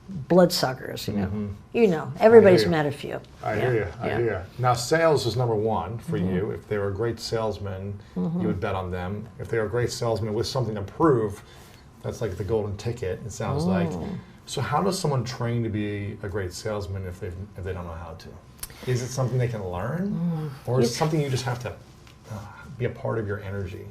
Speaker 9: bloodsuckers, you know. You know, everybody's met a few.
Speaker 1: I hear you. I hear you. Now, sales is number one for you. If they were a great salesman, you would bet on them. If they were a great salesman with something to prove, that's like the golden ticket, it sounds like. So how does someone train to be a great salesman if they don't know how to? Is it something they can learn? Or is it something you just have to be a part of your energy?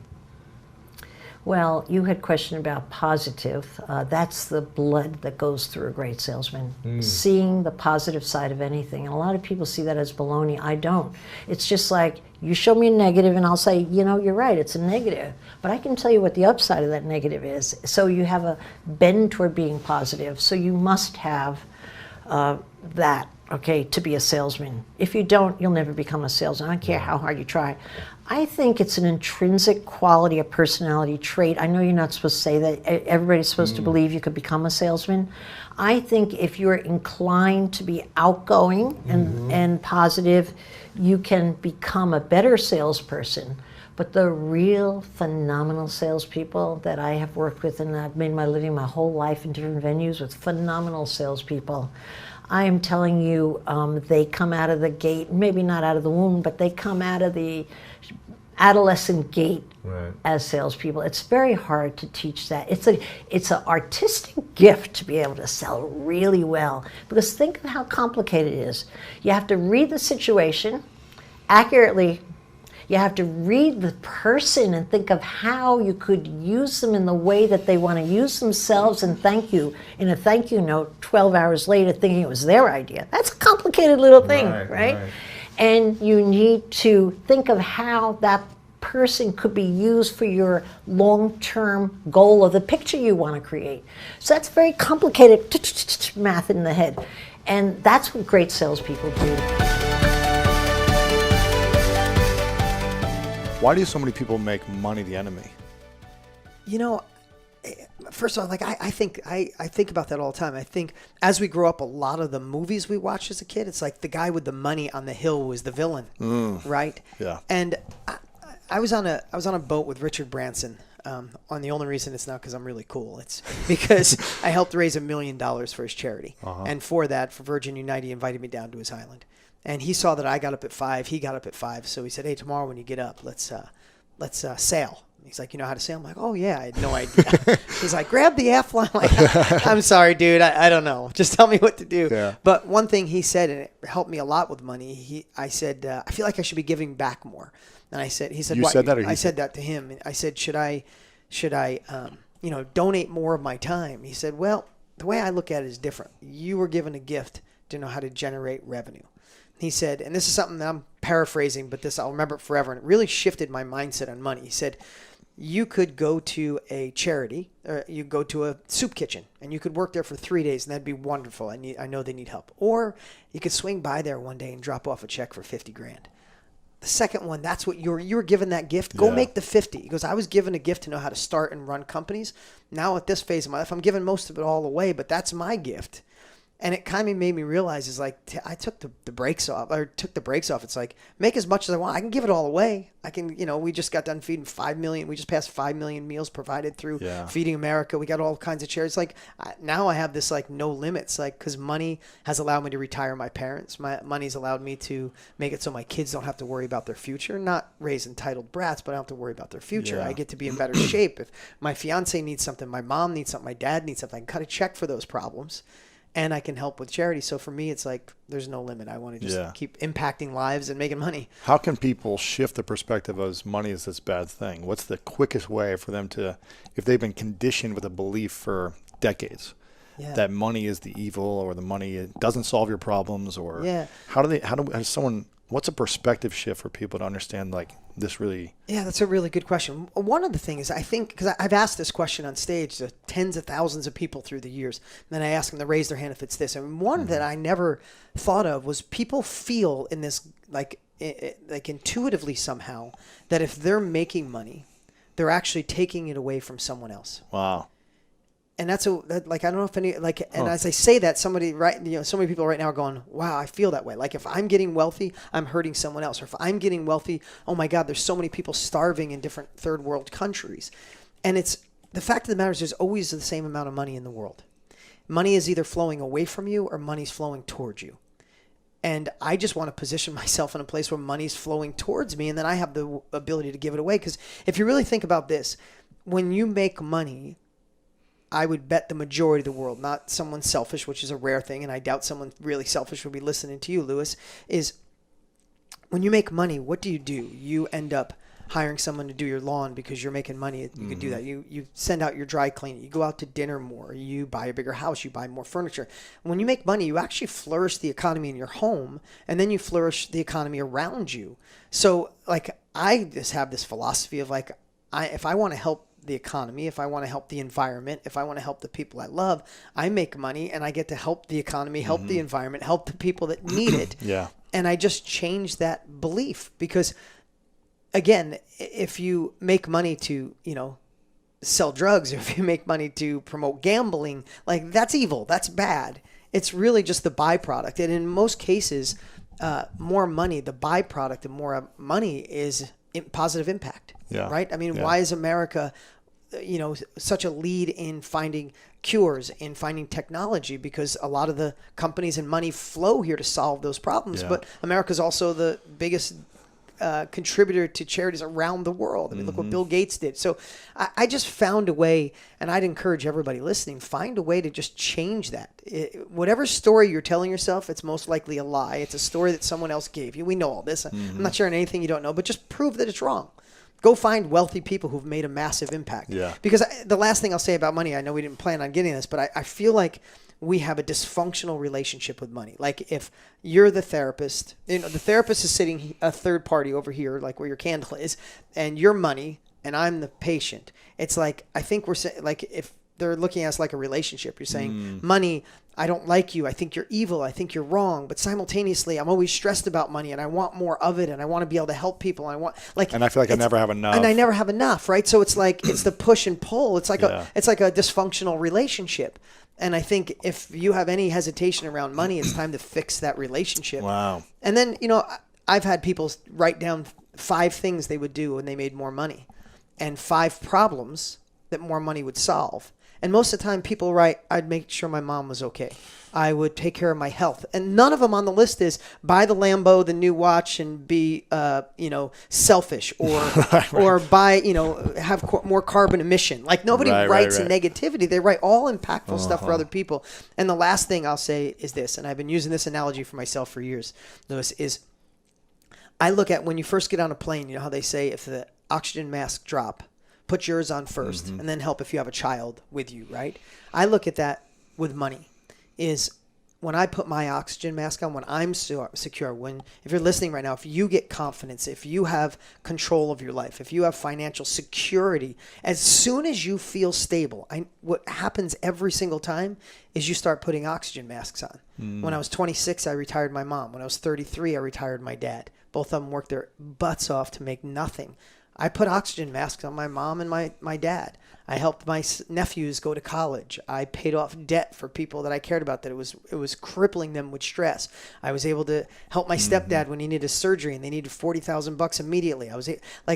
Speaker 9: Well, you had a question about positive. That's the blood that goes through a great salesman. Seeing the positive side of anything. And a lot of people see that as baloney. I don't. It's just like, you show me a negative and I'll say, you know, you're right, it's a negative. But I can tell you what the upside of that negative is. So you have a bend toward being positive. So you must have that, okay, to be a salesman. If you don't, you'll never become a salesman. I don't care how hard you try. I think it's an intrinsic quality, a personality trait. I know you're not supposed to say that. Everybody's supposed to believe you could become a salesman. I think if you're inclined to be outgoing and positive, you can become a better salesperson. But the real phenomenal salespeople that I have worked with, and I've made my living my whole life in different venues with phenomenal salespeople, I am telling you, they come out of the gate, maybe not out of the womb, but they come out of the adolescent gate as salespeople. It's very hard to teach that. It's an artistic gift to be able to sell really well, because think of how complicated it is. You have to read the situation accurately. You have to read the person and think of how you could use them in the way that they want to use themselves and thank you in a thank you note 12 hours later thinking it was their idea. That's a complicated little thing, right? And you need to think of how that person could be used for your long-term goal or the picture you want to create. So that's very complicated math in the head. And that's what great salespeople do.
Speaker 6: Why do so many people make money the enemy?
Speaker 10: You know, first of all, like I think about that all the time. I think as we grow up, a lot of the movies we watched as a kid, it's like the guy with the money on the hill was the villain, right?
Speaker 6: Yeah.
Speaker 10: And I was on a boat with Richard Branson. On the only reason it's not because I'm really cool. It's because I helped raise $1 million for his charity, and for that, for Virgin Unite, he invited me down to his island. And he saw that I got up at 5. He got up at 5. So he said, hey, tomorrow when you get up, let's sail. He's like, you know how to sail? I'm like, oh, yeah, I had no idea. He's like, grab the aft line. I'm like, I'm sorry, dude. I don't know. Just tell me what to do.
Speaker 1: Yeah.
Speaker 10: But one thing he said, and it helped me a lot with money, I said, I feel like I should be giving back more. And he said,
Speaker 1: You said that, or
Speaker 10: I said that to him. And I said, should I donate more of my time? He said, well, the way I look at it is different. You were given a gift to know how to generate revenue. He said, and this is something that I'm paraphrasing, but this I'll remember it forever, and it really shifted my mindset on money. He said, you could go to a charity, or you go to a soup kitchen, and you could work there for 3 days, and that'd be wonderful. I know they need help. Or you could swing by there one day and drop off a check for 50 grand. The second one, that's what you were given that gift. Go make the 50. He goes, I was given a gift to know how to start and run companies. Now at this phase of my life, I'm giving most of it all away, but that's my gift. And it kind of made me realize is like, I took the brakes off, It's like, make as much as I want. I can give it all away. I can, we just got done feeding 5 million. We just passed 5 million meals provided through Feeding America. We got all kinds of charities. Like now I have this like no limits, like, cause money has allowed me to retire my parents. My money's allowed me to make it so my kids don't have to worry about their future, not raise entitled brats, but I don't have to worry about their future. I get to be in better shape. If my fiance needs something, my mom needs something, my dad needs something, I can cut a check for those problems. And I can help with charity. So for me, it's like there's no limit. I want to just keep impacting lives and making money.
Speaker 1: How can people shift the perspective as money is this bad thing? What's the quickest way for them to, if they've been conditioned with a belief for decades that money is the evil, or the money doesn't solve your problems, or what's a perspective shift for people to understand like this really? Yeah,
Speaker 10: that's a really good question. One of the things I think, because I've asked this question on stage to tens of thousands of people through the years, and then I ask them to raise their hand if it's this. And one that I never thought of was people feel in this like intuitively somehow that if they're making money, they're actually taking it away from someone else.
Speaker 1: Wow.
Speaker 10: And I don't know if any, as I say that, so many people right now are going, wow, I feel that way. Like if I'm getting wealthy, I'm hurting someone else. Or if I'm getting wealthy, oh my God, there's so many people starving in different third world countries. And it's, the fact of the matter is there's always the same amount of money in the world. Money is either flowing away from you or money's flowing towards you. And I just want to position myself in a place where money's flowing towards me, and then I have the ability to give it away. Because if you really think about this, when you make money, I would bet the majority of the world, not someone selfish, which is a rare thing, and I doubt someone really selfish would be listening to you, Lewis, is when you make money, what do? You end up hiring someone to do your lawn because you're making money. You can do that. You send out your dry cleaning. You go out to dinner more. You buy a bigger house. You buy more furniture. When you make money, you actually flourish the economy in your home, and then you flourish the economy around you. So, like, I just have this philosophy of, like, if I want to help the economy, if I want to help the environment, if I want to help the people I love, I make money and I get to help the economy, help the environment, help the people that need it. And I just change that belief because, again, if you make money to, sell drugs, or if you make money to promote gambling, like that's evil, that's bad. It's really just the byproduct. And in most cases, more money, the byproduct of more money is positive impact. Right? I mean, why is America, such a lead in finding cures, in finding technology? Because a lot of the companies and money flow here to solve those problems. But America's also the biggest contributor to charities around the world. I mean, look what Bill Gates did. So I just found a way, and I'd encourage everybody listening, find a way to just change that. Whatever story you're telling yourself, it's most likely a lie. It's a story that someone else gave you. We know all this. I'm not sharing anything you don't know, but just prove that it's wrong. Go find wealthy people who've made a massive impact. Because the last thing I'll say about money, I know we didn't plan on getting this, but I feel like we have a dysfunctional relationship with money. Like if you're the therapist, the therapist is sitting a third party over here, like where your candle is, and your money, and I'm the patient. It's like, I think we're saying, like if they're looking at us like a relationship, you're saying, money, I don't like you. I think you're evil. I think you're wrong. But simultaneously, I'm always stressed about money, and I want more of it, and I want to be able to help people. And
Speaker 1: I feel like I never have enough.
Speaker 10: And I never have enough, right? So it's like it's the push and pull. It's like a dysfunctional relationship. And I think if you have any hesitation around money, it's time to fix that relationship.
Speaker 1: Wow.
Speaker 10: And then, I've had people write down 5 things they would do when they made more money, and 5 problems that more money would solve. And most of the time people write, I'd make sure my mom was okay. I would take care of my health. And none of them on the list is buy the Lambo, the new watch, and be, selfish or or buy, have more carbon emission. Like nobody writes negativity. They write all impactful stuff for other people. And the last thing I'll say is this, and I've been using this analogy for myself for years, Lewis, is I look at when you first get on a plane, you know how they say if the oxygen mask drop, put yours on first and then help if you have a child with you, right? I look at that with money. Is when I put my oxygen mask on, when I'm secure, if you're listening right now, if you get confidence, if you have control of your life, if you have financial security, as soon as you feel stable, what happens every single time is you start putting oxygen masks on. When I was 26, I retired my mom. When I was 33, I retired my dad. Both of them worked their butts off to make nothing. I put oxygen masks on my mom and my dad. I helped my nephews go to college. I paid off debt for people that I cared about that it was crippling them with stress. I was able to help my stepdad when he needed surgery and they needed $40,000 immediately.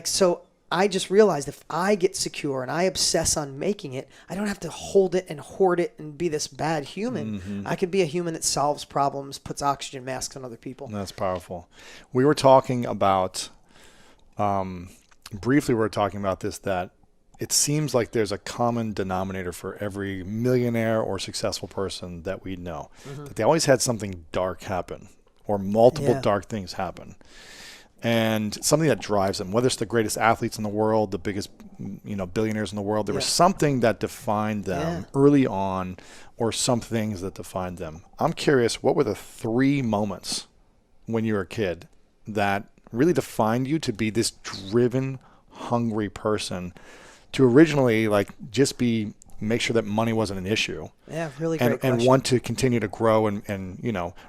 Speaker 10: So I just realized if I get secure and I obsess on making it, I don't have to hold it and hoard it and be this bad human. I can be a human that solves problems, puts oxygen masks on other people.
Speaker 6: That's powerful. We were talking about, briefly we were talking about this, that it seems like there's a common denominator for every millionaire or successful person that we know, that they always had something dark happen or multiple dark things happen. And something that drives them, whether it's the greatest athletes in the world, the biggest, billionaires in the world, there was something that defined them early on, or some things that defined them. I'm curious, what were the 3 moments when you were a kid that really defined you to be this driven, hungry person, to originally just make sure that money wasn't an issue.
Speaker 10: Yeah, really great question.
Speaker 6: And want to continue to grow and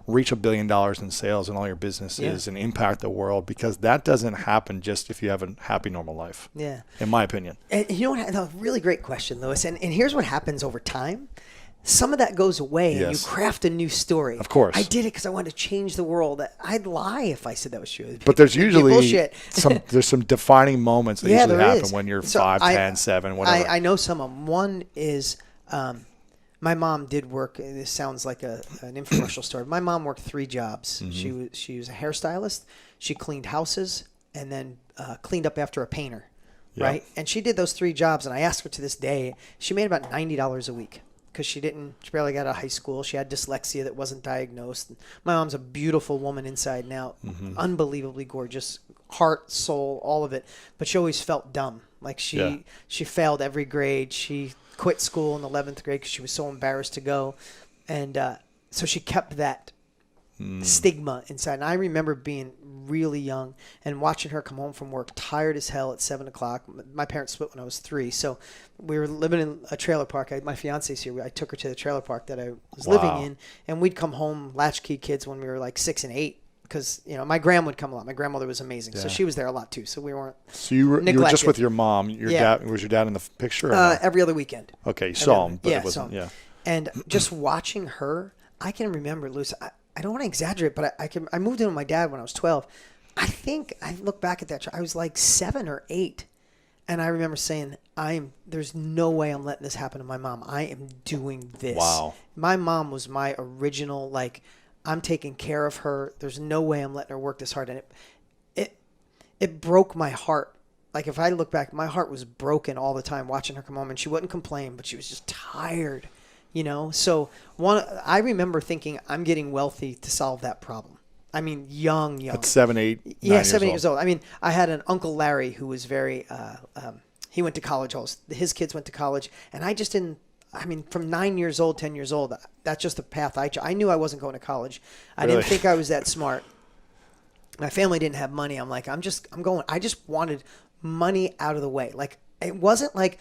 Speaker 6: reach $1 billion in sales in all your businesses and impact the world, because that doesn't happen just if you have a happy, normal life. Yeah. In my opinion.
Speaker 10: And you know what? A really great question, Lewis. And here's what happens over time. Some of that goes away and you craft a new story.
Speaker 6: Of course.
Speaker 10: I did it because I wanted to change the world. I'd lie if I said that was true.
Speaker 6: But there's usually some defining moments that usually happen when you're 5, 10, 7, whatever.
Speaker 10: I know some of them. One is my mom did work. This sounds like an infomercial story. My mom worked 3 jobs. She was a hairstylist. She cleaned houses and then cleaned up after a painter, right? And she did those 3 jobs. And I asked her to this day, she made about $90 a week. Because she barely got out of high school. She had dyslexia that wasn't diagnosed. My mom's a beautiful woman inside and out, unbelievably gorgeous, heart, soul, all of it. But she always felt dumb. Like she failed every grade. She quit school in the 11th grade because she was so embarrassed to go. And so she kept that stigma inside. And I remember being really young and watching her come home from work tired as hell at 7 o'clock. My parents split when I was 3. So we were living in a trailer park. My fiance's here. I took her to the trailer park that I was living in. And we'd come home, latchkey kids, when we were like 6 and 8. Because, my grandma would come a lot. My grandmother was amazing. So she was there a lot too. So we weren't
Speaker 6: you were just with your mom. Dad, was your dad in the picture? Or no?
Speaker 10: Every other weekend.
Speaker 6: Okay, you saw him, but it wasn't.
Speaker 10: Yeah. And just watching her, I can remember, Luce, I don't want to exaggerate, but I moved in with my dad when I was 12. I think I look back at that. I was like 7 or 8. And I remember saying, there's no way I'm letting this happen to my mom. I am doing this.
Speaker 6: Wow.
Speaker 10: My mom was my original, I'm taking care of her. There's no way I'm letting her work this hard. And it broke my heart. Like if I look back, my heart was broken all the time watching her come home, and she wouldn't complain, but she was just tired. So I remember thinking I'm getting wealthy to solve that problem. I mean, young.
Speaker 6: At 7, 8, 9
Speaker 10: yeah, 7, 8 years old. I mean, I had an Uncle Larry who was very, he went to college. His kids went to college, and I just didn't. I mean, from 9 years old, 10 years old, that's just the path I knew I wasn't going to college. I didn't think I was that smart. My family didn't have money. I'm like, I'm going. I just wanted money out of the way. Like it wasn't like.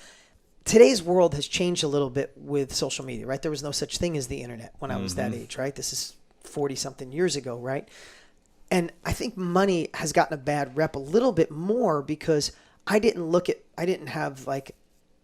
Speaker 10: Today's world has changed a little bit with social media, right? There was no such thing as the internet when I was that age, right? This is 40-something years ago, right? And I think money has gotten a bad rep a little bit more because I didn't have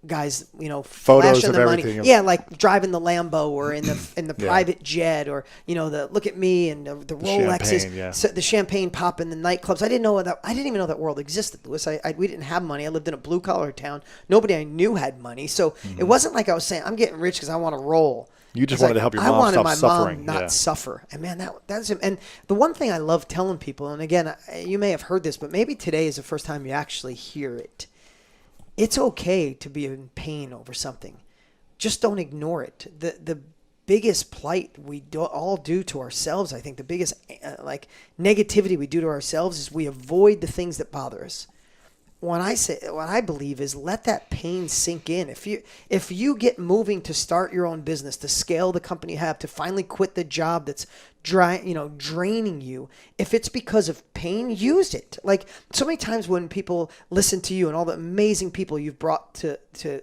Speaker 10: guys,
Speaker 6: Photos
Speaker 10: flashing
Speaker 6: of
Speaker 10: the money.
Speaker 6: everything.
Speaker 10: Yeah, like driving the Lambo or in the private jet, or the look at me and the Rolexes,
Speaker 6: champagne, yeah.
Speaker 10: so the champagne pop in the nightclubs. I didn't even know that world existed, Louis. We didn't have money. I lived in a blue collar town. Nobody I knew had money, so it wasn't like I was saying I'm getting rich because I want to roll.
Speaker 6: You just
Speaker 10: It's
Speaker 6: wanted
Speaker 10: like,
Speaker 6: to help your
Speaker 10: I
Speaker 6: mom
Speaker 10: wanted
Speaker 6: stop
Speaker 10: my
Speaker 6: suffering.
Speaker 10: mom not
Speaker 6: Yeah.
Speaker 10: suffer. And man, that's and the one thing I love telling people, and again, you may have heard this, but maybe today is the first time you actually hear it. It's okay to be in pain over something. Just don't ignore it. The biggest plight we all do to ourselves, I think, the biggest negativity we do to ourselves is we avoid the things that bother us. What I believe is let that pain sink in. If you get moving to start your own business, to scale the company you have, to finally quit the job that's draining you, if it's because of pain, use it. Like so many times when people listen to you and all the amazing people you've brought to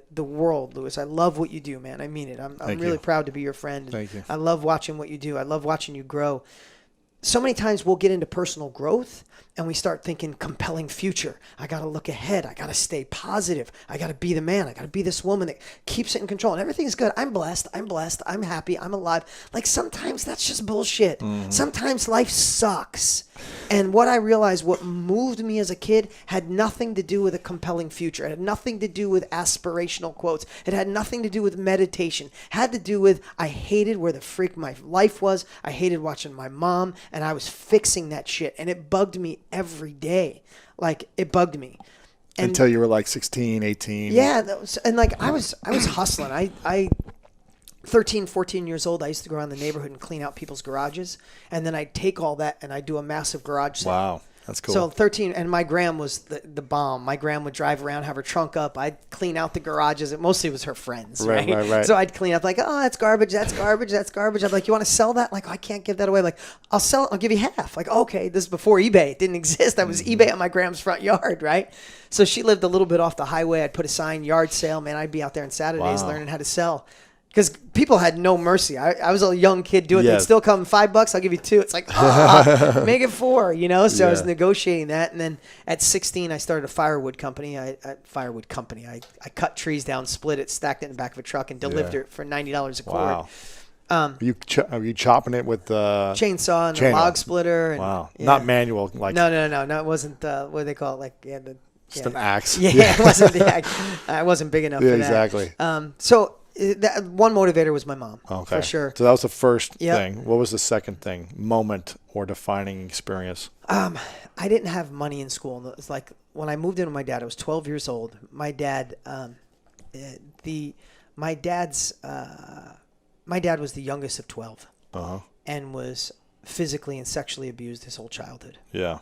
Speaker 10: the world, Louis, I love what you do, man. I mean it. I'm really proud to be your friend.
Speaker 6: Thank you.
Speaker 10: I love watching what you do. I love watching you grow. So many times we'll get into personal growth and we start thinking compelling future. I got to look ahead. I got to stay positive. I got to be the man. I got to be this woman that keeps it in control. And everything's good. I'm blessed. I'm happy. I'm alive. Like sometimes that's just bullshit. Sometimes life sucks. And what I realized, what moved me as a kid had nothing to do with a compelling future. It had nothing to do with aspirational quotes. It had nothing to do with meditation. It had to do with I hated where the freak my life was. I hated watching my mom, and I was fixing that shit. And it bugged me every day. Like, it bugged me. And
Speaker 6: Until you were like 16, 18.
Speaker 10: yeah, I was hustling. I 13, 14 years old, I used to go around the neighborhood and clean out people's garages. And then I'd take all that and I'd do a massive garage sale.
Speaker 6: Wow. That's cool.
Speaker 10: So 13, and my gram was the bomb. My gram would drive around, have her trunk up. I'd clean out the garages. It mostly was her friends, right? So I'd clean up like, oh, that's garbage, that's garbage, that's garbage. I'm like, you want to sell that? Like, oh, I can't give that away. Like, I'll sell it. I'll give you half. Like, okay, this is before eBay. It didn't exist. That was eBay on my gram's front yard, right? So she lived a little bit off the highway. I'd put a sign, yard sale. Man, I'd be out there on Saturdays learning how to sell. Because people had no mercy. I was a young kid doing it. They'd still come $5, I'll give you 2. It's like, make it 4, So I was negotiating that. And then at 16, I started a firewood company. I cut trees down, split it, stacked it in the back of a truck, and delivered it for $90 a cord.
Speaker 6: Wow. Are you chopping it with
Speaker 10: chainsaw and a log splitter? And,
Speaker 6: wow.
Speaker 10: Yeah.
Speaker 6: Not manual. Like
Speaker 10: No. It wasn't, what do they call it? Like,
Speaker 6: just an axe.
Speaker 10: Yeah, it wasn't the axe. I wasn't big enough for that.
Speaker 6: Exactly.
Speaker 10: So that one motivator was my mom, for sure.
Speaker 6: So that was the first thing. What was the second thing? Moment or defining experience?
Speaker 10: I didn't have money in school. It was like when I moved in with my dad, I was 12 years old. My dad, my dad was the youngest of 12, and was physically and sexually abused his whole childhood.
Speaker 6: Yeah.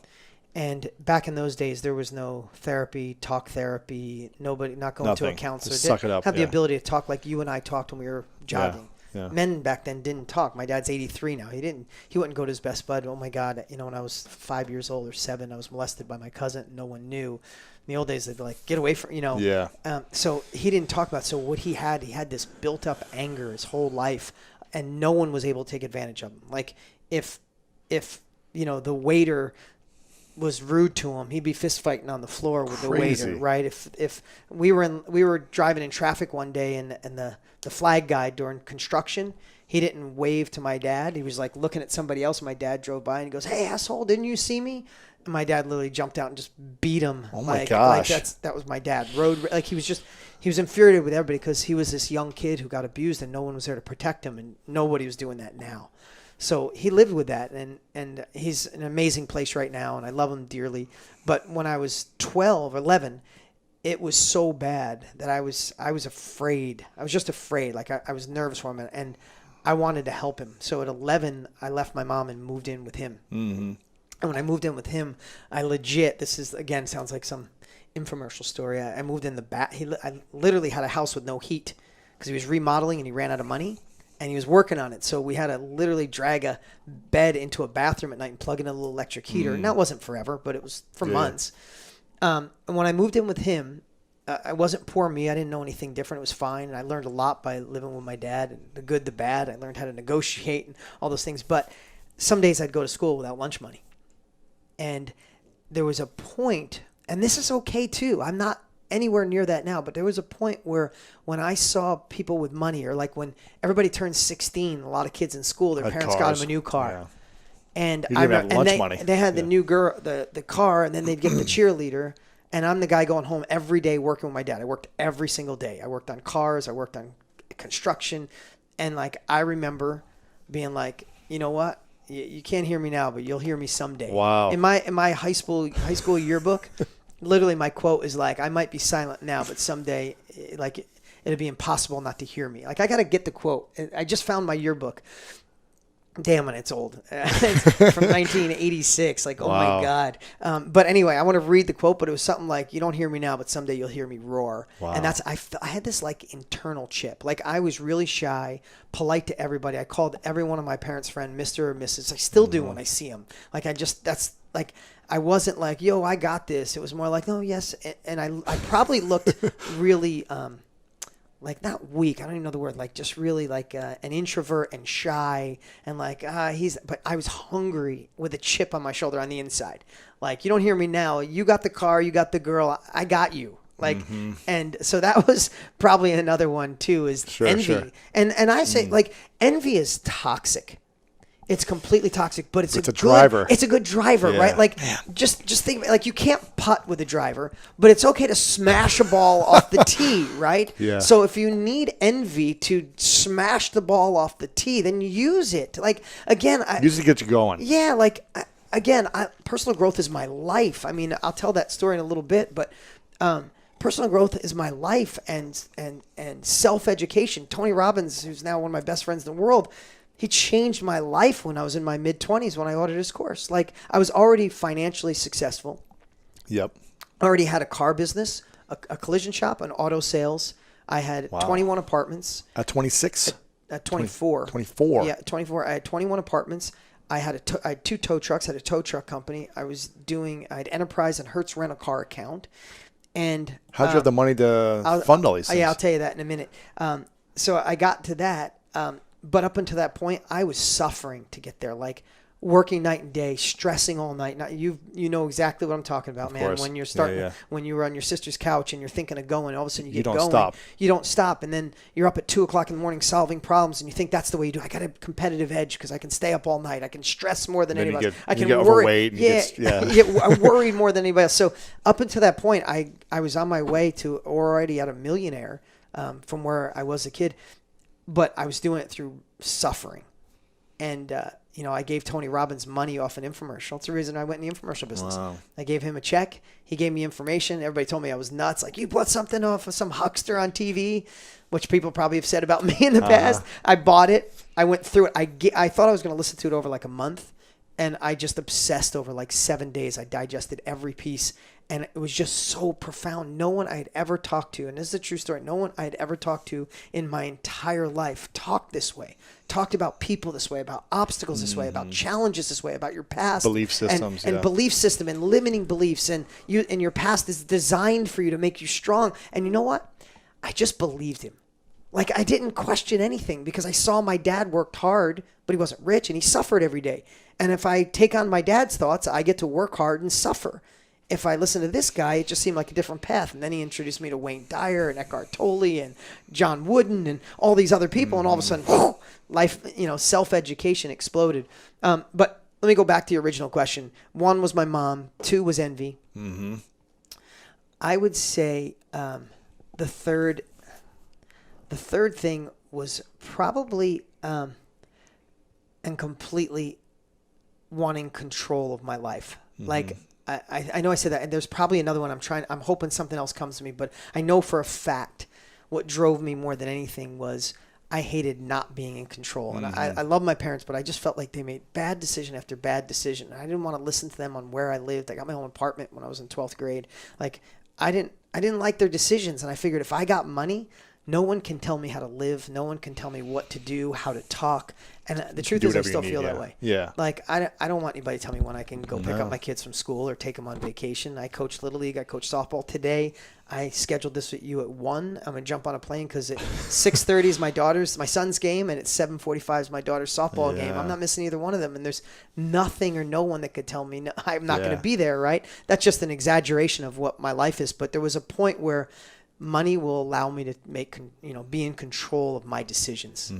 Speaker 10: And back in those days, there was no therapy, talk therapy, nobody, not going to a counselor.
Speaker 6: Just suck it up.
Speaker 10: Have the ability to talk like you and I talked when we were jogging.
Speaker 6: Yeah.
Speaker 10: Men back then didn't talk. My dad's 83 now. He wouldn't go to his best bud. Oh my God. When I was 5 years old or 7, I was molested by my cousin. No one knew. In the old days, they'd be like, get away from,
Speaker 6: Yeah.
Speaker 10: So he didn't talk about it. So what he had this built up anger his whole life, and no one was able to take advantage of him. Like if the waiter was rude to him, he'd be fist fighting on the floor with the waiter, right? If we were driving in traffic one day and the flag guy during construction, he didn't wave to my dad. He was like looking at somebody else. My dad drove by and he goes, "Hey, asshole, didn't you see me?" And my dad literally jumped out and just beat him.
Speaker 6: Oh my gosh.
Speaker 10: That was my dad. He was infuriated with everybody because he was this young kid who got abused and no one was there to protect him, and nobody was doing that now. So he lived with that, and he's in an amazing place right now, and I love him dearly. But when I was 12 or 11, it was so bad that I was afraid. I was just afraid. Like I was nervous for him, and I wanted to help him. So at 11, I left my mom and moved in with him. Mm-hmm. And when I moved in with him, this is, again, sounds like some infomercial story. I moved in the back. I literally had a house with no heat because he was remodeling and he ran out of money. And he was working on it. So we had to literally drag a bed into a bathroom at night and plug in a little electric heater. And that wasn't forever, but it was for months. And when I moved in with him, I wasn't poor me. I didn't know anything different. It was fine. And I learned a lot by living with my dad, and the good, the bad. I learned how to negotiate and all those things. But some days I'd go to school without lunch money. And there was a point, and this is okay too. I'm not anywhere near that now, but there was a point where when I saw people with money, or like when everybody turns 16, a lot of kids in school, their
Speaker 6: Had
Speaker 10: parents got
Speaker 6: cars.
Speaker 10: them a new car.
Speaker 6: Yeah.
Speaker 10: And
Speaker 6: You didn't have lunch
Speaker 10: they,
Speaker 6: money.
Speaker 10: they had the new girl, the car, and then they'd get the cheerleader. And I'm the guy going home every day working with my dad. I worked every single day. I worked on cars. I worked on construction. And like, I remember being like, you know what? You can't hear me now, but you'll hear me someday.
Speaker 6: Wow.
Speaker 10: In my high school yearbook, literally my quote is like, I might be silent now, but someday, like, it'd be impossible not to hear me. Like, I got to get the quote. I just found my yearbook. Damn it, it's old. It's from 1986. Like, oh
Speaker 6: Wow.
Speaker 10: my God. But anyway, I want to read the quote, but it was something like, you don't hear me now, but someday you'll hear me roar.
Speaker 6: Wow.
Speaker 10: And that's, I had this like internal chip. Like, I was really shy, polite to everybody. I called every one of my parents' friend Mr. or Mrs. I still do when I see them. Like, that's like, I wasn't like, yo, I got this. It was more like, oh yes. And I probably looked really, like not weak, I don't even know the word, like just really like an introvert and shy and like but I was hungry with a chip on my shoulder on the inside. Like, you don't hear me now, you got the car, you got the girl, I got you. Like, and so that was probably another one too, is envy.
Speaker 6: Sure.
Speaker 10: And I say like envy is toxic. It's completely toxic, but it's a good
Speaker 6: driver.
Speaker 10: It's a good driver,
Speaker 6: Yeah.
Speaker 10: right? Like, just think, like, you can't putt with a driver, but it's okay to smash a ball off the tee, right?
Speaker 6: Yeah.
Speaker 10: So if you need envy to smash the ball off the tee, then use it. Like, again,
Speaker 6: Usually get you going.
Speaker 10: yeah, like, personal growth is my life. I mean, I'll tell that story in a little bit, but personal growth is my life, and self-education. Tony Robbins, who's now one of my best friends in the world, he changed my life when I was in my mid-20s when I ordered his course. Like, I was already financially successful.
Speaker 6: Yep.
Speaker 10: I already had a car business, a collision shop, an auto sales. I had 21 apartments.
Speaker 6: At 26?
Speaker 10: At 24.
Speaker 6: 24.
Speaker 10: Yeah, 24. I had 21 apartments. I had I had 2 tow trucks. I had a tow truck company. I had Enterprise and Hertz Rental Car account. And
Speaker 6: How'd you have the money to fund all these things?
Speaker 10: Yeah, I'll tell you that in a minute. So I got to that. But up until that point, I was suffering to get there, like working night and day, stressing all night. Now, you know exactly what I'm talking about, man.
Speaker 6: course.
Speaker 10: When you're starting,
Speaker 6: Yeah.
Speaker 10: when you were on your sister's couch and you're thinking of going, all of a sudden you get
Speaker 6: don't
Speaker 10: going.
Speaker 6: stop.
Speaker 10: You don't stop, and then you're up at 2:00 in the morning solving problems, and you think that's the way you do. I got a competitive edge because I can stay up all night. I can stress more than
Speaker 6: Then you
Speaker 10: anybody.
Speaker 6: get-
Speaker 10: I
Speaker 6: you
Speaker 10: can
Speaker 6: get
Speaker 10: worry.
Speaker 6: overweight and you
Speaker 10: I worried more than anybody else. So up until that point, I was on my way to already at a millionaire from where I was a kid, but I was doing it through suffering. And, I gave Tony Robbins money off an infomercial. That's the reason I went in the infomercial business.
Speaker 6: Wow.
Speaker 10: I gave him a check. He gave me information. Everybody told me I was nuts. Like, you bought something off of some huckster on TV, which people probably have said about me in the past. I bought it. I went through it. I thought I was going to listen to it over like a month. And I just obsessed over like 7 days. I digested every piece. And it was just so profound. No one I had ever talked to, and this is a true story, no one I had ever talked to in my entire life talked this way. Talked about people this way, about obstacles this way, about challenges this way, about your past.
Speaker 6: Belief systems,
Speaker 10: and
Speaker 6: yeah.
Speaker 10: belief system and limiting beliefs. And your past is designed for you to make you strong. And you know what? I just believed him. Like, I didn't question anything because I saw my dad worked hard, but he wasn't rich, and he suffered every day. And if I take on my dad's thoughts, I get to work hard and suffer. If I listen to this guy, it just seemed like a different path. And then he introduced me to Wayne Dyer and Eckhart Tolle and John Wooden and all these other people. And all of a sudden, life, self-education exploded. But let me go back to your original question. 1 was my mom. 2 was envy. Mm-hmm. I would say the third thing was probably and completely wanting control of my life. Mm-hmm. Like, I know I said that, and there's probably another one I'm hoping something else comes to me, but I know for a fact what drove me more than anything was I hated not being in control. And I love my parents, but I just felt like they made bad decision after bad decision. I didn't want to listen to them on where I lived. I got my own apartment when I was in 12th grade. Like, I didn't like their decisions, and I figured if I got money, no one can tell me how to live. No one can tell me what to do, how to talk. And the truth
Speaker 6: do
Speaker 10: is, I
Speaker 6: whatever you
Speaker 10: still
Speaker 6: need,
Speaker 10: feel
Speaker 6: yeah.
Speaker 10: that way.
Speaker 6: Yeah.
Speaker 10: Like, I don't want anybody to tell me when I can go pick up my kids from school or take them on vacation. I coach Little League. I coach softball today. I scheduled this with you at 1. I'm going to jump on a plane because at 6:30 is my son's game, and at 7:45 is my daughter's softball game. I'm not missing either one of them. And there's nothing or no one that could tell me no, I'm not going to be there, right? That's just an exaggeration of what my life is. But there was a point where money will allow me to be in control of my decisions.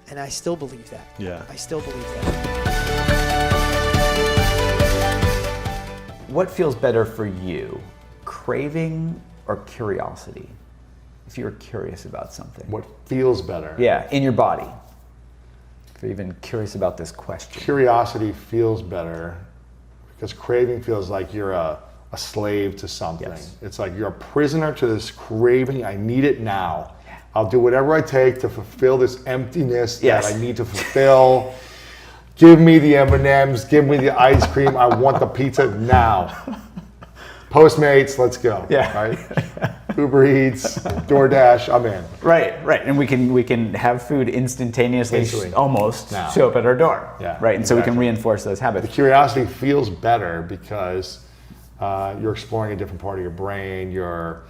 Speaker 10: And I still believe that.
Speaker 6: Yeah.
Speaker 10: I still believe that.
Speaker 11: What feels better for you, craving or curiosity? If you're curious about something.
Speaker 1: What feels better?
Speaker 11: Yeah, in your body. If you're even curious about this question.
Speaker 1: Curiosity feels better because craving feels like you're a slave to something.
Speaker 11: Yes.
Speaker 1: It's like you're a prisoner to this craving. I need it now. I'll do whatever I take to fulfill this emptiness that I need to fulfill. Give me the M&Ms, give me the ice cream. I want the pizza now. Postmates, let's go.
Speaker 11: Yeah.
Speaker 1: Right? Uber Eats, DoorDash, I'm in.
Speaker 11: Right. And we can have food instantaneously,
Speaker 1: Instantly.
Speaker 11: almost
Speaker 1: Now.
Speaker 11: show up at our door.
Speaker 1: Yeah,
Speaker 11: Right. And so we can
Speaker 1: exactly.
Speaker 11: reinforce those habits.
Speaker 1: The curiosity feels better because you're exploring a different part of your brain. You're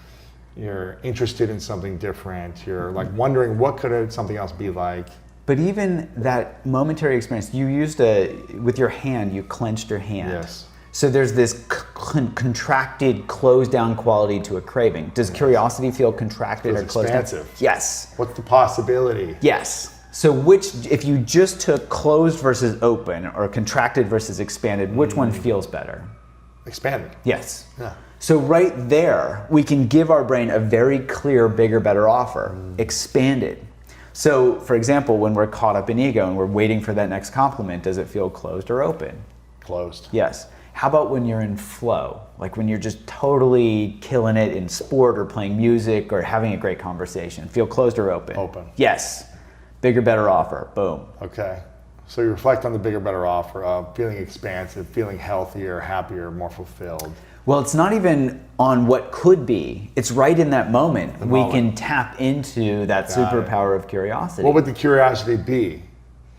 Speaker 1: interested in something different. You're like wondering what could something else be like.
Speaker 11: But even that momentary experience, you used with your hand, you clenched your hand.
Speaker 1: Yes.
Speaker 11: So there's this contracted, closed down quality to a craving. Does curiosity feel contracted
Speaker 1: Feels
Speaker 11: or closed
Speaker 1: expansive.
Speaker 11: down? Yes.
Speaker 1: What's the possibility?
Speaker 11: Yes. So if you just took closed versus open or contracted versus expanded, which one feels better?
Speaker 1: Expanded.
Speaker 11: Yes.
Speaker 1: Yeah.
Speaker 11: So right there, we can give our brain a very clear, bigger, better offer, expanded. So for example, when we're caught up in ego and we're waiting for that next compliment, does it feel closed or open?
Speaker 1: Closed.
Speaker 11: Yes. How about when you're in flow? Like when you're just totally killing it in sport or playing music or having a great conversation. Feel closed or open?
Speaker 1: Open.
Speaker 11: Yes. Bigger, better offer. Boom.
Speaker 1: Okay. So you reflect on the bigger, better offer of feeling expansive, feeling healthier, happier, more fulfilled.
Speaker 11: Well, it's not even on what could be. It's right in that moment. We can tap into that superpower of curiosity.
Speaker 1: What would the curiosity be?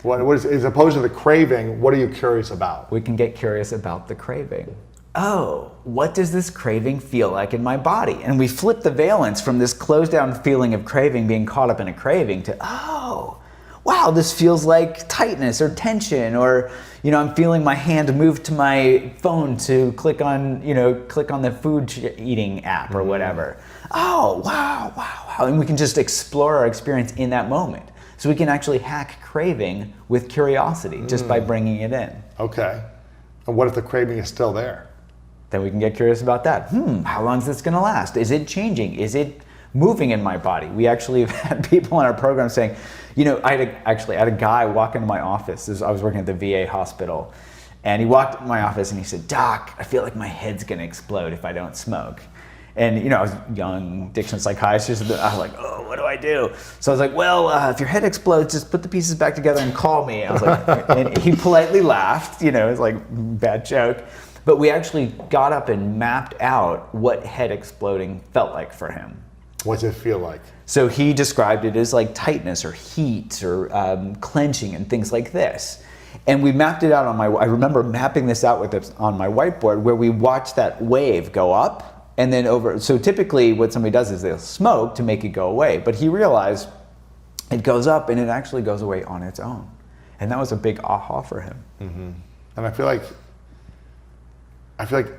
Speaker 1: What is, as opposed to the craving, what are you curious about?
Speaker 11: We can get curious about the craving. Oh, what does this craving feel like in my body? And we flip the valence from this closed down feeling of craving, being caught up in a craving, to, oh, wow, this feels like tightness or tension, or I'm feeling my hand move to my phone to click on the food eating app or whatever. Oh, wow. And we can just explore our experience in that moment. So we can actually hack craving with curiosity just by bringing it in.
Speaker 1: Okay. And what if the craving is still there?
Speaker 11: Then we can get curious about that. How long is this going to last? Is it changing? Is it moving in my body? We actually have had people in our program saying, I had a guy walk into my office. I was working at the VA hospital, and he walked into my office and he said, "Doc, I feel like my head's going to explode if I don't smoke." And I was a young addiction psychiatrist. I was like, "Oh, what do I do?" So I was like, "Well, if your head explodes, just put the pieces back together and call me." I was like, and he politely laughed. It was like bad joke. But we actually got up and mapped out what head exploding felt like for him.
Speaker 1: What does it feel like?
Speaker 11: So he described it as like tightness or heat or clenching and things like this. And we mapped it out I remember mapping this out on my whiteboard, where we watched that wave go up and then over. So typically what somebody does is they'll smoke to make it go away. But he realized it goes up and it actually goes away on its own. And that was a big aha for him.
Speaker 1: Mm-hmm. And I feel like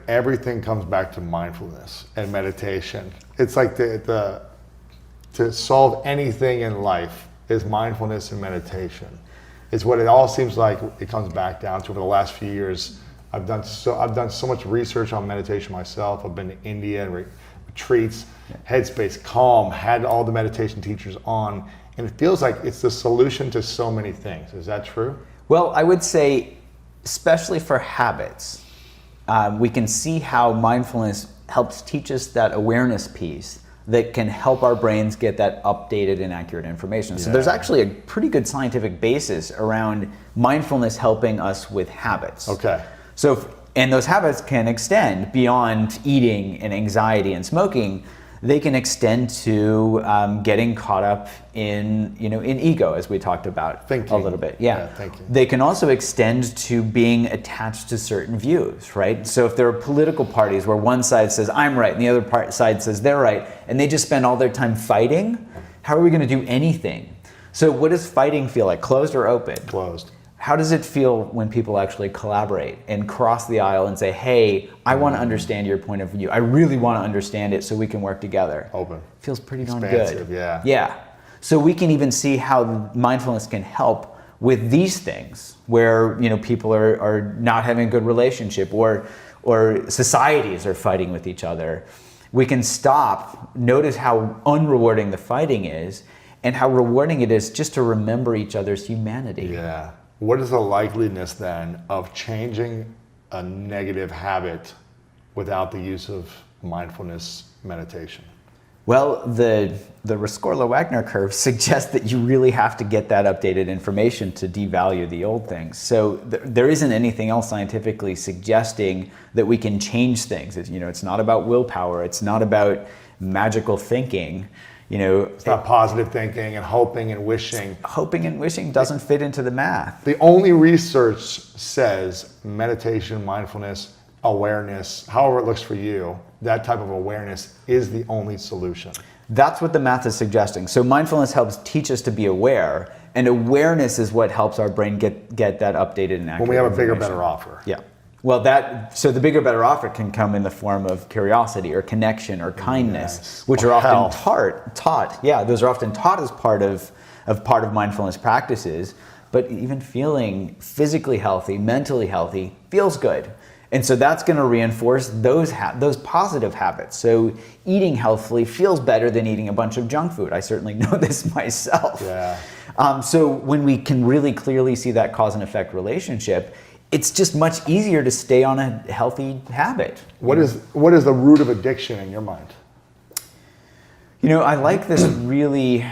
Speaker 1: everything comes back to mindfulness and meditation. It's like to solve anything in life is mindfulness and meditation. It's what it all seems like it comes back down to. Over the last few years, I've done so much research on meditation myself. I've been to India and retreats, Headspace, Calm, had all the meditation teachers on, and it feels like it's the solution to so many things. Is that true?
Speaker 11: Well, I would say, especially for habits, we can see how mindfulness helps teach us that awareness piece that can help our brains get that updated and accurate information. So there's actually a pretty good scientific basis around mindfulness helping us with habits.
Speaker 1: Okay.
Speaker 11: So, and those habits can extend beyond eating and anxiety and smoking. they can extend to getting caught up in ego, as we talked about
Speaker 1: Thinking.
Speaker 11: a little bit. Yeah.
Speaker 1: Thinking.
Speaker 11: They can also extend to being attached to certain views, right? So if there are political parties where one side says I'm right and the other side says they're right, and they just spend all their time fighting, how are we going to do anything? So what does fighting feel like? Closed or open?
Speaker 1: Closed.
Speaker 11: How does it feel when people actually collaborate and cross the aisle and say, hey, I want to understand your point of view. I really want to understand it so we can work together.
Speaker 1: Open.
Speaker 11: Feels pretty darn
Speaker 1: Expansive,
Speaker 11: good.
Speaker 1: yeah.
Speaker 11: Yeah. So we can even see how mindfulness can help with these things where people are not having a good relationship or societies are fighting with each other. We can stop, notice how unrewarding the fighting is and how rewarding it is just to remember each other's humanity.
Speaker 1: Yeah. What is the likeliness then of changing a negative habit without the use of mindfulness meditation?
Speaker 11: Well, the Rescorla-Wagner curve suggests that you really have to get that updated information to devalue the old things. So there isn't anything else scientifically suggesting that we can change things. It's not about willpower. It's not about magical thinking.
Speaker 1: It's not positive thinking and hoping and wishing.
Speaker 11: Hoping and wishing doesn't fit into the math.
Speaker 1: The only research says meditation, mindfulness, awareness, however it looks for you, that type of awareness is the only solution.
Speaker 11: That's what the math is suggesting. So mindfulness helps teach us to be aware, and awareness is what helps our brain get that updated and accurate
Speaker 1: When we have a bigger,
Speaker 11: information.
Speaker 1: better offer.
Speaker 11: Yeah. Well, so the bigger, better offer can come in the form of curiosity or connection or kindness,
Speaker 1: Yes.
Speaker 11: which
Speaker 1: Or
Speaker 11: are often
Speaker 1: health.
Speaker 11: taught. Yeah, those are often taught as part of mindfulness practices. But even feeling physically healthy, mentally healthy, feels good. And so that's going to reinforce those positive habits. So eating healthfully feels better than eating a bunch of junk food. I certainly know this myself.
Speaker 1: Yeah.
Speaker 11: So when we can really clearly see that cause and effect relationship, it's just much easier to stay on a healthy habit.
Speaker 1: What is the root of addiction in your mind?
Speaker 11: I like this really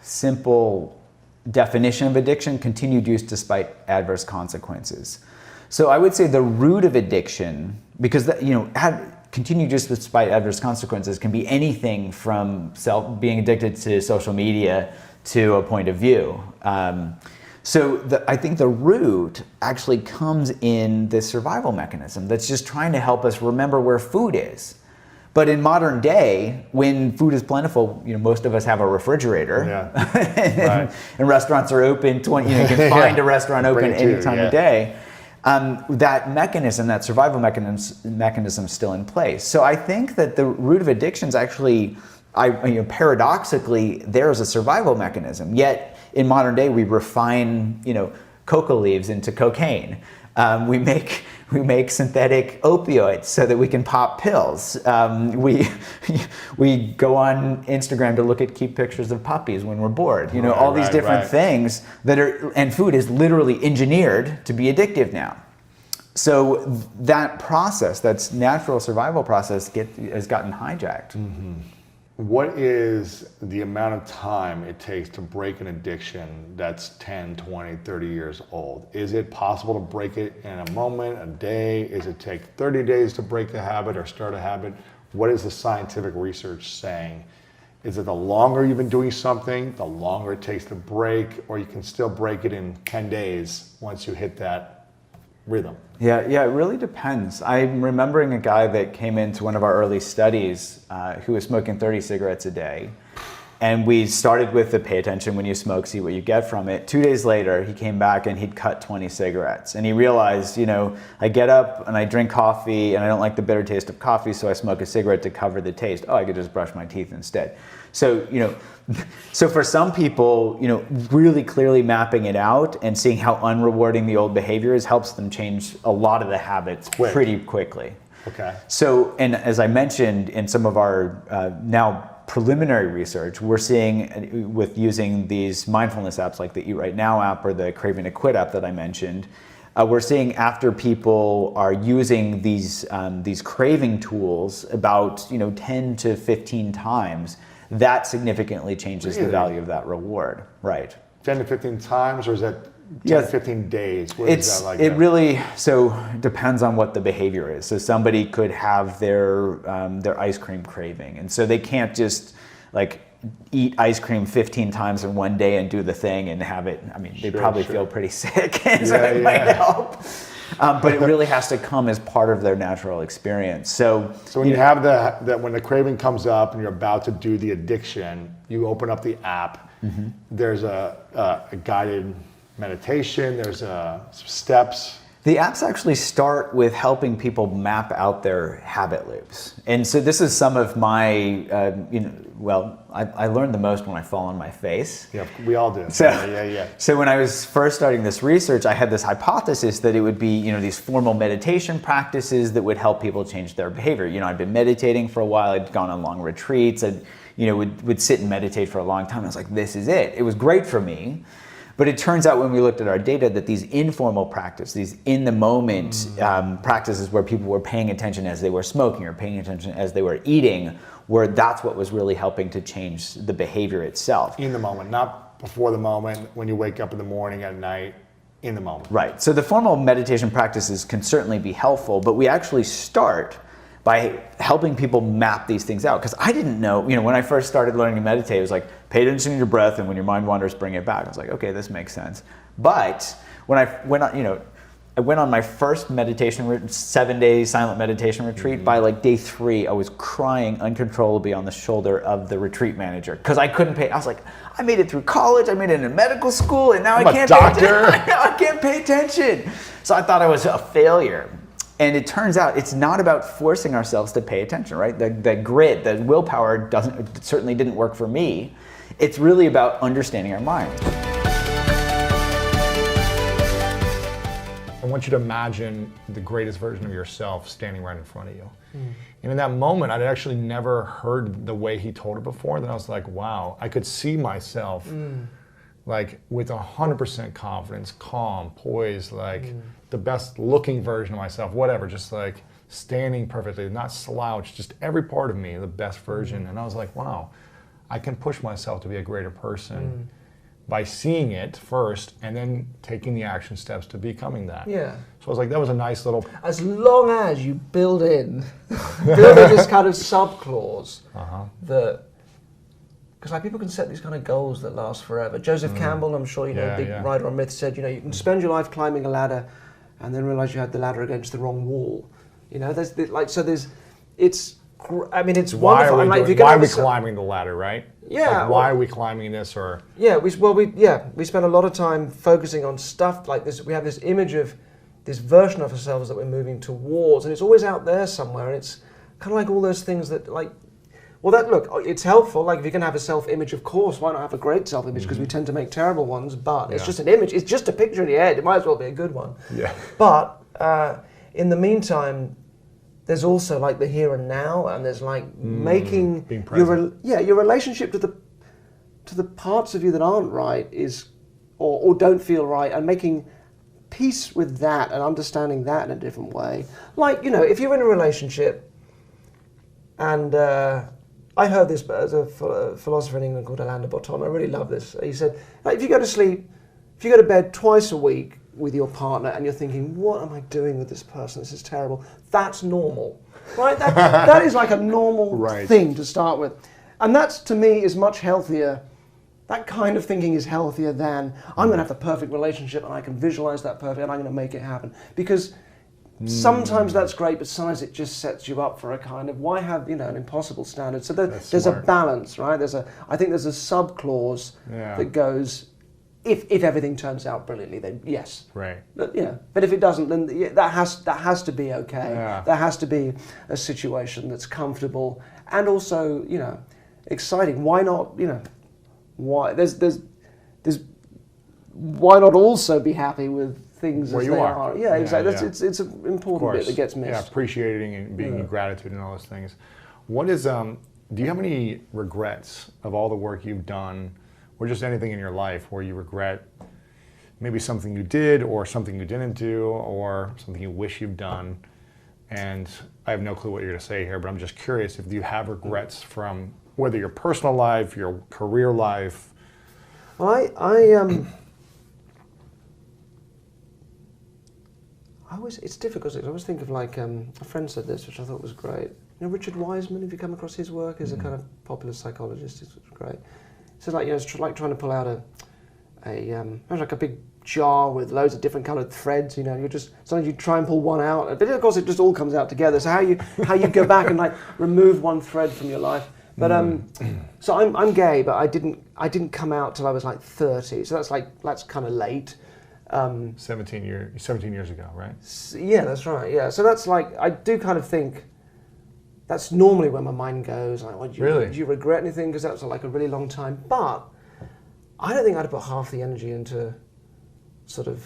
Speaker 11: simple definition of addiction: continued use despite adverse consequences. So I would say the root of addiction, because continued use despite adverse consequences can be anything from being addicted to social media to a point of view. I think the root actually comes in this survival mechanism that's just trying to help us remember where food is. But in modern day, when food is plentiful, most of us have a refrigerator,
Speaker 1: Yeah.
Speaker 11: and restaurants are open. You can find a restaurant open any time of day. That mechanism, that survival mechanism, is still in place. So I think that the root of addiction is actually, paradoxically, there is a survival mechanism. Yet in modern day, we refine, coca leaves into cocaine. We make synthetic opioids so that we can pop pills. We go on Instagram to look at cute pictures of puppies when we're bored. All these different things and food is literally engineered to be addictive now. So that process, that's natural survival process, has gotten hijacked.
Speaker 1: Mm-hmm. What is the amount of time it takes to break an addiction that's 10, 20, 30 years old? Is it possible to break it in a moment, a day? Is it take 30 days to break a habit or start a habit? What is the scientific research saying? Is it the longer you've been doing something, the longer it takes to break, or you can still break it in 10 days once you hit that rhythm?
Speaker 11: Yeah, it really depends. I'm remembering a guy that came into one of our early studies who was smoking 30 cigarettes a day. And we started with the pay attention when you smoke, see what you get from it. 2 days later, he came back and he'd cut 20 cigarettes. And he realized, I get up and I drink coffee and I don't like the bitter taste of coffee, so I smoke a cigarette to cover the taste. Oh, I could just brush my teeth instead. So, so for some people, really clearly mapping it out and seeing how unrewarding the old behavior is helps them change a lot of the habits pretty quickly.
Speaker 1: Okay.
Speaker 11: So, and as I mentioned in some of our now preliminary research, we're seeing with using these mindfulness apps like the Eat Right Now app or the Craving to Quit app that I mentioned, we're seeing after people are using these craving tools about 10 to 15 times, that significantly changes the value of that reward. Right.
Speaker 1: 10 to 15 times, or is that 10, 15 days? What is that like?
Speaker 11: It really depends on what the behavior is. So somebody could have their ice cream craving, and so they can't just like eat ice cream 15 times in one day and do the thing and have it. I mean, they probably feel pretty sick, and so it might help. But it really has to come as part of their natural experience. So
Speaker 1: when you have that when the craving comes up and you're about to do the addiction, you open up the app. Mm-hmm. There's a guided meditation. There's some steps.
Speaker 11: The apps actually start with helping people map out their habit loops. And so this is some of my, I learned the most when I fall on my face.
Speaker 1: Yeah, we all do.
Speaker 11: So,
Speaker 1: yeah.
Speaker 11: So when I was first starting this research, I had this hypothesis that it would be, these formal meditation practices that would help people change their behavior. I'd been meditating for a while. I'd gone on long retreats. I'd, would sit and meditate for a long time. I was like, this is it. It was great for me. But it turns out when we looked at our data that these informal practices, these in-the-moment practices where people were paying attention as they were smoking or paying attention as they were eating, that's what was really helping to change the behavior itself.
Speaker 1: In the moment, not before the moment, when you wake up in the morning, at night, in the moment.
Speaker 11: Right. So the formal meditation practices can certainly be helpful, but we actually start by helping people map these things out. Because I didn't know, when I first started learning to meditate, it was like, pay attention to your breath, and when your mind wanders, bring it back. I was like, okay, this makes sense. But when I went on, I went on my first meditation, 7-day silent meditation retreat. By like day 3, I was crying uncontrollably on the shoulder of the retreat manager because I couldn't pay. I was like, I made it through college, I made it into medical school, and now I can't pay attention. So I thought I was a failure. And it turns out it's not about forcing ourselves to pay attention, right? The grit, the willpower certainly didn't work for me. It's really about understanding our mind.
Speaker 1: I want you to imagine the greatest version of yourself standing right in front of you. And in that moment, I'd actually never heard the way he told it before. Then I was like, wow, I could see myself like with 100% confidence, calm, poised, like the best looking version of myself, whatever, just like standing perfectly, not slouched, just every part of me, the best version. And I was like, wow, I can push myself to be a greater person by seeing it first and then taking the action steps to becoming that.
Speaker 12: Yeah.
Speaker 1: So I was like, that was a nice little...
Speaker 12: As long as you build in this kind of sub-clause that... Because like people can set these kind of goals that last forever. Joseph Campbell, I'm sure you know, big writer on myth, said, you can spend your life climbing a ladder and then realize you had the ladder against the wrong wall. It's wonderful.
Speaker 1: Why are we climbing the ladder, right?
Speaker 12: Yeah.
Speaker 1: Like, why are we climbing this, or?
Speaker 12: Yeah. We spend a lot of time focusing on stuff like this. We have this image of this version of ourselves that we're moving towards, and it's always out there somewhere. And it's kind of like all those things that it's helpful. Like if you're going to have a self-image, of course, why not have a great self-image? Because we tend to make terrible ones, but it's just an image. It's just a picture in your head. It might as well be a good one.
Speaker 1: Yeah.
Speaker 12: But in the meantime, there's also like the here and now, and there's like making your relationship to the parts of you that aren't right or don't feel right, and making peace with that and understanding that in a different way. Like if you're in a relationship, and I heard this as a philosopher in England called Alain de Botton. I really love this. He said, like, if you go to bed twice a week with your partner and you're thinking, what am I doing with this person? This is terrible. That's normal, right? That is like a normal thing to start with. And that, to me, is much healthier. That kind of thinking is healthier than, I'm going to have the perfect relationship and I can visualize that perfect and I'm going to make it happen. Because sometimes that's great, but sometimes it just sets you up for a kind of, why have an impossible standard? So there's a balance, right? I think there's a sub-clause that goes, if everything turns out brilliantly, then yes.
Speaker 1: Right.
Speaker 12: But if it doesn't, then that has to be okay. Yeah. There has to be a situation that's comfortable and also, exciting. Why not, why why not also be happy with things as they are? Yeah, exactly. It's an important bit that gets missed.
Speaker 1: Yeah, appreciating and being in gratitude and all those things. What is do you have any regrets of all the work you've done, or just anything in your life where you regret maybe something you did or something you didn't do or something you wish you've done? And I have no clue what you're going to say here, but I'm just curious if you have regrets from whether your personal life, your career life.
Speaker 12: Well, it's difficult. I always think of like a friend said this, which I thought was great. You know, Richard Wiseman, have you come across his work? He's a kind of popular psychologist. It's great. So like, you know, it's like trying to pull out like a big jar with loads of different coloured threads. You know, sometimes you try and pull one out, but of course it just all comes out together. So how you go back and like remove one thread from your life. But so I'm gay, but I didn't come out till I was like 30. So that's kind of late.
Speaker 1: 17 years ago, right?
Speaker 12: Yeah, that's right. Yeah, so that's like, I do kind of think that's normally where my mind goes. Like, well, do you regret anything? Because that's like a really long time. But I don't think I'd put half the energy into sort of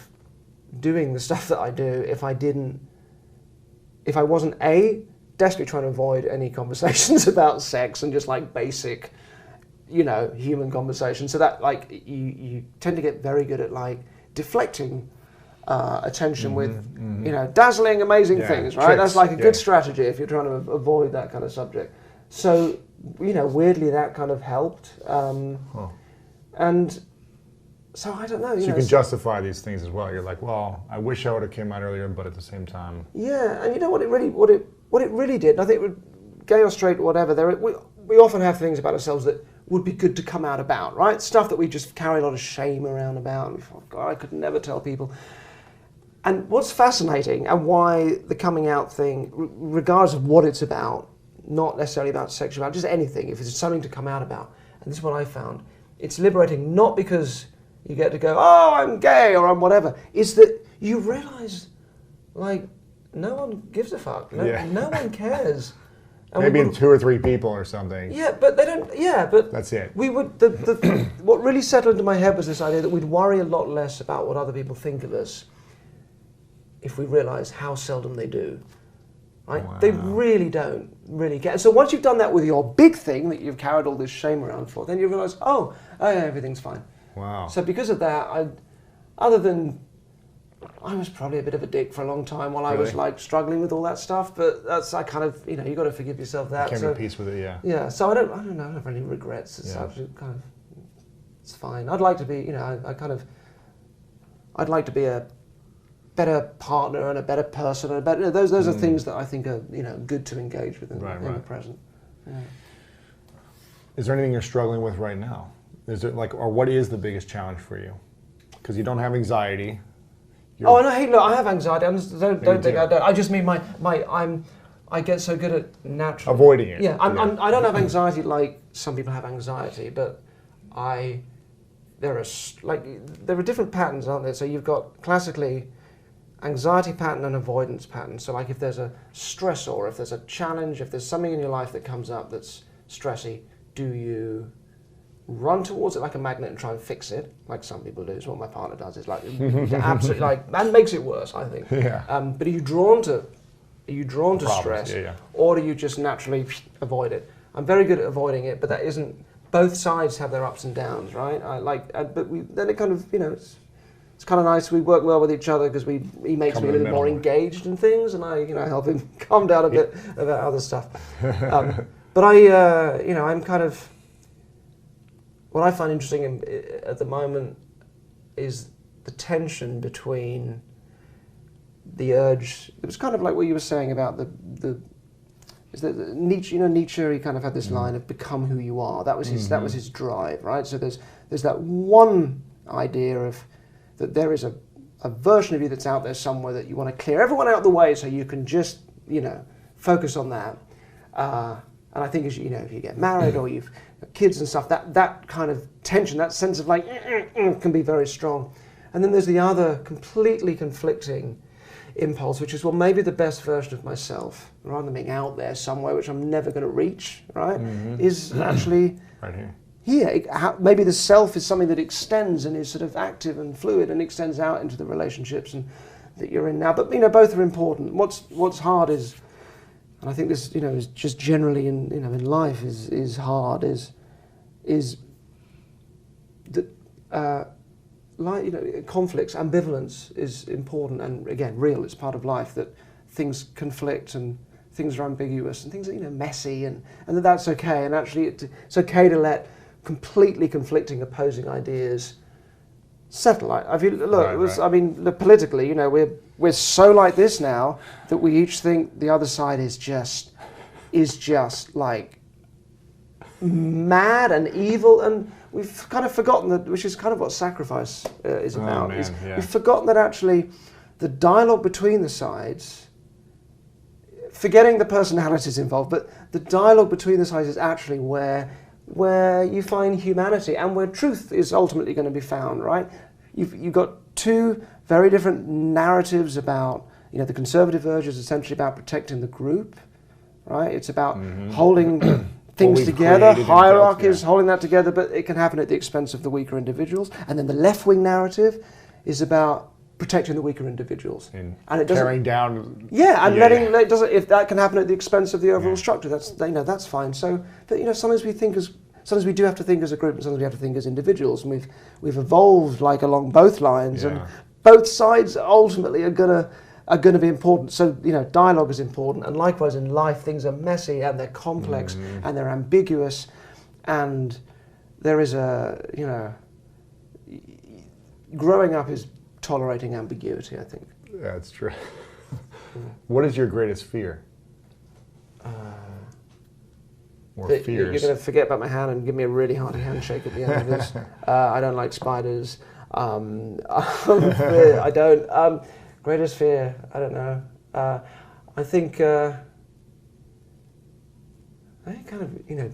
Speaker 12: doing the stuff that I do if I wasn't desperately trying to avoid any conversations about sex and just like basic, you know, human conversations. So that like you tend to get very good at like deflecting attention with, you know, dazzling, amazing things, right?
Speaker 1: Tricks.
Speaker 12: That's like a good strategy if you're trying to avoid that kind of subject. So, you know, weirdly that kind of helped. And so I don't know.
Speaker 1: You can justify these things as well. You're like, well, I wish I would have came out earlier, but at the same time.
Speaker 12: Yeah, and you know what it really did. And I think gay or straight or whatever, we often have things about ourselves that would be good to come out about, right? Stuff that we just carry a lot of shame around about. And we thought, God, I could never tell people. And what's fascinating and why the coming out thing, regardless of what it's about, not necessarily about sexuality, just anything, if it's something to come out about, and this is what I found, it's liberating not because you get to go, oh, I'm gay or I'm whatever, is that you realize, like, no one gives a fuck. No one cares. And
Speaker 1: maybe in 2 or 3 people or something.
Speaker 12: Yeah, but they don't. Yeah, but
Speaker 1: that's it.
Speaker 12: We would. What really settled into my head was this idea that we'd worry a lot less about what other people think of us if we realise how seldom they do. Right? Wow. They really don't really care. So once you've done that with your big thing that you've carried all this shame around for, then you realise, oh yeah, everything's fine.
Speaker 1: Wow.
Speaker 12: So because of that, other than I was probably a bit of a dick for a long time while I was like struggling with all that stuff, but I kind of, you know, you got to forgive yourself that.
Speaker 1: You can't be at peace with it, yeah.
Speaker 12: Yeah, so I don't know, I don't have any regrets as such. It's fine. I'd like to be, you know, I'd like to be a better partner and a better person and a better. Those are things that I think are, you know, good to engage with in the present. Yeah.
Speaker 1: Is there anything you're struggling with right now? Is it like, or what is the biggest challenge for you? Because you don't have anxiety.
Speaker 12: Oh, no, hey, look, I have anxiety. Don't think I don't. I just mean I get so good at naturally
Speaker 1: avoiding it.
Speaker 12: Yeah, I don't have anxiety like some people have anxiety, but there are different patterns, aren't there? So you've got classically anxiety pattern and avoidance pattern. So like if there's a stressor, if there's a challenge, if there's something in your life that comes up that's stressy, do you run towards it like a magnet and try and fix it, like some people do? Is what my partner does. It's like absolutely like, and makes it worse, I think.
Speaker 1: Yeah.
Speaker 12: But are you drawn to stress, or do you just naturally avoid it? I'm very good at avoiding it, but that isn't. Both sides have their ups and downs, right? Then it kind of, you know, it's kind of nice. We work well with each other because he makes me a little bit more engaged in things, and I, you know, help him calm down a bit about other stuff. But you know, I'm kind of. What I find interesting at the moment is the tension between the urge. It was kind of like what you were saying about Nietzsche. You know, Nietzsche. He kind of had this line of "become who you are." That was his drive, right? So there's that one idea of that there is a version of you that's out there somewhere that you want to clear everyone out of the way so you can just, you know, focus on that. And I think as you know, if you get married or you've got kids and stuff, that kind of tension, that sense of like can be very strong. And then there's the other completely conflicting impulse, which is, well, maybe the best version of myself, rather than being out there somewhere which I'm never going to reach, right, is actually
Speaker 1: right here.
Speaker 12: Here, maybe the self is something that extends and is sort of active and fluid and extends out into the relationships and that you're in now. But you know, both are important. What's hard is, and I think this, you know, is just generally in, you know, in life is hard is that like, you know, conflicts, ambivalence is important and again real. It's part of life that things conflict and things are ambiguous and things are, you know, messy and that's okay. And actually, it's okay to let completely conflicting, opposing ideas satellite. I feel, look,
Speaker 1: Right,
Speaker 12: it was.
Speaker 1: right.
Speaker 12: I mean, look, politically, you know, we're so like this now that we each think the other side is just like mad and evil, and we've kind of forgotten that, which is kind of what sacrifice is about.
Speaker 1: man, yeah.
Speaker 12: We've forgotten that actually the dialogue between the sides, forgetting the personalities involved, but the dialogue between the sides is actually where you find humanity and where truth is ultimately going to be found, right? You've got two very different narratives about, you know, the conservative urge is essentially about protecting the group, right? It's about holding things
Speaker 1: we've
Speaker 12: together,
Speaker 1: created and
Speaker 12: hierarchies,
Speaker 1: built, yeah.
Speaker 12: holding that together, but it can happen at the expense of the weaker individuals. And then the left-wing narrative is about protecting the weaker individuals.
Speaker 1: And
Speaker 12: it doesn't,
Speaker 1: tearing down.
Speaker 12: yeah, and
Speaker 1: Yeah,
Speaker 12: letting
Speaker 1: yeah.
Speaker 12: it doesn't, if that can happen at the expense of the overall structure, that's, you know, that's fine. So, but you know, sometimes we do have to think as a group, and sometimes we have to think as individuals, and we've evolved like along both lines, and both sides ultimately are gonna be important. So, you know, dialogue is important, and likewise in life, things are messy and they're complex and they're ambiguous, and there is you know, growing up is tolerating ambiguity, I think.
Speaker 1: That's true. What is your greatest fear? Or
Speaker 12: You're
Speaker 1: fears?
Speaker 12: going to forget about my hand and give me a really hearty handshake at the end of this. I don't like spiders. I don't. Greatest fear? I don't know. I think kind of, you know,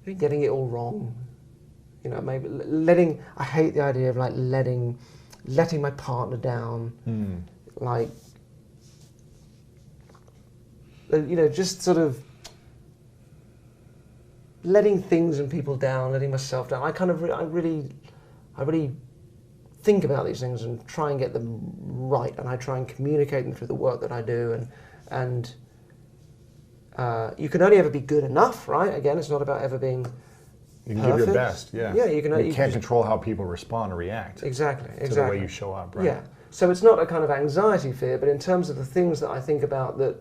Speaker 12: maybe getting it all wrong. You know, maybe letting. I hate the idea of like letting my partner down. Like, you know, just sort of letting things and people down, letting myself down. I really think about these things and try and get them right, and I try and communicate them through the work that I do, and you can only ever be good enough, right? Again, it's not about ever being
Speaker 1: You can
Speaker 12: perfect.
Speaker 1: give your best, yeah.
Speaker 12: Yeah,
Speaker 1: You can't
Speaker 12: just-
Speaker 1: control how people respond or react.
Speaker 12: Exactly.
Speaker 1: To the way you show up, right?
Speaker 12: Yeah. So it's not a kind of anxiety fear, but in terms of the things that I think about that,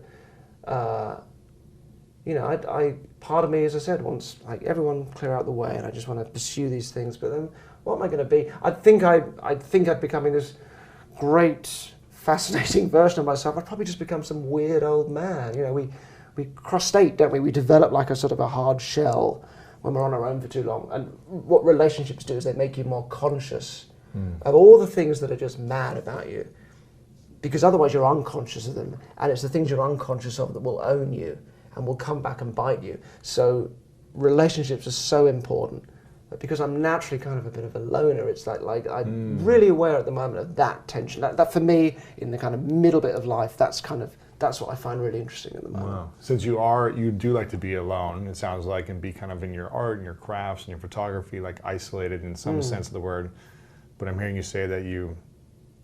Speaker 12: you know, I part of me, as I said, wants like everyone clear out the way, and I just want to pursue these things. But then, what am I going to be? I think I'd becoming this great, fascinating version of myself. I'd probably just become some weird old man. You know, we cross state, don't we? We develop like a sort of a hard shell when we're on our own for too long. And what relationships do is they make you more conscious of all the things that are just mad about you, because otherwise you're unconscious of them, and it's the things you're unconscious of that will own you and will come back and bite you. So relationships are so important, but because I'm naturally kind of a bit of a loner, it's like I'm really aware at the moment of that tension. That for me, in the kind of middle bit of life, that's what I find really interesting at the moment.
Speaker 1: Wow. Since you do like to be alone, it sounds like, and be kind of in your art and your crafts and your photography, like isolated in some sense of the word. But I'm hearing you say that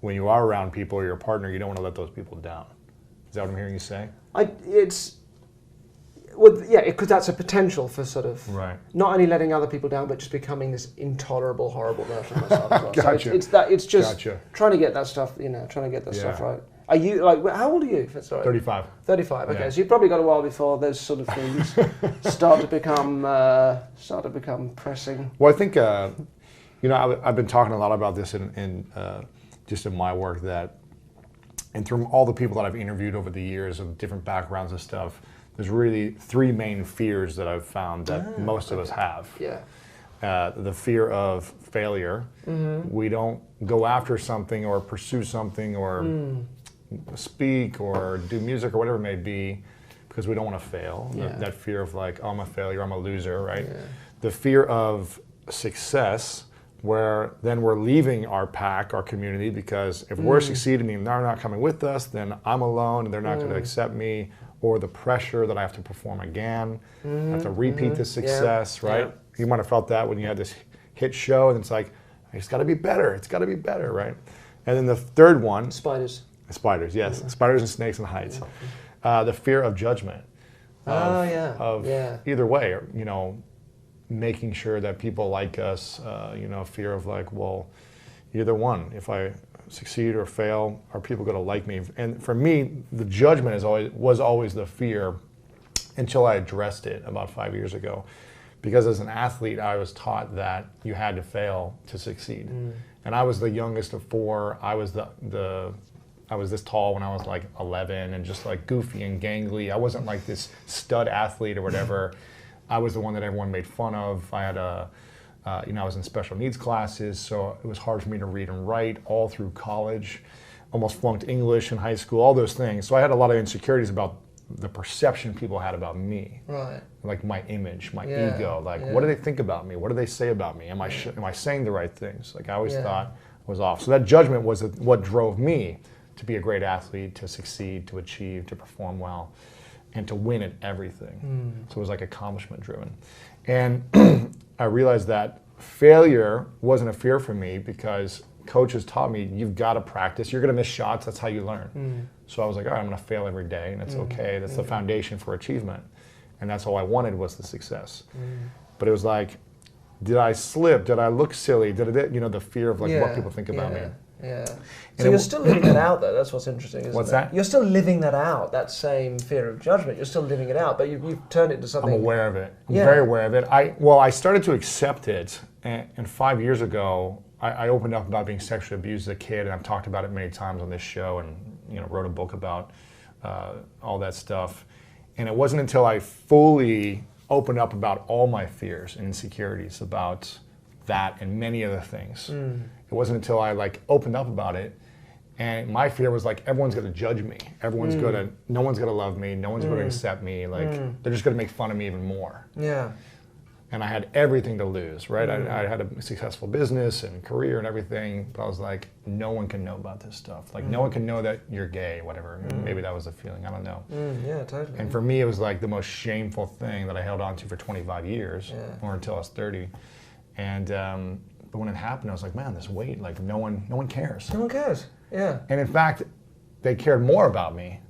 Speaker 1: when you are around people or your partner, you don't want to let those people down. Is that what I'm hearing you say?
Speaker 12: Because that's a potential for sort of not only letting other people down, but just becoming this intolerable, horrible version of myself as well.
Speaker 1: Gotcha.
Speaker 12: So it's just
Speaker 1: Gotcha.
Speaker 12: trying to get that stuff, stuff right. Are you like? How old are you? Sorry.
Speaker 1: 35.
Speaker 12: 35. Okay,
Speaker 1: Yeah.
Speaker 12: so you've probably got a while before those sort of things start to become pressing.
Speaker 1: Well, I think I've been talking a lot about this in just in my work, and through all the people that I've interviewed over the years of different backgrounds and stuff, there's really three main fears that I've found that most of us have.
Speaker 12: Yeah.
Speaker 1: The fear of failure. We don't go after something or pursue something or speak or do music or whatever it may be because we don't want to fail.
Speaker 12: Yeah.
Speaker 1: That fear of like, oh, I'm a failure, I'm a loser, right? Yeah. The fear of success, where then we're leaving our pack, our community, because if we're succeeding and they're not coming with us, then I'm alone and they're not going to accept me, or the pressure that I have to perform again, I have to repeat this success, right? Yeah. You might have felt that when you had this hit show and it's like, it's got to be better, right? And then the third one... Spiders, yes. Yeah. Spiders and snakes and heights. The fear of judgment. Either way, making sure that people like us, fear of like, well, either one, if I succeed or fail, are people going to like me? And for me, the judgment was always the fear until I addressed it about 5 years ago. because as an athlete, I was taught that you had to fail to succeed. And I was the youngest of four. I was I was this tall when I was like 11 and just like goofy and gangly. I wasn't like this stud athlete or whatever. I was the one that everyone made fun of. I had I was in special needs classes, so it was hard for me to read and write all through college. Almost flunked English in high school, all those things. So I had a lot of insecurities about the perception people had about me.
Speaker 12: Right.
Speaker 1: Like my image, my ego. Like, what do they think about me? What do they say about me? Am I saying the right things? Like, I always thought I was off. So that judgment was what drove me to be a great athlete, to succeed, to achieve, to perform well, and to win at everything. So it was like accomplishment driven. And I realized that failure wasn't a fear for me because coaches taught me, you've got to practice. You're going to miss shots. That's how you learn. So I was like, all right, I'm going to fail every day, and it's okay. That's the foundation for achievement. And that's all I wanted was the success. But it was like, did I slip? Did I look silly? Did it, the fear of like what people think about me.
Speaker 12: Yeah. So you're still living that out, though. That's what's interesting, isn't it?
Speaker 1: What's that?
Speaker 12: You're still living that out, that same fear of judgment. You're still living it out, but you've turned it into something.
Speaker 1: I'm aware of it. I'm very aware of it. I started to accept it, and 5 years ago, I opened up about being sexually abused as a kid, and I've talked about it many times on this show, and wrote a book about all that stuff. And it wasn't until I fully opened up about all my fears and insecurities about that and many other things. It wasn't until I opened up about it, and my fear was everyone's going to judge me. No one's going to love me. No one's going to accept me. They're just going to make fun of me even more.
Speaker 12: Yeah.
Speaker 1: And I had everything to lose, right? I had a successful business and career and everything, but I was like, no one can know about this stuff. No one can know that you're gay, whatever. Maybe that was the feeling, I don't know.
Speaker 12: Yeah, totally.
Speaker 1: And for me, it was the most shameful thing that I held on to for 25 years, or until I was 30. And but when it happened, I was like, man, this weight, no one cares.
Speaker 12: No one cares, yeah.
Speaker 1: And in fact, they cared more about me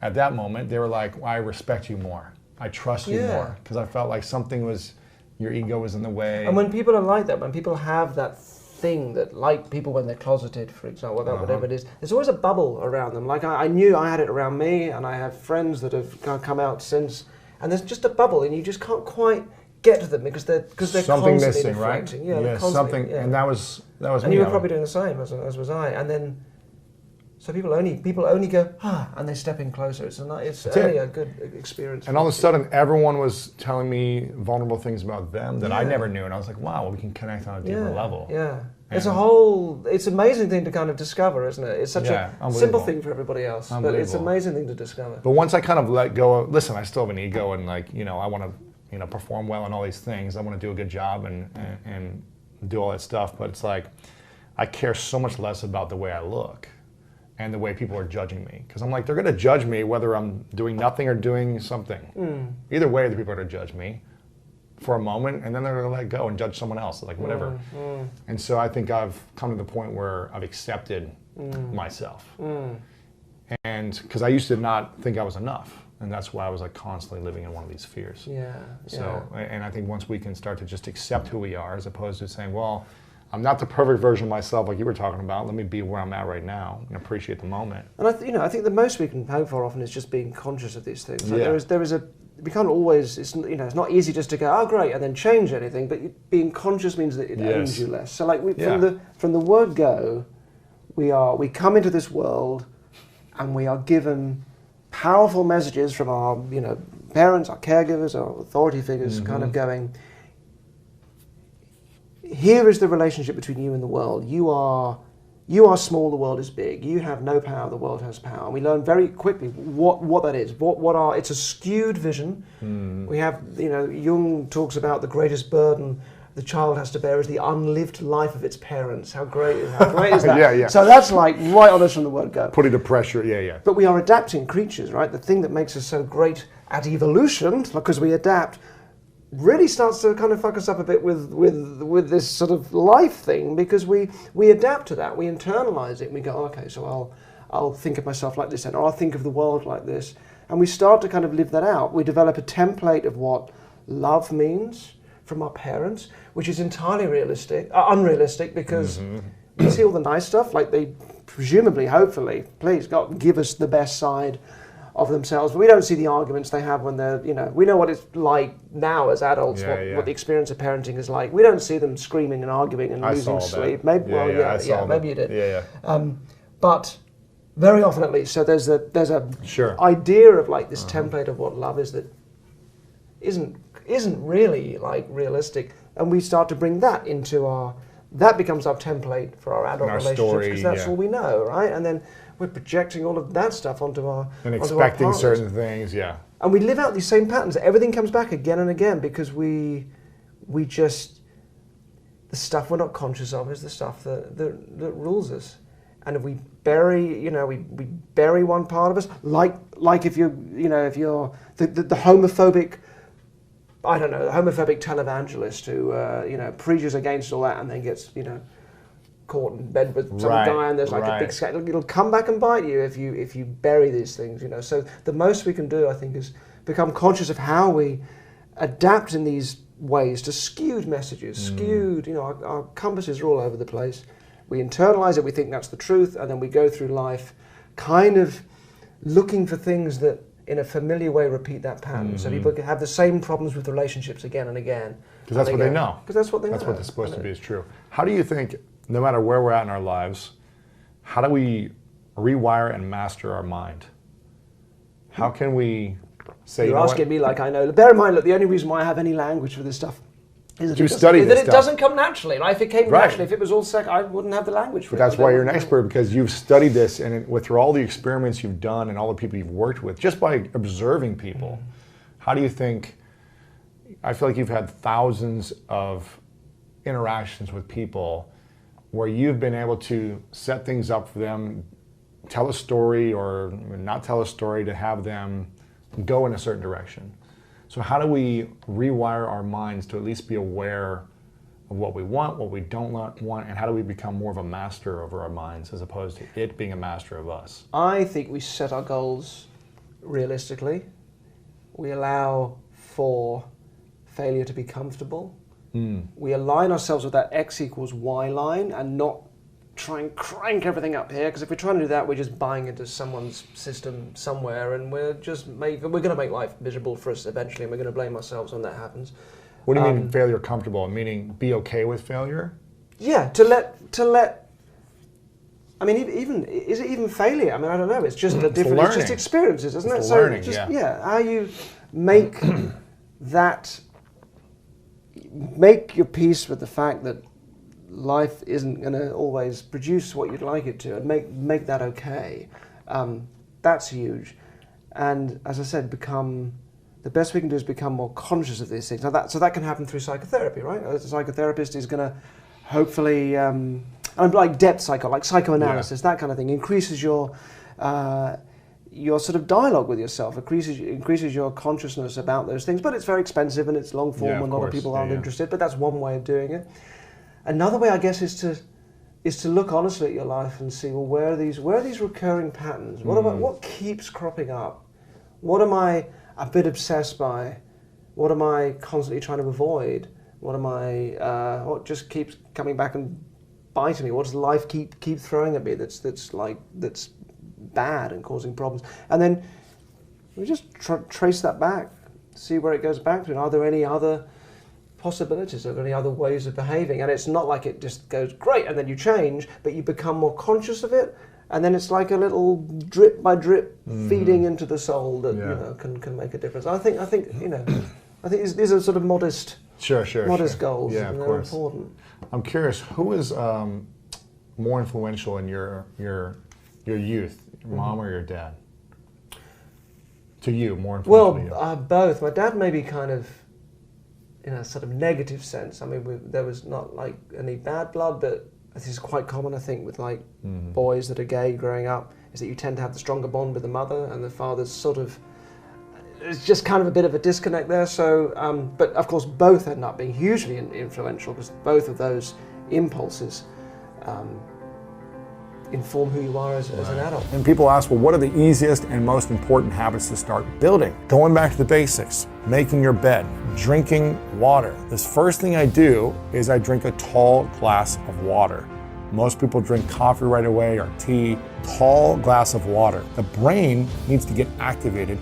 Speaker 1: at that moment. They were like, well, I respect you more. I trust you more. Because I felt like your ego was in the way.
Speaker 12: And when people are like that, when people have that thing that, like people when they're closeted, for example, whatever it is, there's always a bubble around them. I knew I had it around me, and I have friends that have come out since, and there's just a bubble, and you just can't quite get to them because they're
Speaker 1: something
Speaker 12: constantly
Speaker 1: missing,
Speaker 12: deflecting.
Speaker 1: right?
Speaker 12: Yeah,
Speaker 1: yeah, something, and that was
Speaker 12: and
Speaker 1: me.
Speaker 12: you were probably doing the same as was I, and then. So people only go, and they step in closer. It's only a good experience.
Speaker 1: And all of a sudden, everyone was telling me vulnerable things about them that I never knew, and I was like, wow, well, we can connect on a deeper level.
Speaker 12: Yeah, it's an amazing thing to kind of discover, isn't it? It's such a simple thing for everybody else, but it's an amazing thing to discover.
Speaker 1: But once I kind of let go of, listen, I still have an ego, and I want to, perform well and all these things. I want to do a good job and do all that stuff. But it's like, I care so much less about the way I look and the way people are judging me. Because I'm like, they're going to judge me whether I'm doing nothing or doing something. Either way, the people are going to judge me for a moment, and then they're going to let go and judge someone else, whatever. And so I think I've come to the point where I've accepted myself. And because I used to not think I was enough. And that's why I was constantly living in one of these fears. And I think once we can start to just accept who we are, as opposed to saying, well, I'm not the perfect version of myself like you were talking about. Let me be where I'm at right now and appreciate the moment.
Speaker 12: And I think the most we can hope for often is just being conscious of these things. There is we can't always. It's not easy just to go, oh great, and then change anything. But being conscious means that it owns you less. So from the word go, we come into this world, and we are given powerful messages from our parents, our caregivers, our authority figures, kind of going. Here is the relationship between you and the world. You are small, the world is big. You have no power, the world has power. And we learn very quickly what that is. It's a skewed vision. We have, Jung talks about the greatest burden the child has to bear is the unlived life of its parents. How great is that? So that's right on us from the word go.
Speaker 1: Putting the pressure,
Speaker 12: But we are adapting creatures, right? The thing that makes us so great at evolution, because we adapt, really starts to kind of fuck us up a bit with this sort of life thing, because we adapt to that, we internalize it, and we go, okay, so I'll think of myself like this, or I'll think of the world like this, and we start to kind of live that out. We develop a template of what love means from our parents, which is entirely unrealistic, because we see all the nice stuff, like they presumably, hopefully, please God, give us the best side of themselves. But we don't see the arguments they have when they're, we know what it's like now as adults, what the experience of parenting is like. We don't see them screaming and arguing and losing sleep. Maybe, maybe you did. But very often, at least, so there's a idea of like this template of what love is that isn't really like realistic, and we start to bring that into that becomes our template for our adult relationships, because that's all we know, right? And then we're projecting all of that stuff onto our
Speaker 1: expecting certain things,
Speaker 12: and we live out these same patterns. Everything comes back again and again because we just, the stuff we're not conscious of is the stuff that rules us. And if we bury, we bury one part of us, like if you're the homophobic, I don't know, the homophobic televangelist who preaches against all that and then gets caught in bed with some guy, and there's like a big scandal. It'll come back and bite you if you bury these things. So the most we can do, I think, is become conscious of how we adapt in these ways to skewed messages. Our compasses are all over the place. We internalize it, we think that's the truth, and then we go through life kind of looking for things that in a familiar way repeat that pattern. So people have the same problems with relationships again and again.
Speaker 1: Because that's what they know.
Speaker 12: Because that's what they know.
Speaker 1: That's what they're supposed to be is true. How do you think, no matter where we're at in our lives, how do we rewire and master our mind? How can we say...
Speaker 12: You're asking me like I know. Bear in mind, look, the only reason why I have any language for this stuff is that it doesn't come naturally. Like if it came naturally, if it was all I wouldn't have the language for it.
Speaker 1: But that's why you're an expert, because you've studied this, and with all the experiments you've done and all the people you've worked with, just by observing people, how do you think, I feel like you've had thousands of interactions with people where you've been able to set things up for them, tell a story or not tell a story, to have them go in a certain direction. So how do we rewire our minds to at least be aware of what we want, what we don't want, and how do we become more of a master over our minds as opposed to it being a master of us?
Speaker 12: I think we set our goals realistically. We allow for failure to be comfortable. We align ourselves with that X equals Y line and not try and crank everything up here, because if we're trying to do that, we're just buying into someone's system somewhere, and we're going to make life miserable for us eventually, and we're going to blame ourselves when that happens.
Speaker 1: What do you mean failure comfortable? Meaning be okay with failure?
Speaker 12: Yeah, to let. I mean, is it even failure? I mean, I don't know. It's just a different. It's just experiences, isn't it?
Speaker 1: So learning,
Speaker 12: how you make that. Make your peace with the fact that life isn't going to always produce what you'd like it to, and make that okay. That's huge. And as I said, the best we can do is become more conscious of these things. So that can happen through psychotherapy, right? A psychotherapist is going to hopefully, like depth psychoanalysis, that kind of thing, increases your sort of dialogue with yourself, increases your consciousness about those things. But it's very expensive and it's long form, and a lot of people aren't interested. But that's one way of doing it. Another way, I guess, is to look honestly at your life and see, well, where are these recurring patterns? What keeps cropping up? What am I a bit obsessed by? What am I constantly trying to avoid? What am I? What just keeps coming back and biting me? What does life keep throwing at me that's bad and causing problems? And then we just trace that back, see where it goes back to. And are there any other possibilities? Are there any other ways of behaving? And it's not like it just goes great and then you change, but you become more conscious of it, and then it's like a little drip by drip feeding into the soul that can make a difference. I think these are sort of modest goals.
Speaker 1: Yeah, of course.
Speaker 12: Important.
Speaker 1: I'm curious, who is more influential in your youth, your mom or your dad? To you, more influential to you?
Speaker 12: Both. My dad maybe kind of in a sort of negative sense. I mean, there was not like any bad blood, but this is quite common, I think, with like boys that are gay growing up, is that you tend to have the stronger bond with the mother, and the father's sort of, it's just kind of a bit of a disconnect there. So, but of course, both end up being hugely influential, because both of those impulses inform who you are as an adult.
Speaker 1: And people ask, well, what are the easiest and most important habits to start building? Going back to the basics, making your bed, drinking water. This first thing I do is I drink a tall glass of water. Most people drink coffee right away or tea. Tall glass of water. The brain needs to get activated